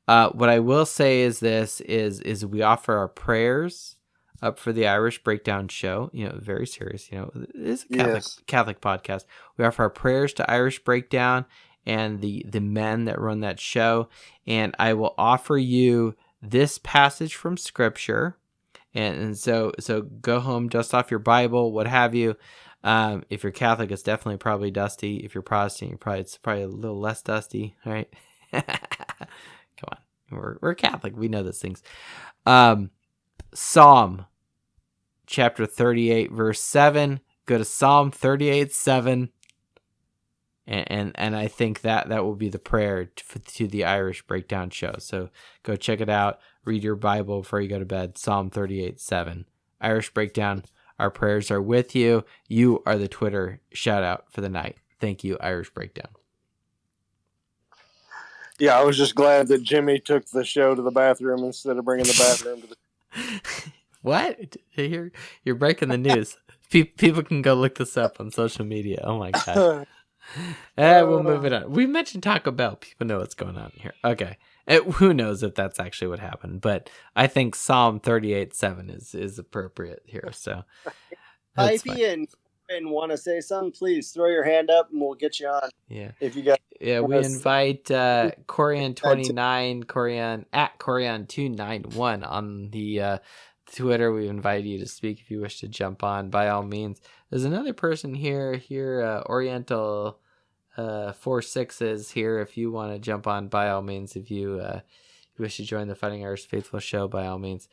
what I will say is this is we offer our prayers up for the Irish Breakdown show, very serious, it is a Catholic podcast. We offer our prayers to Irish Breakdown and the men that run that show. And I will offer you this passage from Scripture. And so go home, dust off your Bible, what have you. If you're Catholic, it's definitely probably dusty. If you're Protestant, it's probably a little less dusty, right? Come on. We're Catholic. We know those things. Psalm chapter 38, verse 7. Go to Psalm 38:7. And I think that will be the prayer to the Irish Breakdown show. So go check it out. Read your Bible before you go to bed. Psalm 38:7. Irish Breakdown, Our prayers are with you. You are the Twitter shout out for the night. Thank you, Irish Breakdown. Yeah, I was just glad that Jimmy took the show to the bathroom instead of bringing the bathroom to the. What? You're breaking the news. People can go look this up on social media. Oh my god. We'll move it on. We mentioned Taco Bell. People know what's going on here. Okay. Who knows if that's actually what happened, but I think Psalm 38:7 is appropriate here. So, Ivy and want to say something, please throw your hand up and we'll get you on. Yeah. If you got. Yeah, we invite Corian29, Corian at Corian291 on the Twitter. We invite you to speak if you wish to jump on, by all means. There's another person here, Oriental 46 is here. If you want to jump on, by all means. If you wish to join the Fighting Irish Faithful show, by all means.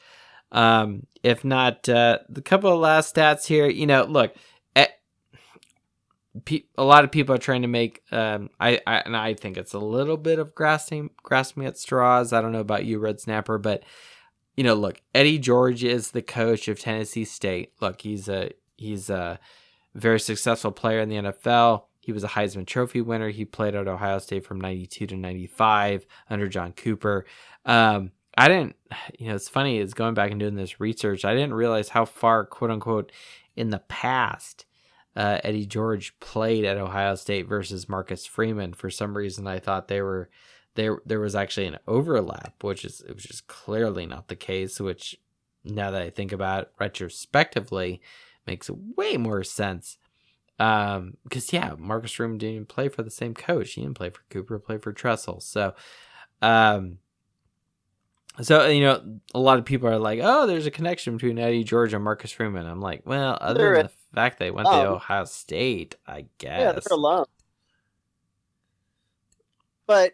If not, the couple of last stats here. Look, a lot of people are trying to make. I think it's a little bit of grasping at straws. I don't know about you, Red Snapper, but look, Eddie George is the coach of Tennessee State. Look, he's a very successful player in the NFL. He was a Heisman Trophy winner. He played at Ohio State from 92 to 95 under John Cooper. I didn't, it's funny, is going back and doing this research, I didn't realize how far, quote unquote, in the past Eddie George played at Ohio State versus Marcus Freeman. For some reason, I thought there was actually an overlap, which is clearly not the case, which now that I think about it retrospectively makes way more sense. Because Marcus Freeman didn't even play for the same coach. He didn't play for Cooper, played for Tressel. So a lot of people are like, oh, there's a connection between Eddie George and Marcus Freeman. I'm like, well, other than the fact they went to Ohio State, I guess. Yeah, they're alone. But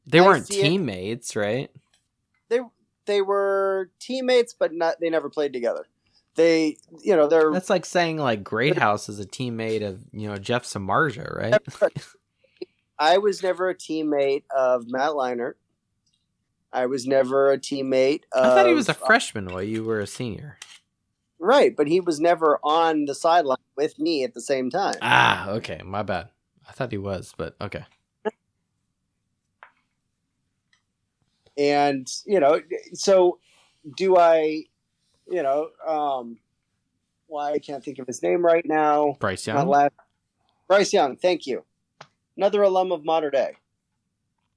they weren't teammates, right? They were teammates, but they never played together. They're. That's like saying like Greathouse is a teammate of Jeff Samardzija, right? I was never a teammate of Matt Leinart. I was never a teammate of... I thought he was a freshman while you were a senior. Right, but he was never on the sideline with me at the same time. Ah, okay, my bad. I thought he was, but okay. And, so do I, why I can't think of his name right now. Bryce Young? Bryce Young, thank you. Another alum of Mater Dei.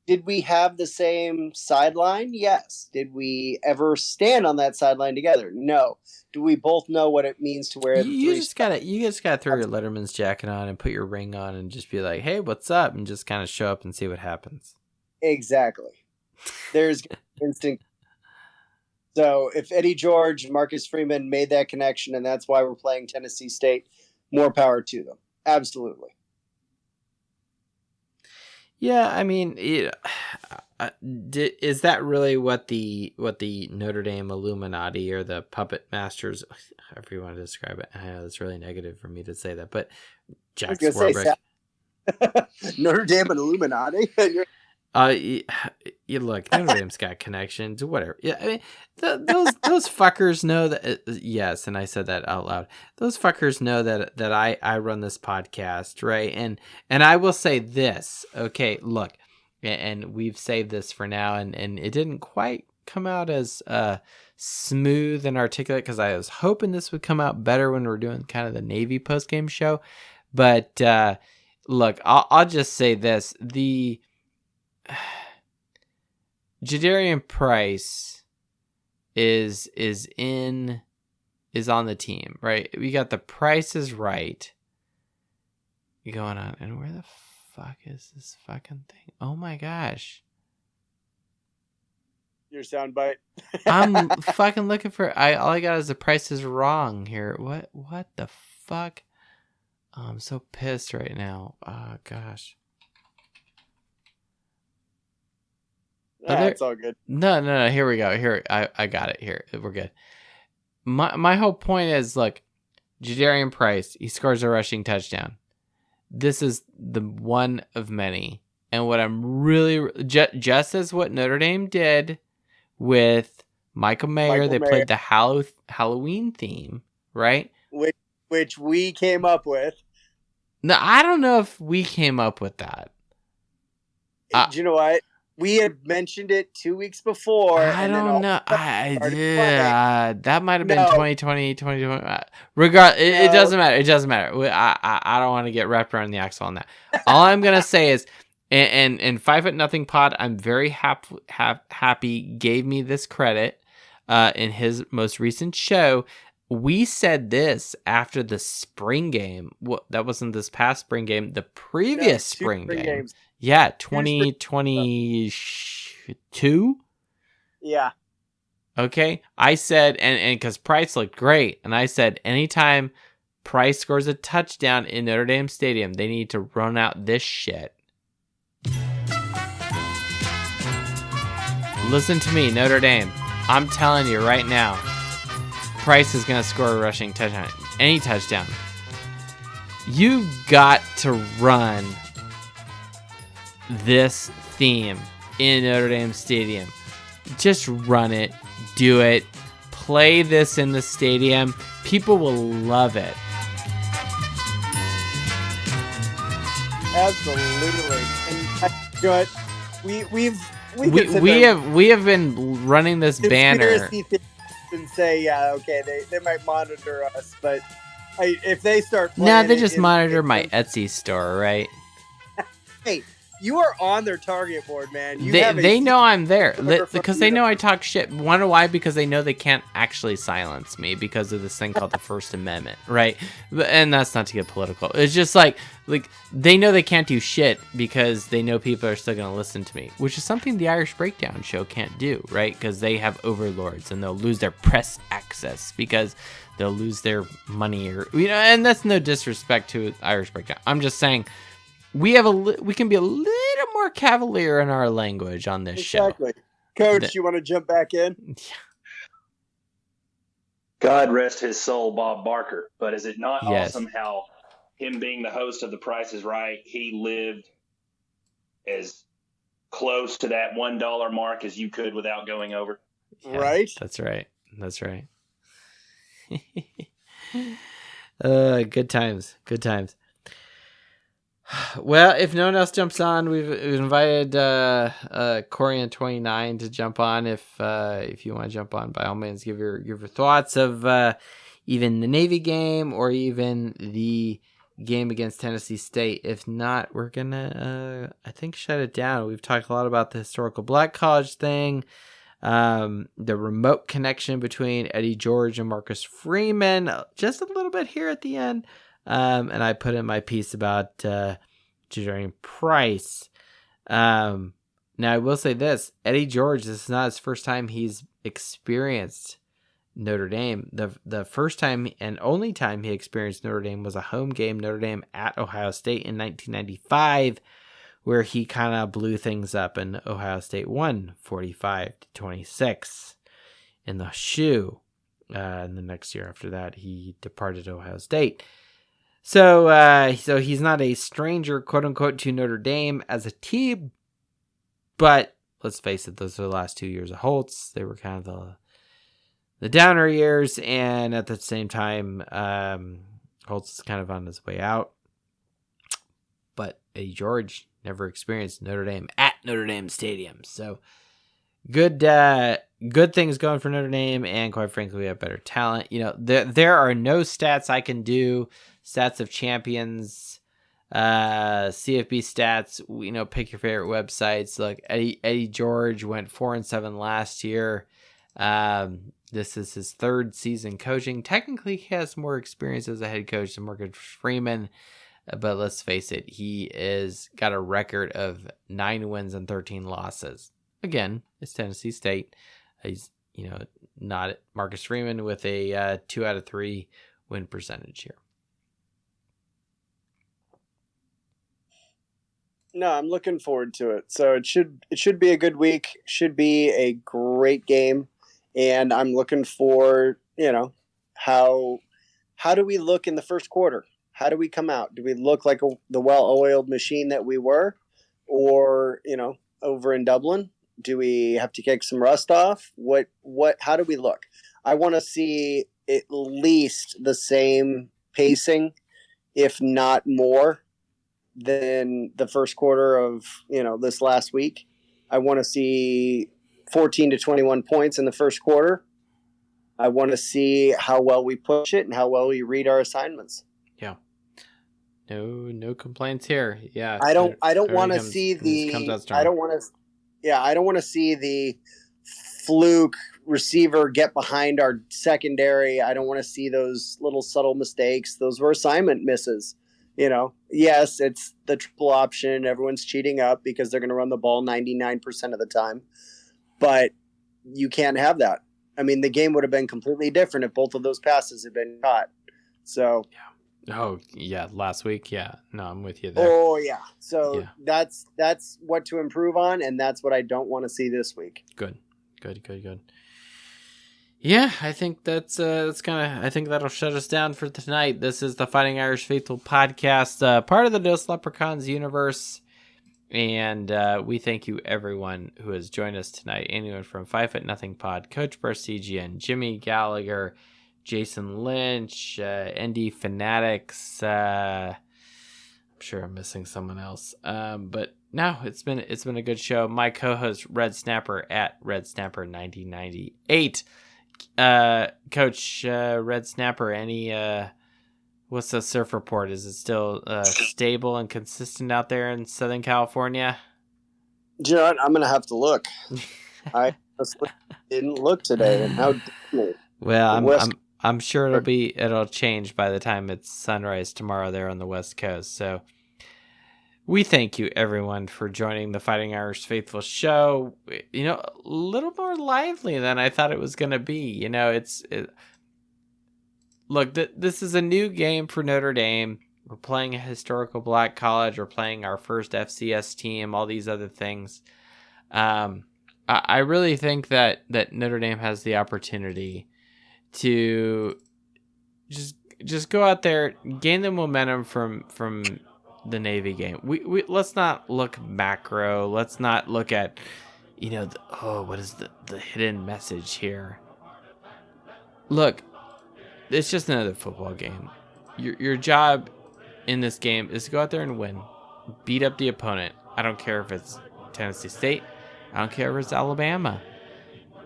Did we have the same sideline? Yes. Did we ever stand on that sideline together? No. Do we both know what it means to wear the you just gotta throw your Letterman's jacket on and put your ring on and just be like, hey, what's up? And just kind of show up and see what happens. Exactly. There's instinct. So if Eddie George and Marcus Freeman made that connection and that's why we're playing Tennessee State, more power to them. Absolutely. Yeah, I mean, is that really what the Notre Dame Illuminati or the puppet masters, however you want to describe it? I know it's really negative for me to say that, but Jack Swarbrick. Notre Dame and Illuminati. You look, Notre Dame's got connections, whatever. Yeah, I mean, those fuckers know that. Yes, and I said that out loud. Those fuckers know that I run this podcast, right? And I will say this, okay? Look, and we've saved this for now, and it didn't quite come out as smooth and articulate because I was hoping this would come out better when we're doing kind of the Navy postgame show. But look, I'll just say this: Jadarian Price is on the team, right? We got the Price is Right going on, and where the fuck is this fucking thing? Oh my gosh! Your soundbite. I'm fucking looking for. All I got is the Price is Wrong here. What the fuck? Oh, I'm so pissed right now. Oh gosh. It's all good. No. Here we go. Here, I got it. Here, we're good. My whole point is, look, Jadarian Price, he scores a rushing touchdown. This is the one of many, and what I'm really just as what Notre Dame did with Michael Mayer, they played the Halloween theme, right? Which we came up with. No, I don't know if we came up with that. Do you know what? We had mentioned it 2 weeks before. I don't know. That might have been No. 2020, 2020. It doesn't matter. It doesn't matter. I don't want to get wrapped around the axle on that. All I'm gonna say is, and 5 Foot Nothing Pod, I'm very happy gave me this credit in his most recent show. We said this after the spring game. That wasn't this past spring game. The previous spring game. Games. Yeah, 2022. Yeah. Okay. I said, and because Price looked great, and I said, anytime Price scores a touchdown in Notre Dame Stadium, they need to run out this shit. Listen to me, Notre Dame. I'm telling you right now, Price is going to score a rushing touchdown. Any touchdown. You've got to run this theme in Notre Dame Stadium. Just run it. Do it. Play this in the stadium. People will love it. Absolutely. And we have been running this banner and say, yeah, okay, they might monitor us, but if they start playing, no, they just monitor my Etsy store, right? Hey, you are on their target board, man. They know I'm there because they know I talk shit. Wonder why? Because they know they can't actually silence me because of this thing called the First Amendment, right? And that's not to get political. It's just like they know they can't do shit because they know people are still going to listen to me, which is something the Irish Breakdown show can't do, right? Because they have overlords and they'll lose their press access because they'll lose their money, or and that's no disrespect to Irish Breakdown. I'm just saying. We can be a little more cavalier in our language on this show. Exactly. Coach, you want to jump back in? Yeah. God rest his soul, Bob Barker. But is it not awesome how him being the host of The Price is Right, he lived as close to that $1 mark as you could without going over? Yeah, right? That's right. Good times. Good times. Well, if no one else jumps on, we've invited Corian29 to jump on. If you want to jump on, by all means, give your thoughts of even the Navy game or even the game against Tennessee State. If not, we're gonna I think shut it down. We've talked a lot about the historical Black College thing, the remote connection between Eddie George and Marcus Freeman, just a little bit here at the end. And I put in my piece about Jadarian Price. Now, I will say this. Eddie George, this is not his first time he's experienced Notre Dame. The first time and only time he experienced Notre Dame was a home game, Notre Dame at Ohio State in 1995, where he kind of blew things up, and Ohio State won 45-26 in the shoe. And the next year after that, he departed Ohio State. So he's not a stranger, quote unquote, to Notre Dame as a team, but let's face it, those are the last 2 years of Holtz. They were kind of the downer years, and at the same time, Holtz is kind of on his way out. But Eddie George never experienced Notre Dame at Notre Dame Stadium, so good things going for Notre Dame, and quite frankly, we have better talent. There are no stats I can do. Stats of champions, CFB stats. Pick your favorite websites. Look, Eddie George went 4-7 last year. This is his third season coaching. Technically, he has more experience as a head coach than Marcus Freeman, but let's face it, he is got a record of 9 wins and 13 losses. Again, it's Tennessee State. He's not Marcus Freeman with a 2 out of 3 win percentage here. No, I'm looking forward to it. So it should be a good week. Should be a great game, and I'm looking for how do we look in the first quarter? How do we come out? Do we look like the well-oiled machine that we were, or over in Dublin? Do we have to kick some rust off? How do we look? I want to see at least the same pacing, if not more, than the first quarter of, this last week. I want to see 14 to 21 points in the first quarter. I want to see how well we push it and how well we read our assignments. Yeah. No complaints here. Yeah. I don't want to see I don't want to see the fluke receiver get behind our secondary. I don't want to see those little subtle mistakes. Those were assignment misses. Yes, it's the triple option. Everyone's cheating up because they're going to run the ball 99% of the time. But you can't have that. I mean, the game would have been completely different if both of those passes had been caught. So, yeah. Oh, yeah. Last week. Yeah. No, I'm with you there. Oh, yeah. So that's what to improve on. And that's what I don't want to see this week. Good. Yeah, I think that's I think that'll shut us down for tonight. This is the Fighting Irish Faithful podcast, part of the Dos Leprechauns universe. And we thank you, everyone who has joined us tonight. Anyone from 5 Foot Nothing Pod, Coach Barcigian, Jimmy Gallagher, Jason Lynch, ND Fanatics. I'm sure I'm missing someone else. But no, it's been a good show. My co-host Red Snapper at Red Snapper 9098. Coach Red Snapper, any what's the surf report? Is it still stable and consistent out there in Southern California? John, I'm gonna have to look. I didn't look today, and how dare me? Well, I'm sure it'll change by the time it's sunrise tomorrow there on the West Coast. So we thank you, everyone, for joining the Fighting Irish Faithful show. A little more lively than I thought it was going to be. Look, this is a new game for Notre Dame. We're playing a historical black college. We're playing our first FCS team, all these other things. I really think that Notre Dame has the opportunity to just go out there, gain the momentum from the Navy game. We let's not look macro. Let's not look at, what is the hidden message here? Look, it's just another football game. Your job in this game is to go out there and win, beat up the opponent. I don't care if it's Tennessee State. I don't care if it's Alabama.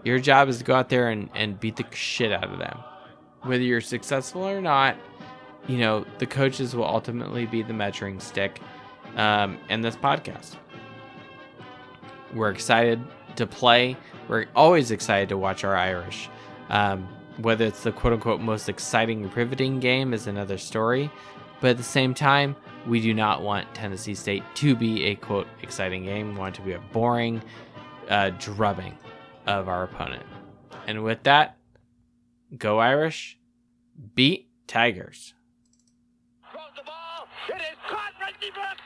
Your job is to go out there and beat the shit out of them. Whether you're successful or not, the coaches will ultimately be the measuring stick in this podcast. We're excited to play. We're always excited to watch our Irish. Whether it's the quote-unquote most exciting, riveting game is another story. But at the same time, we do not want Tennessee State to be a, quote, exciting game. We want it to be a boring drubbing of our opponent. And with that, go Irish, beat Tigers. Throws the ball, it is caught, Reggie Brooks!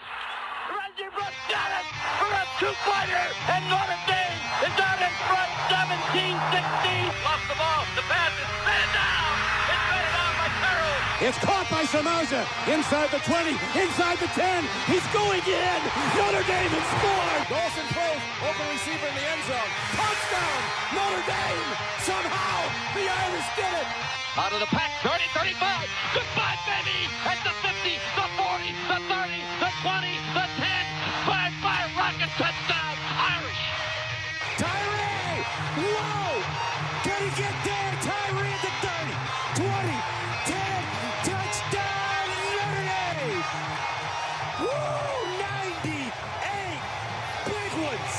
Reggie Brooks got it for a two-pointer, and Notre Dame is out in front, 17-16. Lost the ball, the pass is batted down! It's batted down by Carroll! It's caught by Samaja, inside the 20, inside the 10, he's going in! Notre Dame has scored! Dawson throws, open receiver in the end zone. Touchdown, Notre Dame! Somehow, the Irish did it! Out of the pack, 30, 35. Goodbye, baby! At the 50, the 40, the 30, the 20, the 10. 5-5 rocket touchdown, Irish! Tyree! Whoa! Can he get there? Tyree at the 30, 20, 10, touchdown, Notre Dame! Woo! 98! Big ones!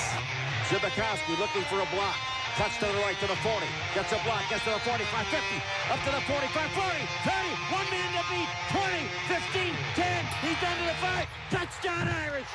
Zibikowski looking for a block. Cuts to the right to the 40. Gets a block. Gets to the 45, 50. Up to the 45, 40, 30. One man to beat. 20, 15, 10. He's down to the 5. Touchdown, Irish.